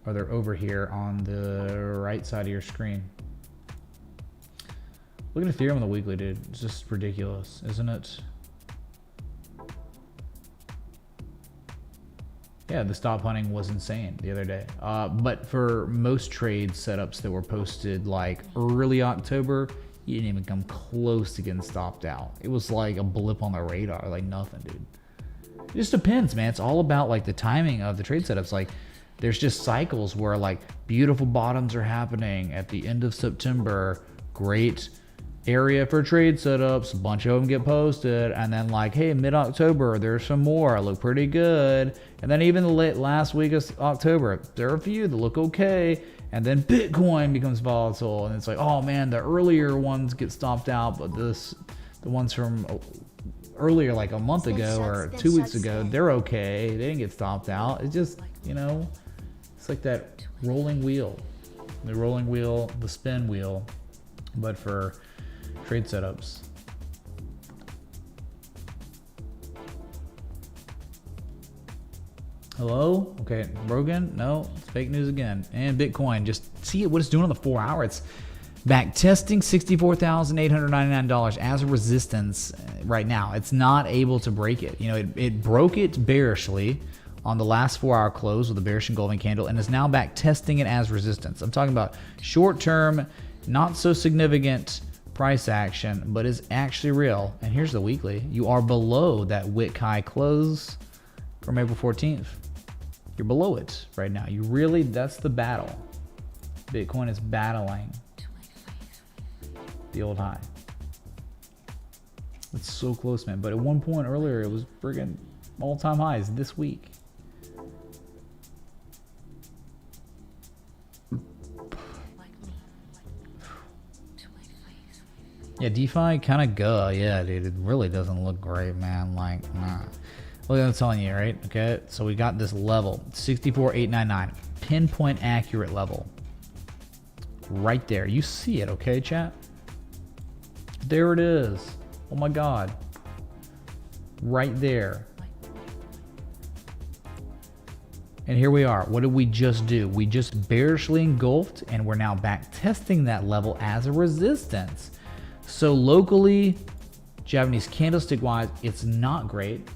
B: Or they're over here on the right side of your screen. Look at Ethereum on the weekly, dude. It's just ridiculous, isn't it? Yeah, the stop hunting was insane the other day. But for most trade setups that were posted like early October, you didn't even come close to getting stopped out. It was like a blip on the radar, like nothing, dude. It just depends, man. It's all about like the timing of the trade setups. Like there's just cycles where like beautiful bottoms are happening at the end of September. Great area for trade setups, a bunch of them get posted, and then like, hey, mid-October there's some more, look pretty good, and then even the last week of October there are a few that look okay, and then Bitcoin becomes volatile, and it's like, oh man, the earlier ones get stopped out, but the ones from earlier, like a month ago or 2 weeks ago, they're okay, they didn't get stopped out. It's just, you know, it's like that rolling wheel, the spin wheel, but for trade setups. Hello? Okay, Rogan? No, it's fake news again. And Bitcoin, just see what it's doing on the 4 hour. It's back testing $64,899 as a resistance right now. It's not able to break it. You know, it broke it bearishly on the last 4 hour close with a bearish engulfing candle and is now back testing it as resistance. I'm talking about short term, not so significant price action, but is actually real. And here's the weekly. You are below that wick high close from April 14th. You're below it right now. You really, that's the battle. Bitcoin is battling the old high. It's so close, man. But at one point earlier, it was friggin' all-time highs this week. Yeah, DeFi kind of yeah, dude. It really doesn't look great, man. Like, nah. Look, I'm telling you, right? Okay, so we got this level, 64,899, pinpoint accurate level. Right there. You see it, okay, chat? There it is. Oh my God. Right there. And here we are. What did we just do? We just bearishly engulfed, and we're now back testing that level as a resistance. So locally, Japanese candlestick wise, it's not great.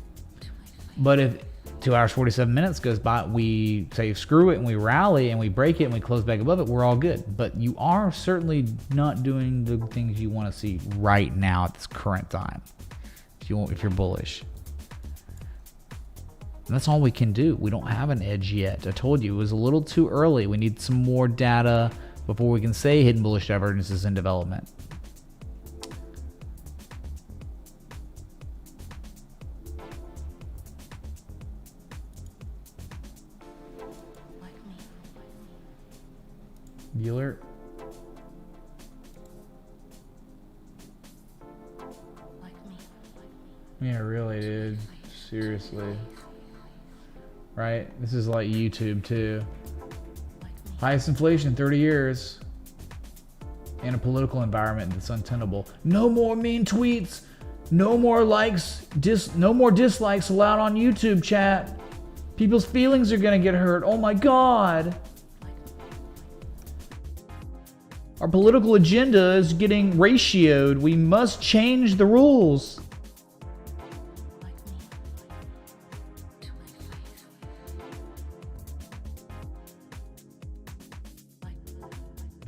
B: But if 2 hours 47 minutes goes by, we say screw it and we rally and we break it and we close back above it, we're all good. But you are certainly not doing the things you want to see right now at this current time if you're bullish. And that's all we can do. We don't have an edge yet. I told you it was a little too early. We need some more data before we can say hidden bullish divergence is in development. Bueller. Yeah, really, dude. Seriously. Right? This is like YouTube too. Highest inflation in 30 years. In a political environment that's untenable. No more mean tweets. No more likes. No more dislikes allowed on YouTube, chat. People's feelings are gonna get hurt. Oh my God. Our political agenda is getting ratioed. We must change the rules.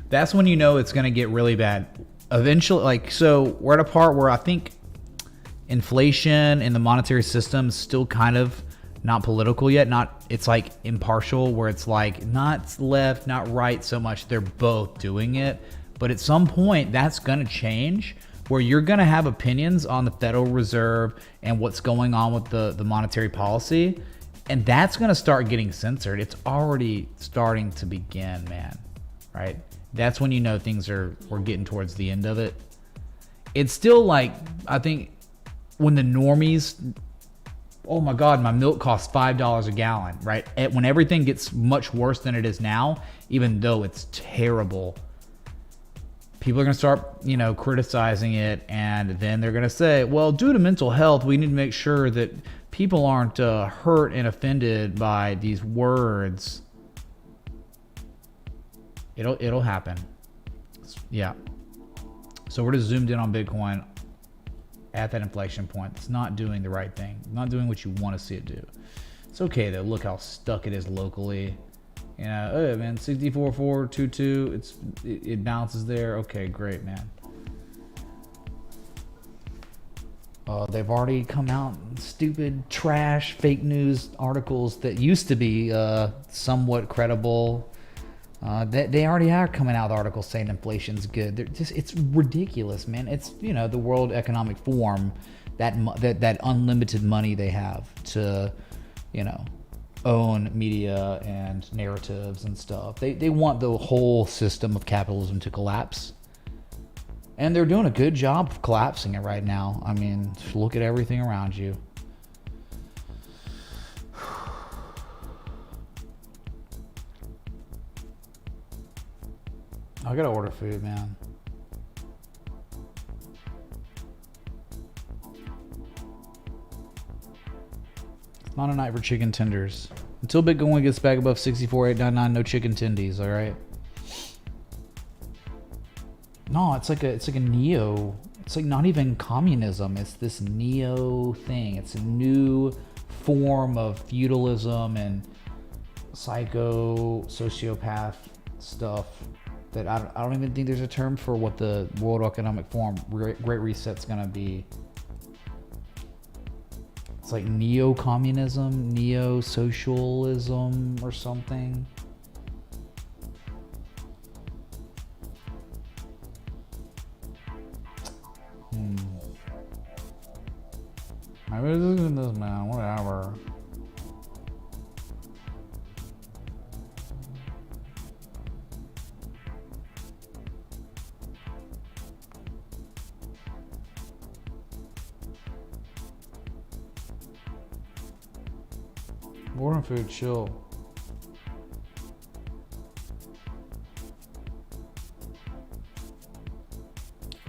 B: That's when you know it's going to get really bad. Eventually, like, so we're at a part where I think inflation in the monetary system is still kind of not political yet. It's like impartial, where it's like not left, not right so much. They're both doing it. But at some point, that's going to change, where you're going to have opinions on the Federal Reserve and what's going on with the monetary policy. And that's going to start getting censored. It's already starting to begin, man. Right? That's when you know we're getting towards the end of it. It's still like, I think when the normies, oh my God, my milk costs $5 a gallon, right? When everything gets much worse than it is now, even though it's terrible, people are going to start, criticizing it. And then they're going to say, well, due to mental health, we need to make sure that people aren't hurt and offended by these words. It'll happen. Yeah. So we're just zoomed in on Bitcoin at that inflection point. It's not doing the right thing. Not doing what you want to see it do. It's okay though. Look how stuck it is locally. Oh man, 64,422. It bounces there. Okay, great, man. They've already come out stupid trash fake news articles that used to be somewhat credible. They already are coming out with articles saying inflation's good. It's ridiculous, man. It's the World Economic Forum, that unlimited money they have to own media and narratives and stuff. They want the whole system of capitalism to collapse, and they're doing a good job of collapsing it right now. I mean, look at everything around you. I gotta order food, man. It's not a night for chicken tenders. Until Bitcoin gets back above 64,899, no chicken tendies, alright? No, it's like a neo. It's like not even communism. It's this neo thing. It's a new form of feudalism and sociopath stuff. That I don't even think there's a term for what the World Economic Forum Great Reset's gonna be. It's like neo-communism, neo-socialism, or something. I was looking at this, man. Whatever. Warden food, chill.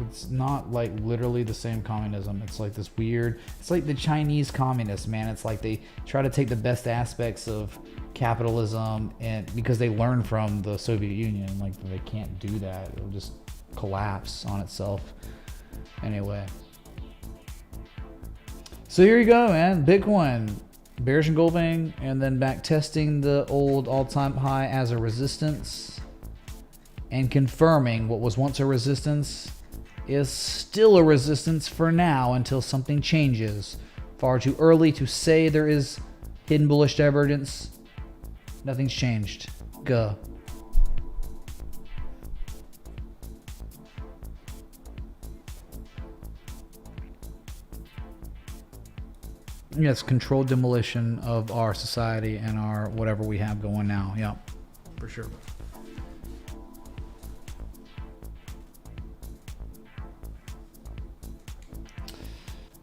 B: It's not like literally the same communism. It's like this weird, it's like the Chinese communists, man. It's like they try to take the best aspects of capitalism and because they learned from the Soviet Union, like they can't do that. It'll just collapse on itself. Anyway. So here you go, man. Bitcoin. Bearish engulfing and then back testing the old all-time high as a resistance and confirming what was once a resistance is still a resistance for now until something changes. Far too early to say there is hidden bullish divergence. Nothing's changed. Go. Yes, controlled demolition of our society and our whatever we have going now. Yeah, for sure.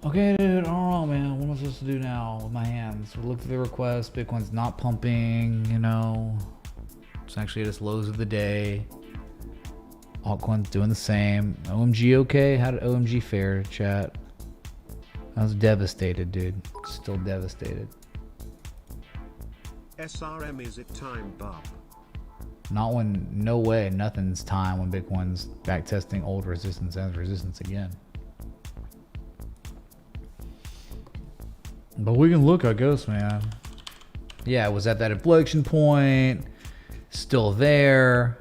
B: Okay, dude, I don't know, man. What am I supposed to do now with my hands? We looked at the request. Bitcoin's not pumping, you know. It's actually at its lows of the day. Altcoins doing the same. OMG okay? How did OMG fare, chat? I was devastated, dude. Still devastated.
C: SRM, is it time, Bob?
B: Not when, no way, nothing's time when Bitcoin's back testing old resistance as resistance again. But we can look, I guess, man. Yeah, it was at that inflection point. Still there.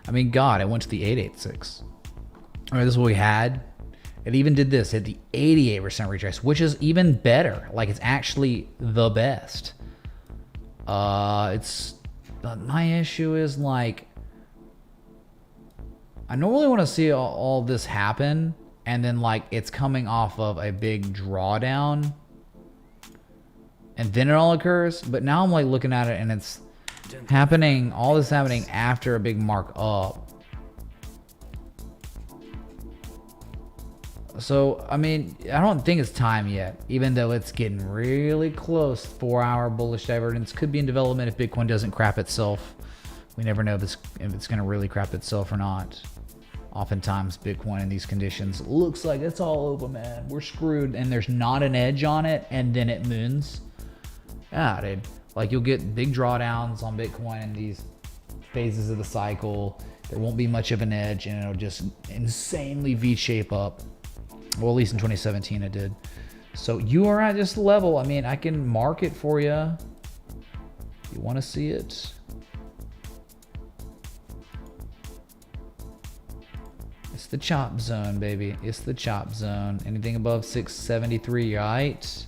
B: I mean, God, it went to the 886. All right, this is what we had. It even did this, hit the 88% retrace, which is even better. Like, it's actually the best. My issue is, like, I normally want to see all this happen, and then, like, it's coming off of a big drawdown, and then it all occurs. But now I'm, like, looking at it, and it's happening, all this happening after a big mark up. So, I mean, I don't think it's time yet, even though it's getting really close. 4-hour bullish divergence could be in development if Bitcoin doesn't crap itself. We never know if it's going to really crap itself or not. Oftentimes, Bitcoin in these conditions looks like it's all over, man. We're screwed, and there's not an edge on it, and then it moons. Yeah, dude. Like, you'll get big drawdowns on Bitcoin in these phases of the cycle. There won't be much of an edge, and it'll just insanely V-shape up. Well, at least in 2017 it did. So you are at this level. I mean, I can mark it for you. You want to see it? It's the chop zone, baby. It's the chop zone. Anything above 673, right?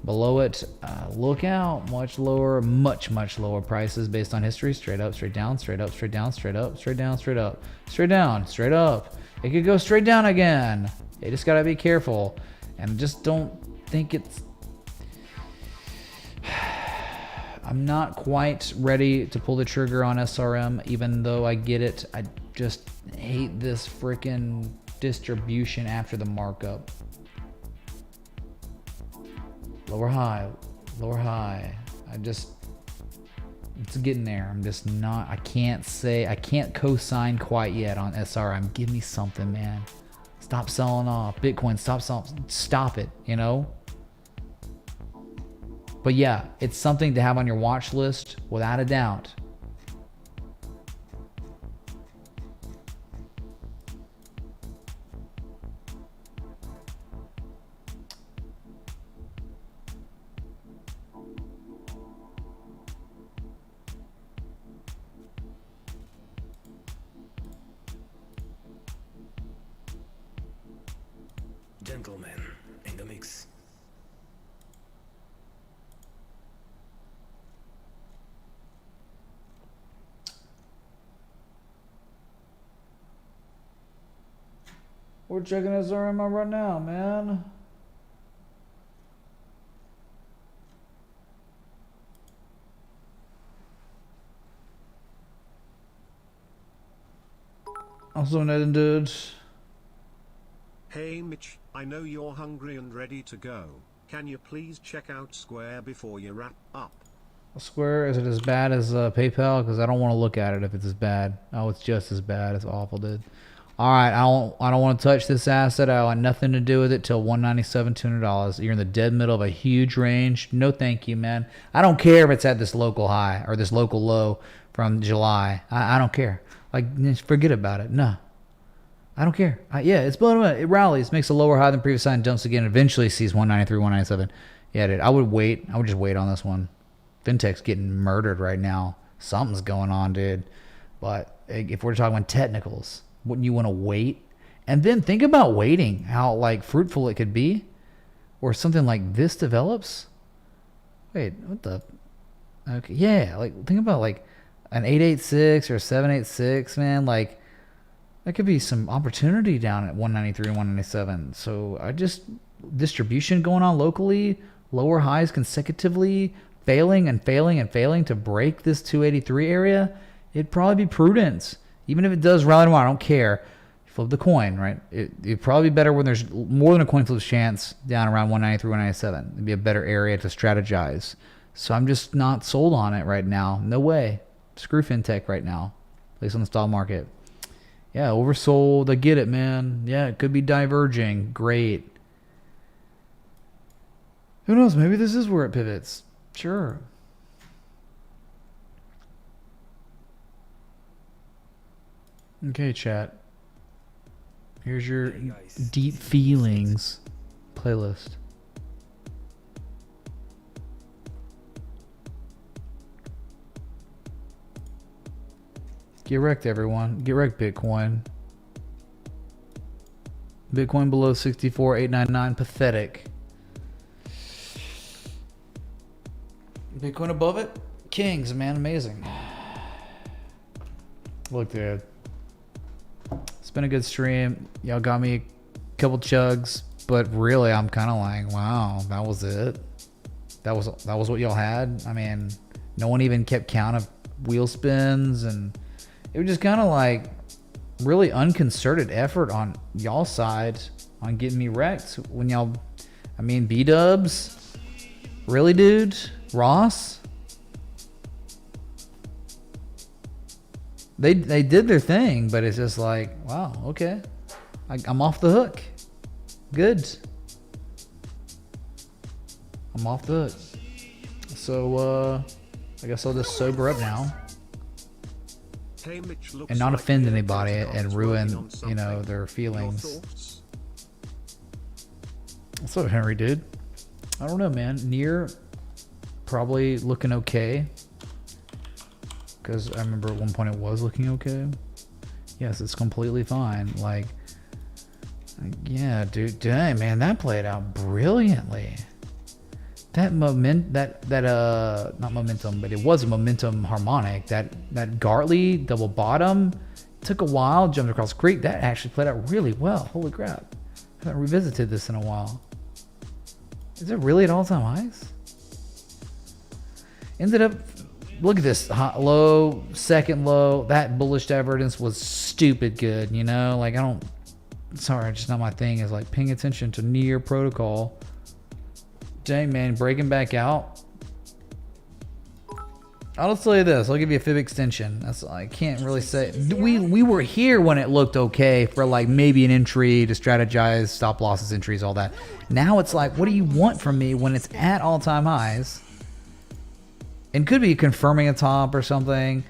B: Below it, look out. Much lower, much lower prices based on history. Straight up, straight down, straight up, straight down, straight up, straight down, straight up, straight down, straight up. It could go straight down again. You just gotta be careful, and just don't think it's. I'm not quite ready to pull the trigger on SRM, even though I get it. I just hate this freaking distribution after the markup. Lower high, lower high. It's getting there. I'm just not. I can't co-sign quite yet on SRM. Give me something, man. Stop selling off. Bitcoin, stop selling. Stop it, you know? But yeah, it's something to have on your watch list without a doubt.
E: Gentlemen in the mix.
B: We're checking his RMI right now, man. Also ended.
C: Hey Mitch, I know you're hungry and ready to go. Can you please check out Square before you wrap up?
B: Square, is it as bad as PayPal? Because I don't want to look at it if it's as bad. Oh, it's just as bad. It's awful, dude. All right, I don't want to touch this asset. I want nothing to do with it till $197, $200. You're in the dead middle of a huge range. No, thank you, man. I don't care if it's at this local high or this local low from July. I don't care. Like, just forget about it. No, I don't care. Yeah, it's blown. It rallies, makes a lower high than previous high, and dumps again. Eventually sees 193, 197. Yeah, dude. I would wait. I would just wait on this one. Fintech's getting murdered right now. Something's going on, dude. But if we're talking about technicals, wouldn't you want to wait? And then think about waiting, how like fruitful it could be, or something like this develops. Wait, what the? Okay, yeah, like think about like an 886 or a 786, man. Like that could be some opportunity down at 193 and 197. So I just distribution going on locally, lower highs consecutively, failing and failing and failing to break this 283 area. It'd probably be prudent. Even if it does rally tomorrow, I don't care. Flip the coin, right? It'd probably be better when there's more than a coin flip chance down around 193, 197. It'd be a better area to strategize. So I'm just not sold on it right now. No way. Screw fintech right now. At least on the stock market. Yeah, oversold. I get it, man. Yeah, it could be diverging. Great. Who knows? Maybe this is where it pivots. Sure. Okay, chat. Here's your deep feelings playlist. Get wrecked, everyone. Get wrecked, Bitcoin. Bitcoin below 64,899. Pathetic. Bitcoin above it? Kings, man. Amazing. Look, dude. It's been a good stream. Y'all got me a couple chugs, but really I'm kind of like, wow, that was it. That was what y'all had. I mean, no one even kept count of wheel spins, and it was just kind of like really unconcerted effort on y'all side on getting me wrecked when y'all, I mean, B-dubs, really, dude? Ross? They did their thing, but it's just like, wow, okay. I'm off the hook. Good. I'm off the hook. So, I guess I'll just sober up now.
C: Hey, Mitch,
B: And not offend anybody and ruin, you know, their feelings. What's up, Henry, dude? I don't know, man. Near probably looking okay. Because I remember at one point it was looking okay. Yes, it's completely fine. Like, yeah, dude, dang, man, that played out brilliantly. That not momentum, but it was a momentum harmonic. That Gartley double bottom took a while, jumped across the creek. That actually played out really well. Holy crap. I haven't revisited this in a while. Is it really at all-time highs? Ended up, look at this, hot, low, second low. That bullish divergence was stupid good, you know? Like, sorry, it's just not my thing. Is like paying attention to near protocol. Dang, man, breaking back out. I'll just tell you this. I'll give you a fib extension. I can't really say. We were here when it looked okay for like maybe an entry to strategize, stop losses, entries, all that. Now it's like, what do you want from me when it's at all-time highs? And could be confirming a top or something.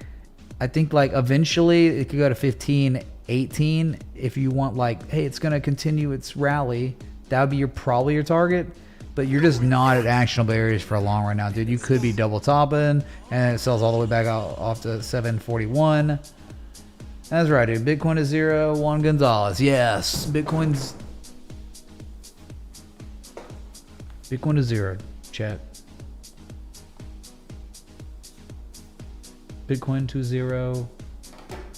B: I think like eventually it could go to 15, 18 if you want like, hey, it's going to continue its rally. That would be probably your target. But you're just not at actionable areas for long right now, dude. You could be double topping, and it sells all the way back out off to 741. That's right, dude. Bitcoin to zero, Juan Gonzalez. Yes, Bitcoin to zero, chat. Bitcoin to zero.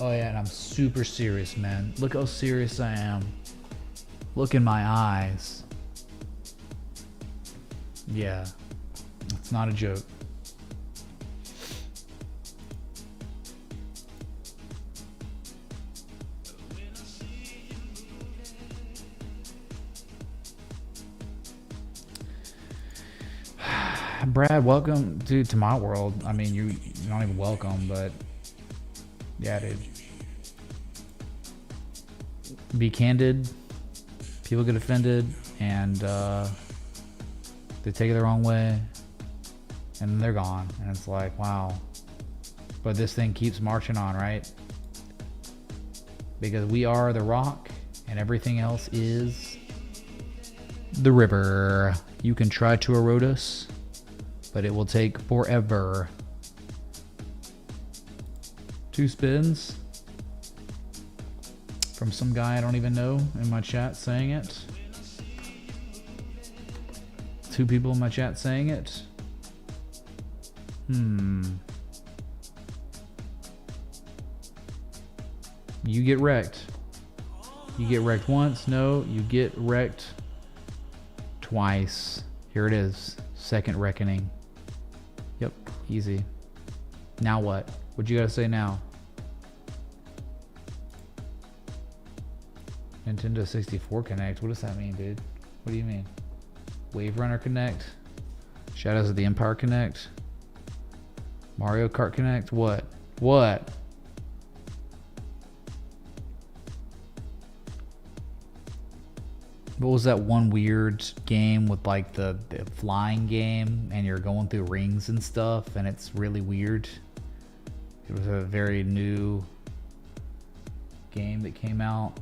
B: Oh yeah, and I'm super serious, man. Look how serious I am. Look in my eyes. Yeah, it's not a joke. Brad, welcome, dude, to my world. I mean, you're not even welcome, but yeah, dude. Be candid. People get offended, and they take it the wrong way, and they're gone. And it's like, wow. But this thing keeps marching on, right? Because we are the rock, and everything else is the river. You can try to erode us, but it will take forever. 2 spins from some guy I don't even know in my chat saying it. 2 people in my chat saying it. You get wrecked. You get wrecked once. No, you get wrecked twice. Here it is. Second reckoning. Yep, easy. Now what? What you gotta say now? Nintendo 64 Connect. What does that mean, dude? What do you mean? Wave Runner Connect? Shadows of the Empire Connect? Mario Kart Connect? What? What? What was that one weird game with like the flying game and you're going through rings and stuff and it's really weird? It was a very new game that came out.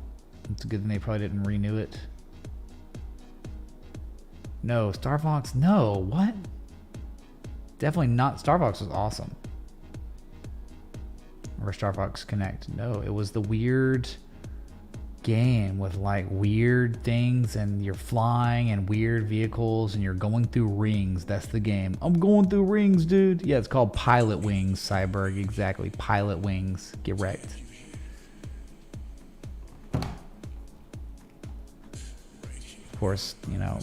B: It's a good thing they probably didn't renew it. No, Star Fox, no, what? Definitely not. Star Fox was awesome. Or Star Fox Connect. No, it was the weird game with like weird things and you're flying and weird vehicles and you're going through rings. That's the game. I'm going through rings, dude. Yeah, it's called Pilot Wings, Cyberg. Exactly. Pilot Wings. Get wrecked. Of course, you know,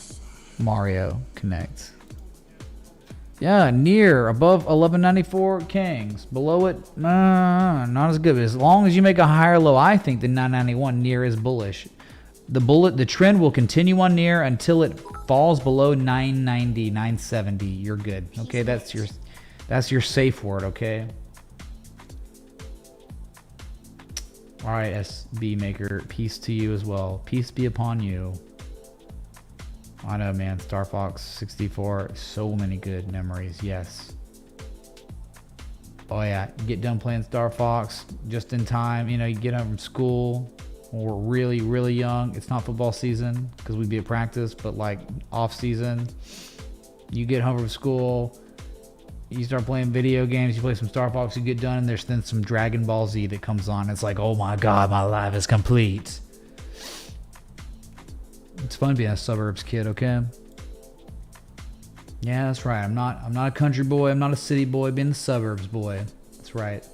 B: Mario Connect. Yeah, near above 1194 Kings. Below it, not as good. But as long as you make a higher low, I think the 991 near is bullish. The trend will continue on near until it falls below 990, 970. You're good. Okay, that's your safe word. Okay. All right, SB Maker. Peace to you as well. Peace be upon you. I know, man. Star Fox 64. So many good memories. Yes. Oh, yeah. You get done playing Star Fox just in time. You know, you get home from school. When we're really, really young. It's not football season because we'd be at practice, but like off season. You get home from school. You start playing video games. You play some Star Fox. You get done, and there's then some Dragon Ball Z that comes on. It's like, oh my God, my life is complete. It's fun being a suburbs kid, okay? Yeah, that's right. I'm not a country boy. I'm not a city boy. Being the suburbs boy. That's right.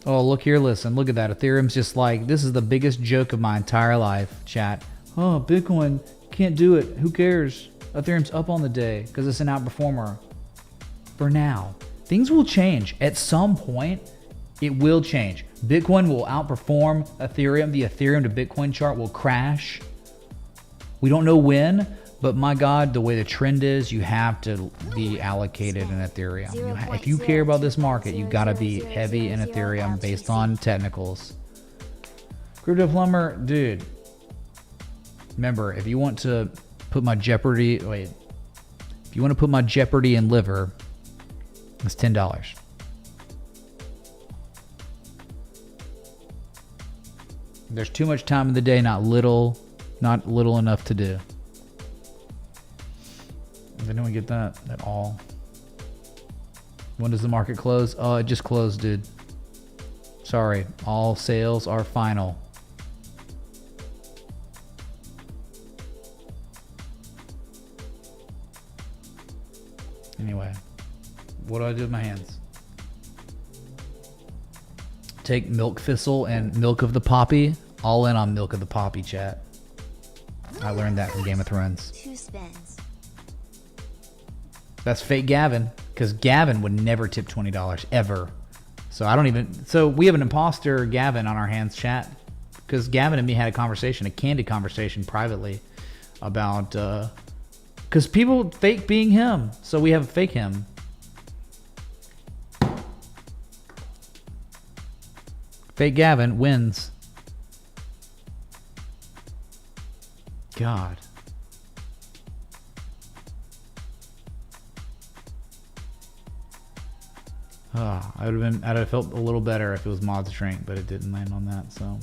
B: Oh, look here, listen. Look at that. Ethereum's just like, this is the biggest joke of my entire life, chat. Oh, Bitcoin, can't do it. Who cares? Ethereum's up on the day because it's an outperformer. For now. Things will change. At some point, it will change. Bitcoin will outperform Ethereum. The Ethereum to Bitcoin chart will crash. We don't know when, but my God, the way the trend is, you have to be allocated in Ethereum. If you care about this market, you got to be heavy in Ethereum based on technicals. Crypto Plumber, dude. Remember, if you want to put my Jeopardy, if you want to put my Jeopardy in liver, it's $10. There's too much time in the day, not little enough to do. Does anyone get that at all? When does the market close? Oh, it just closed, dude. Sorry, all sales are final. Anyway. What do I do with my hands? Take Milk Thistle and Milk of the Poppy. All in on Milk of the Poppy, chat. I learned that from Game of Thrones.
A: 2 spins.
B: That's fake Gavin, because Gavin would never tip $20 ever. So I don't even. So we have an imposter Gavin on our hands, chat, because Gavin and me had a conversation, a candid conversation privately about because people fake being him, so we have a fake him. Fake Gavin wins. God. I'd have felt a little better if it was Mod's drink, but it didn't land on that, so.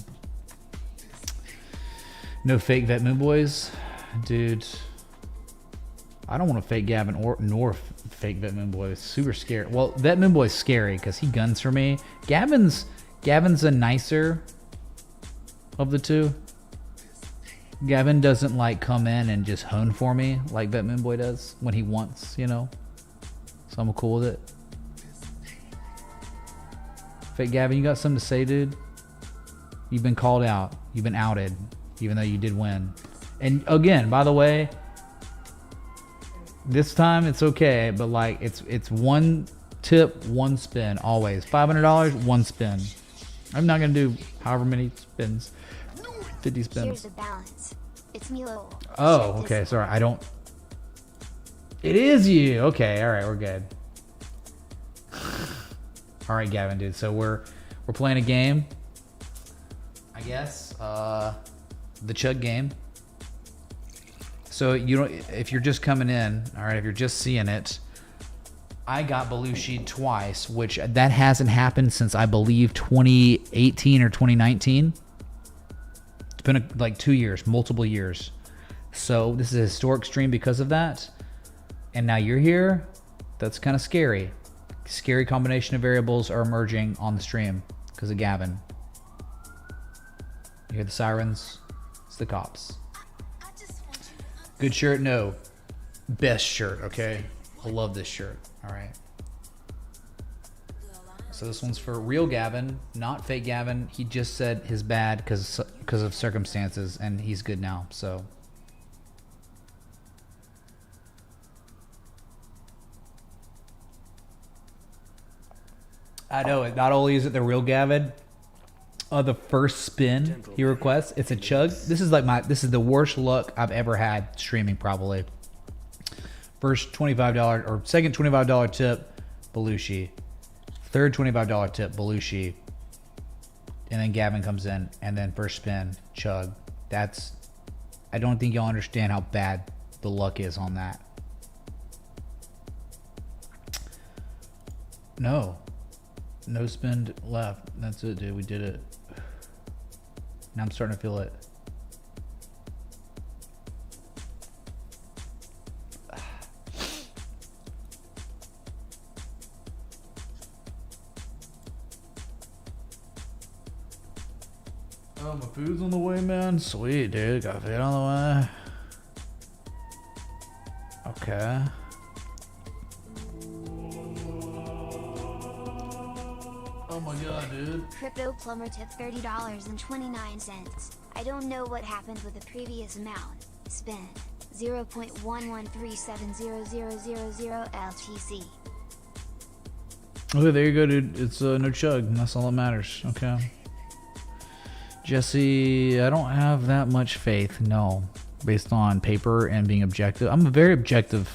B: No fake Vet Moon Boys. Dude. I don't want to fake Gavin nor fake Vet Moon Boy. Super scary. Well, Vet Moon Boy's scary because he guns for me. Gavin's a nicer of the two. Gavin doesn't like come in and just hone for me like Vet Moon Boy does when he wants, you know. So I'm cool with it. Fake Gavin, you got something to say, dude? You've been called out. You've been outed, even though you did win. And again, by the way, this time it's okay, but like it's one tip, one spin, always. $500, one spin. I'm not gonna do however many spins. 50 spins.
A: Here's the balance. It's Milo.
B: Oh, okay. Sorry, I don't. It is you. Okay, all right, we're good. All right, Gavin, dude. So we're playing a game. I guess the chug game. So you don't. If you're just coming in, all right. If you're just seeing it, I got Belushi twice, which that hasn't happened since I believe 2018 or 2019. It's been like 2 years, multiple years. So this is a historic stream because of that. And now you're here. That's kind of scary. Scary combination of variables are emerging on the stream because of Gavin. You hear the sirens? It's the cops. Good shirt? No. Best shirt, okay? I love this shirt. All right. So this one's for real Gavin, not fake Gavin. He just said his bad because of circumstances, and he's good now, so. I know it. Not only is it the real Gavin, the first spin he requests, it's a chug. This is the worst luck I've ever had streaming probably. First $25 or second $25 tip, Belushi. Third $25 tip, Belushi. And then Gavin comes in, and then first spin, chug. I don't think y'all understand how bad the luck is on that. No spin left. That's it, dude. We did it. Now I'm starting to feel it. Oh, my food's on the way, man. Sweet, dude. Got food on the way. Okay. Oh my god, dude.
A: Crypto Plumber tip $30.29. I don't know what happened with the previous amount. Spin 0.11370000 LTC.
B: Okay, there you go, dude. It's no chug. And that's all that matters. Okay. Jesse, I don't have that much faith. No, based on paper and being objective. I'm a very objective,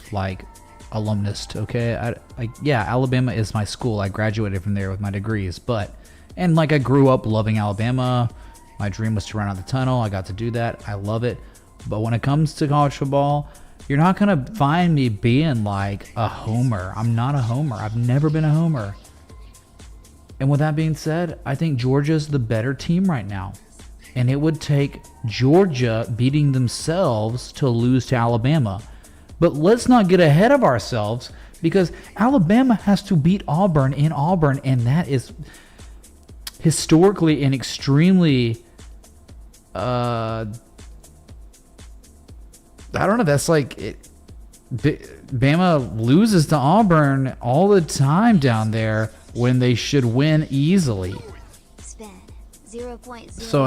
B: alumnus. Okay, yeah, Alabama is my school. I graduated from there with my degrees, and I grew up loving Alabama. My dream was to run out the tunnel. I got to do that. I love it. But when it comes to college football, you're not gonna find me being like a homer. I'm not a homer. I've never been a homer. And with that being said, I think Georgia's the better team right now. And it would take Georgia beating themselves to lose to Alabama. But let's not get ahead of ourselves, because Alabama has to beat Auburn in Auburn, and that is historically and extremely I don't know, that's Bama loses to Auburn all the time down there when they should win easily.
A: spin. 0.0001699.
B: So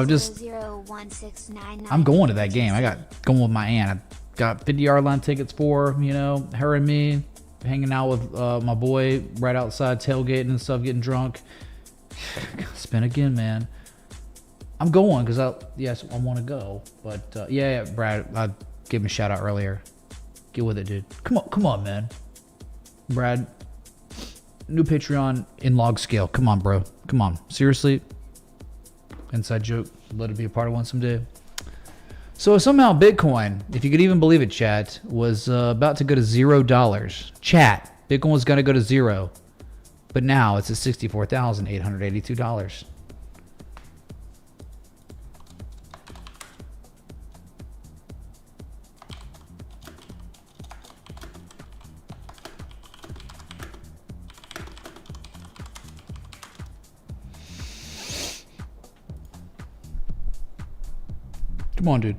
B: I'm going to that game. I got going with my aunt. I got 50-yard line tickets for, you know, her and me hanging out with my boy right outside, tailgating and stuff, getting drunk. Spin again, man. I'm going because I want to go. But yeah, Brad, I gave him a shout out earlier. Get with it, dude. Come on, man. Brad, new Patreon in log scale. Come on, bro. Come on. Seriously. Inside joke. Let it be a part of one someday. So somehow Bitcoin, if you could even believe it, chat, was about to go to $0. Chat, Bitcoin was going to go to zero. But now it's at $64,882. Come on, dude.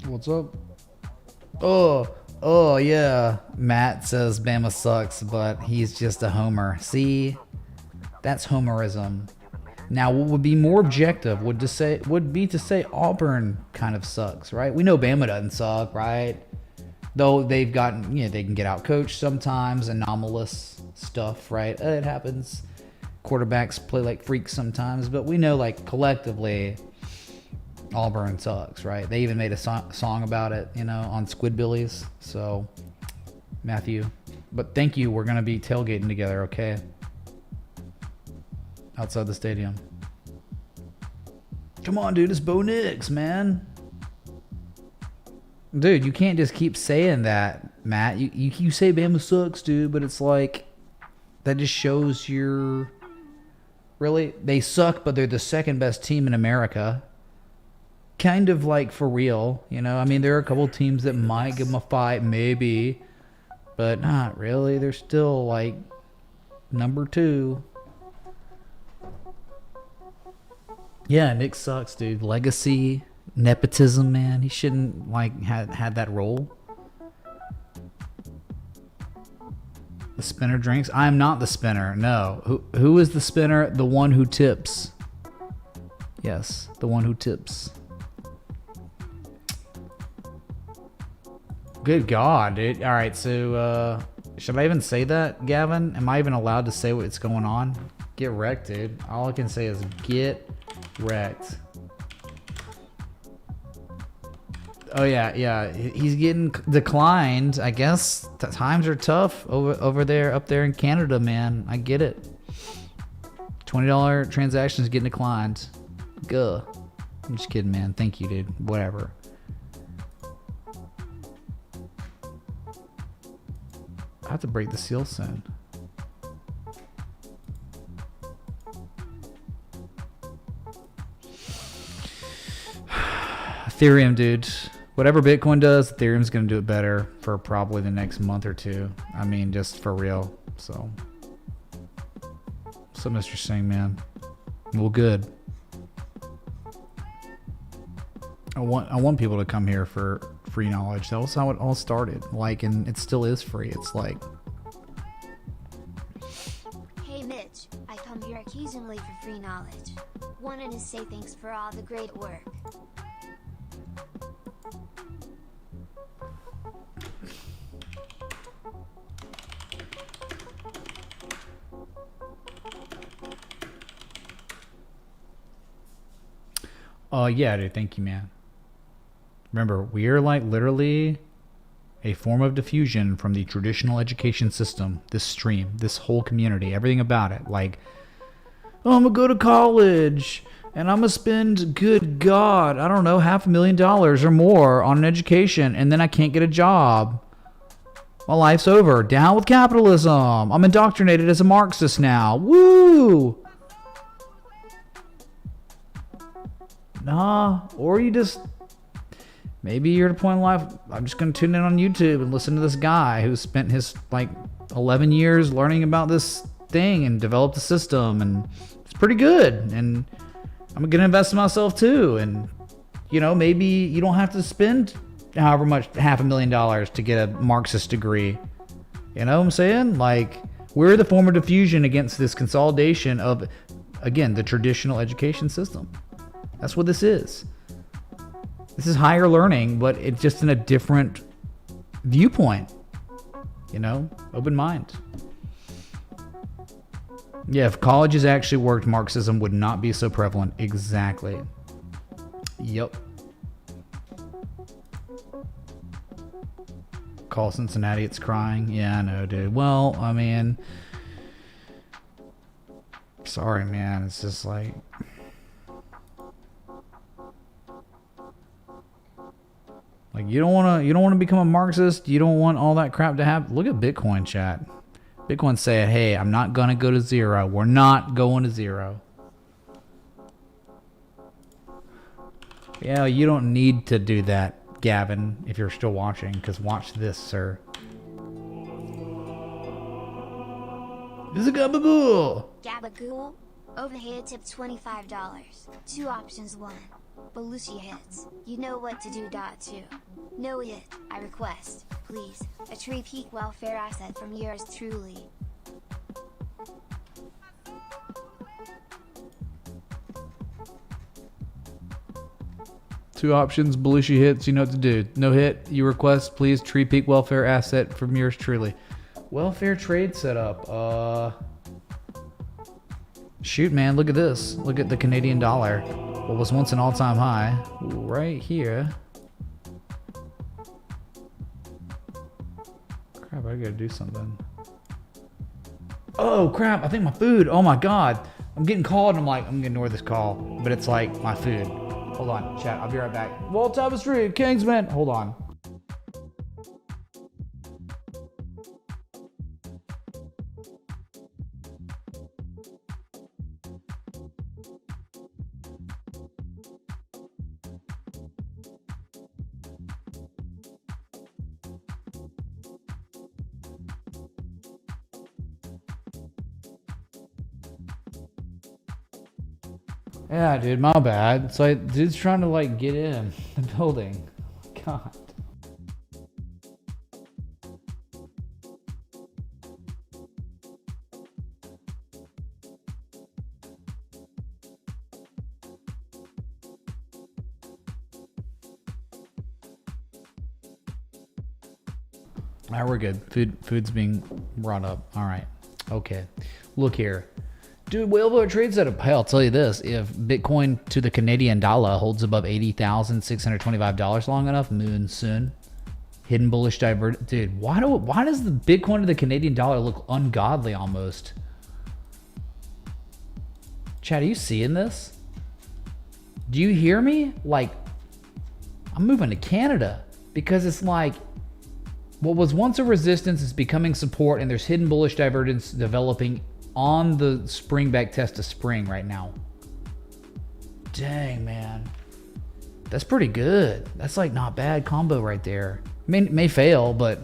B: What's up? Oh, yeah. Matt says Bama sucks, but he's just a homer. See? That's homerism. Now, what would be more objective would be to say Auburn kind of sucks, right? We know Bama doesn't suck, right? Though they've gotten, they can get out coached sometimes, anomalous stuff, right? It happens. Quarterbacks play like freaks sometimes, but we know, like, collectively, Auburn sucks, right? They even made a song about it, on Squidbillies. So, Matthew. But thank you. We're going to be tailgating together, okay? Outside the stadium. Come on, dude. It's Bo Nix, man. Dude, you can't just keep saying that, Matt. You say Bama sucks, dude, but it's like, that just shows you're... Really? They suck, but they're the second best team in America. Kind of like for real, I mean, there are a couple teams that might give them a fight, maybe, but not really. They're still like number 2. Yeah, Nick sucks, dude. Legacy, nepotism, man. He shouldn't had that role. The spinner drinks. I am not the spinner. No. Who is the spinner? The one who tips. Yes, the one who tips. Good God, dude. All right, so should I even say that, Gavin? Am I even allowed to say what's going on? Get wrecked, dude. All I can say is get wrecked. Oh, yeah. He's getting declined. I guess times are tough over there, up there in Canada, man. I get it. $20 transactions getting declined. Gah. I'm just kidding, man. Thank you, dude. Whatever. I have to break the seal soon. Ethereum, dude. Whatever Bitcoin does, Ethereum's going to do it better for probably the next month or two. I mean, just for real. So, Mr. Singh, man. Well, good. I want people to come here for free knowledge. That was how it all started. And it still is free. It's like...
A: Hey Mitch, I come here occasionally for free knowledge. Wanted to say thanks for all the great work.
B: Yeah, dude. Thank you, man. Remember, we are literally a form of diffusion from the traditional education system, this stream, this whole community, everything about it. I'm going to go to college and I'm going to spend, good God, I don't know, $500,000 or more on an education, and then I can't get a job. My life's over. Down with capitalism. I'm indoctrinated as a Marxist now. Woo! Nah, or you just... Maybe you're at a point in life, I'm just going to tune in on YouTube and listen to this guy who spent his 11 years learning about this thing and developed a system, and it's pretty good, and I'm going to invest in myself too. And maybe you don't have to spend however much $500,000 to get a Marxist degree. You know what I'm saying? Like, we're the form of diffusion against this consolidation of, again, the traditional education system. That's what this is. This is higher learning, but it's just in a different viewpoint. You know, open mind. Yeah, if colleges actually worked, Marxism would not be so prevalent. Exactly. Yep. Call Cincinnati, it's crying. Yeah, I know, dude. Well, I mean, sorry, man. It's just like, you don't want to become a Marxist. You don't want all that crap to happen. Look at Bitcoin, chat. Bitcoin saying, hey, I'm not going to go to zero. We're not going to zero. Yeah, you don't need to do that, Gavin, if you're still watching, because watch this, sir. This is a gabagool.
A: Gabagool? Overhead tip $25. 2 options 1. Belushi hits. You know what to do. 2. No hit. I request, please, a tree peak welfare asset from yours truly.
B: Two options, Belushi hits, you know what to do. No hit, you request, please, tree peak welfare asset from yours truly. Welfare trade setup. Shoot, man, look at this. Look at the Canadian dollar. What was once an all-time high, right here. Crap, I gotta do something. Oh, crap, I think my food. Oh, my God. I'm getting called, and I'm like, I'm gonna ignore this call. But it's like my food. Hold on, chat. I'll be right back. Walt Tapestry, Kingsman. Hold on. Yeah, dude, my bad. It's like, dude's trying to, like, get in the building. God. All right, we're good. Food's being brought up. All right. Okay. Look here. Dude, whale trade setup. Hey, I'll tell you this. If Bitcoin to the Canadian dollar holds above $80,625 long enough, moon soon. Hidden bullish divert. Dude, why does the Bitcoin to the Canadian dollar look ungodly almost? Chad, are you seeing this? Do you hear me? Like, I'm moving to Canada because it's like what was once a resistance is becoming support, and there's hidden bullish divergence developing on the spring back test of spring right now. Dang, man. That's pretty good. That's like not bad combo right there. May fail, but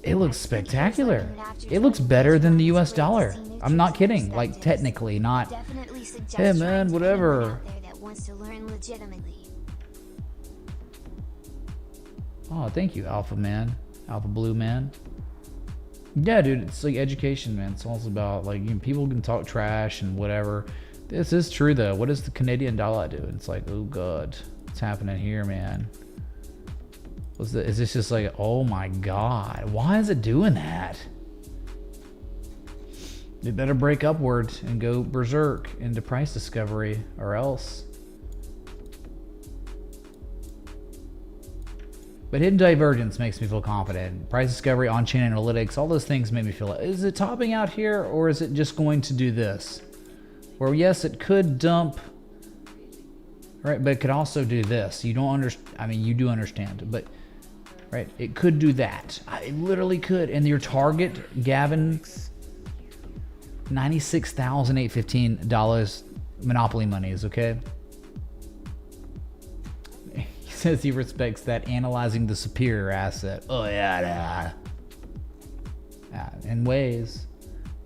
B: it looks spectacular. It looks better than the US dollar. I'm not kidding. Like, technically, not, hey man, whatever. Oh, thank you, Alpha Man. Alpha Blue Man. Yeah, dude, it's like education, man. It's all about, like, you know, people can talk trash and whatever. This is true, though. What does the Canadian dollar do? It's like, oh, God. What's happening here, man? Is this just like, oh, my God. Why is it doing that? It better break upward and go berserk into price discovery, or else. But hidden divergence makes me feel confident. Price discovery, on-chain analytics, all those things make me feel, is it topping out here, or is it just going to do this? Where yes, it could dump, right? But it could also do this. You don't understand. I mean, you do understand, but right, it could do that. It literally could. And your target, Gavin, $96,815 Monopoly money is okay. Says he respects that, analyzing the superior asset. Oh yeah. In ways,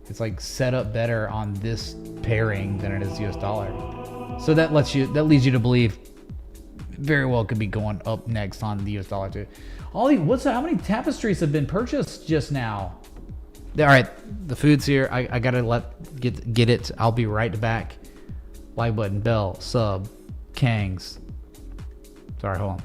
B: it's like set up better on this pairing than it is US dollar. So that leads you to believe very well could be going up next on the US dollar too. How many tapestries have been purchased just now? All right, the food's here. I gotta get it. I'll be right back. Like button, bell, sub, Kangs. Sorry, hold on.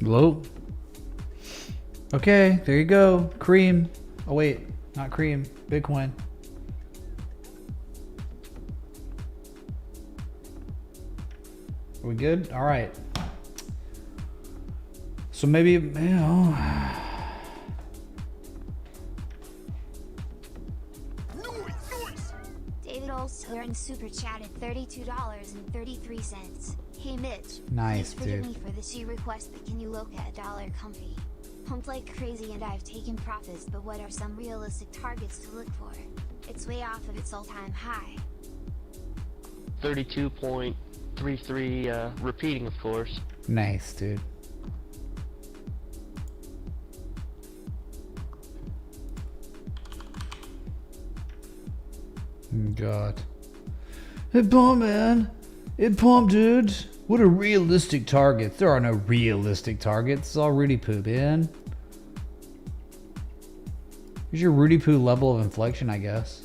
B: Hello? Okay, there you go. Cream. Oh wait, not cream. Bitcoin. Are we good? All right. So maybe, you know.
A: David Olster super chatted $32.33. Hey Mitch,
B: Nice,
A: please forgive
B: dude.
A: me for the sheer request, but can you look at $1 comfy? Pumped like crazy and I've taken profits, but what are some realistic targets to look for? It's way off of its all-time high.
F: 32.33 repeating, of course.
B: Nice, dude. God. It pumped, man. It pumped, dude. What are realistic targets? There are no realistic targets. It's all Rudy Poo, man. Here's your Rudy Poo level of inflection, I guess.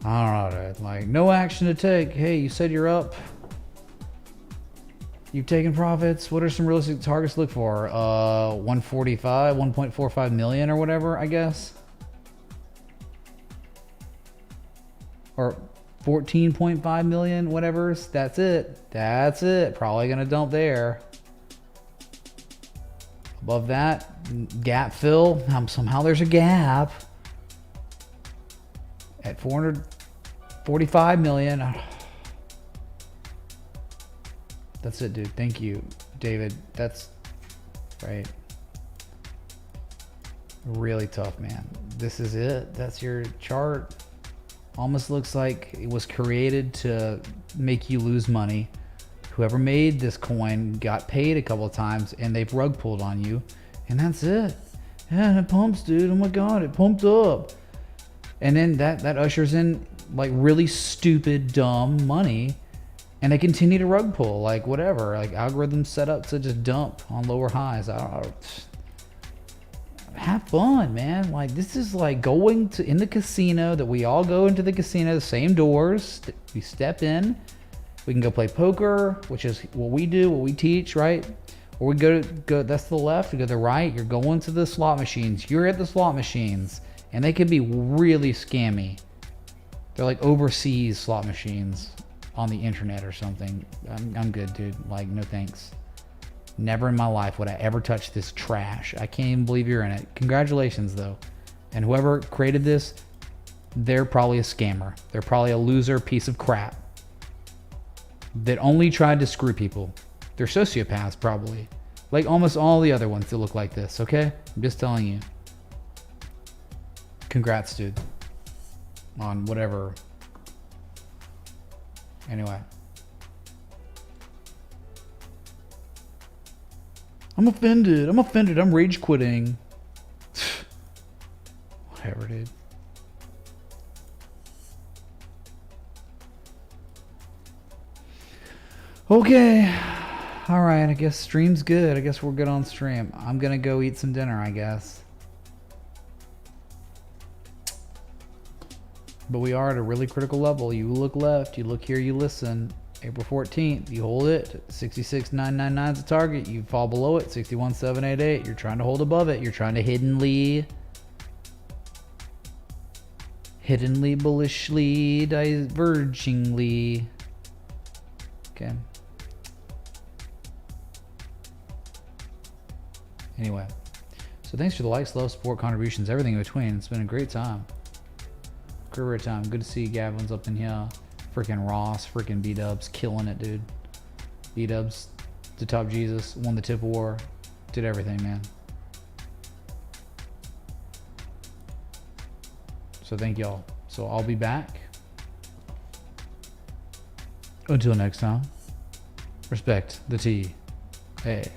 B: I don't know, dude. Like, no action to take. Hey, you said you're up. You've taken profits. What are some realistic targets to look for? 145, 1.45 million or whatever, I guess. Or 14.5 million, whatever. That's it. That's it. Probably gonna dump there. Above that, gap fill. Somehow there's a gap. At 445 million. That's it, dude. Thank you, David. That's right. Really tough, man. This is it. That's your chart. Almost looks like it was created to make you lose money. Whoever made this coin got paid a couple of times and they've rug pulled on you. And that's it. Yeah, and it pumps, dude. Oh my God, it pumped up. And then that ushers in like really stupid, dumb money. And they continue to rug pull, like whatever, like algorithms set up to just dump on lower highs. I don't know. have fun, man. Like, this is like going to in the casino that we all go into the casino, the same doors. We step in. We can go play poker, which is what we do, what we teach, right? Or we go that's the left, we go to the right. You're going to the slot machines. You're at the slot machines, and they can be really scammy. They're like overseas slot machines on the internet or something. I'm good, dude. Like, no thanks. Never in my life would I ever touch this trash. I can't even believe you're in it. Congratulations, though. And whoever created this, they're probably a scammer. They're probably a loser piece of crap that only tried to screw people. They're sociopaths, probably. Like almost all the other ones that look like this, okay? I'm just telling you. Congrats, dude. On whatever. Anyway. I'm offended. I'm rage quitting. Whatever, dude. Okay. Alright, I guess stream's good. I guess we're good on stream. I'm gonna go eat some dinner, I guess. But we are at a really critical level. You look left, you look here, you listen. April 14th, you hold it. 66,999 is the target. You fall below it. 61,788. You're trying to hold above it. You're trying to hiddenly, bullishly, divergingly. Okay. Anyway, so thanks for the likes, love, support, contributions, everything in between. It's been a great time. Great time. Good to see Gavin's up in here. Freaking Ross, freaking B-Dubs, killing it, dude. B-Dubs, the top Jesus, won the tip war, did everything, man. So thank y'all. So I'll be back. Until next time, respect the T. Hey.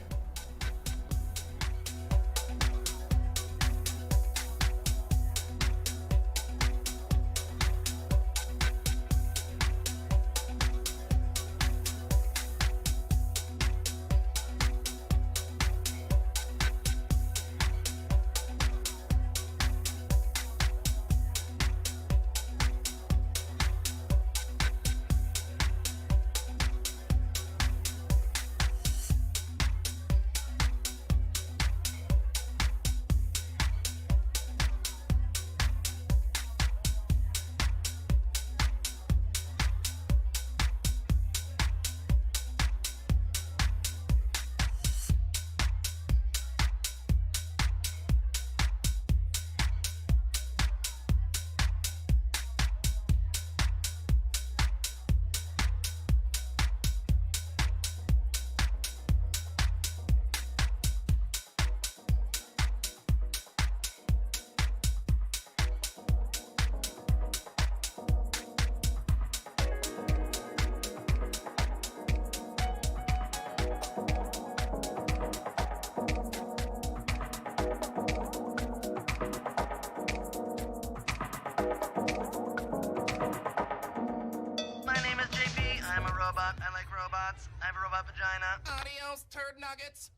G: My name is JP. I'm a robot. I like robots. I have a robot vagina.
H: Adios, turd nuggets.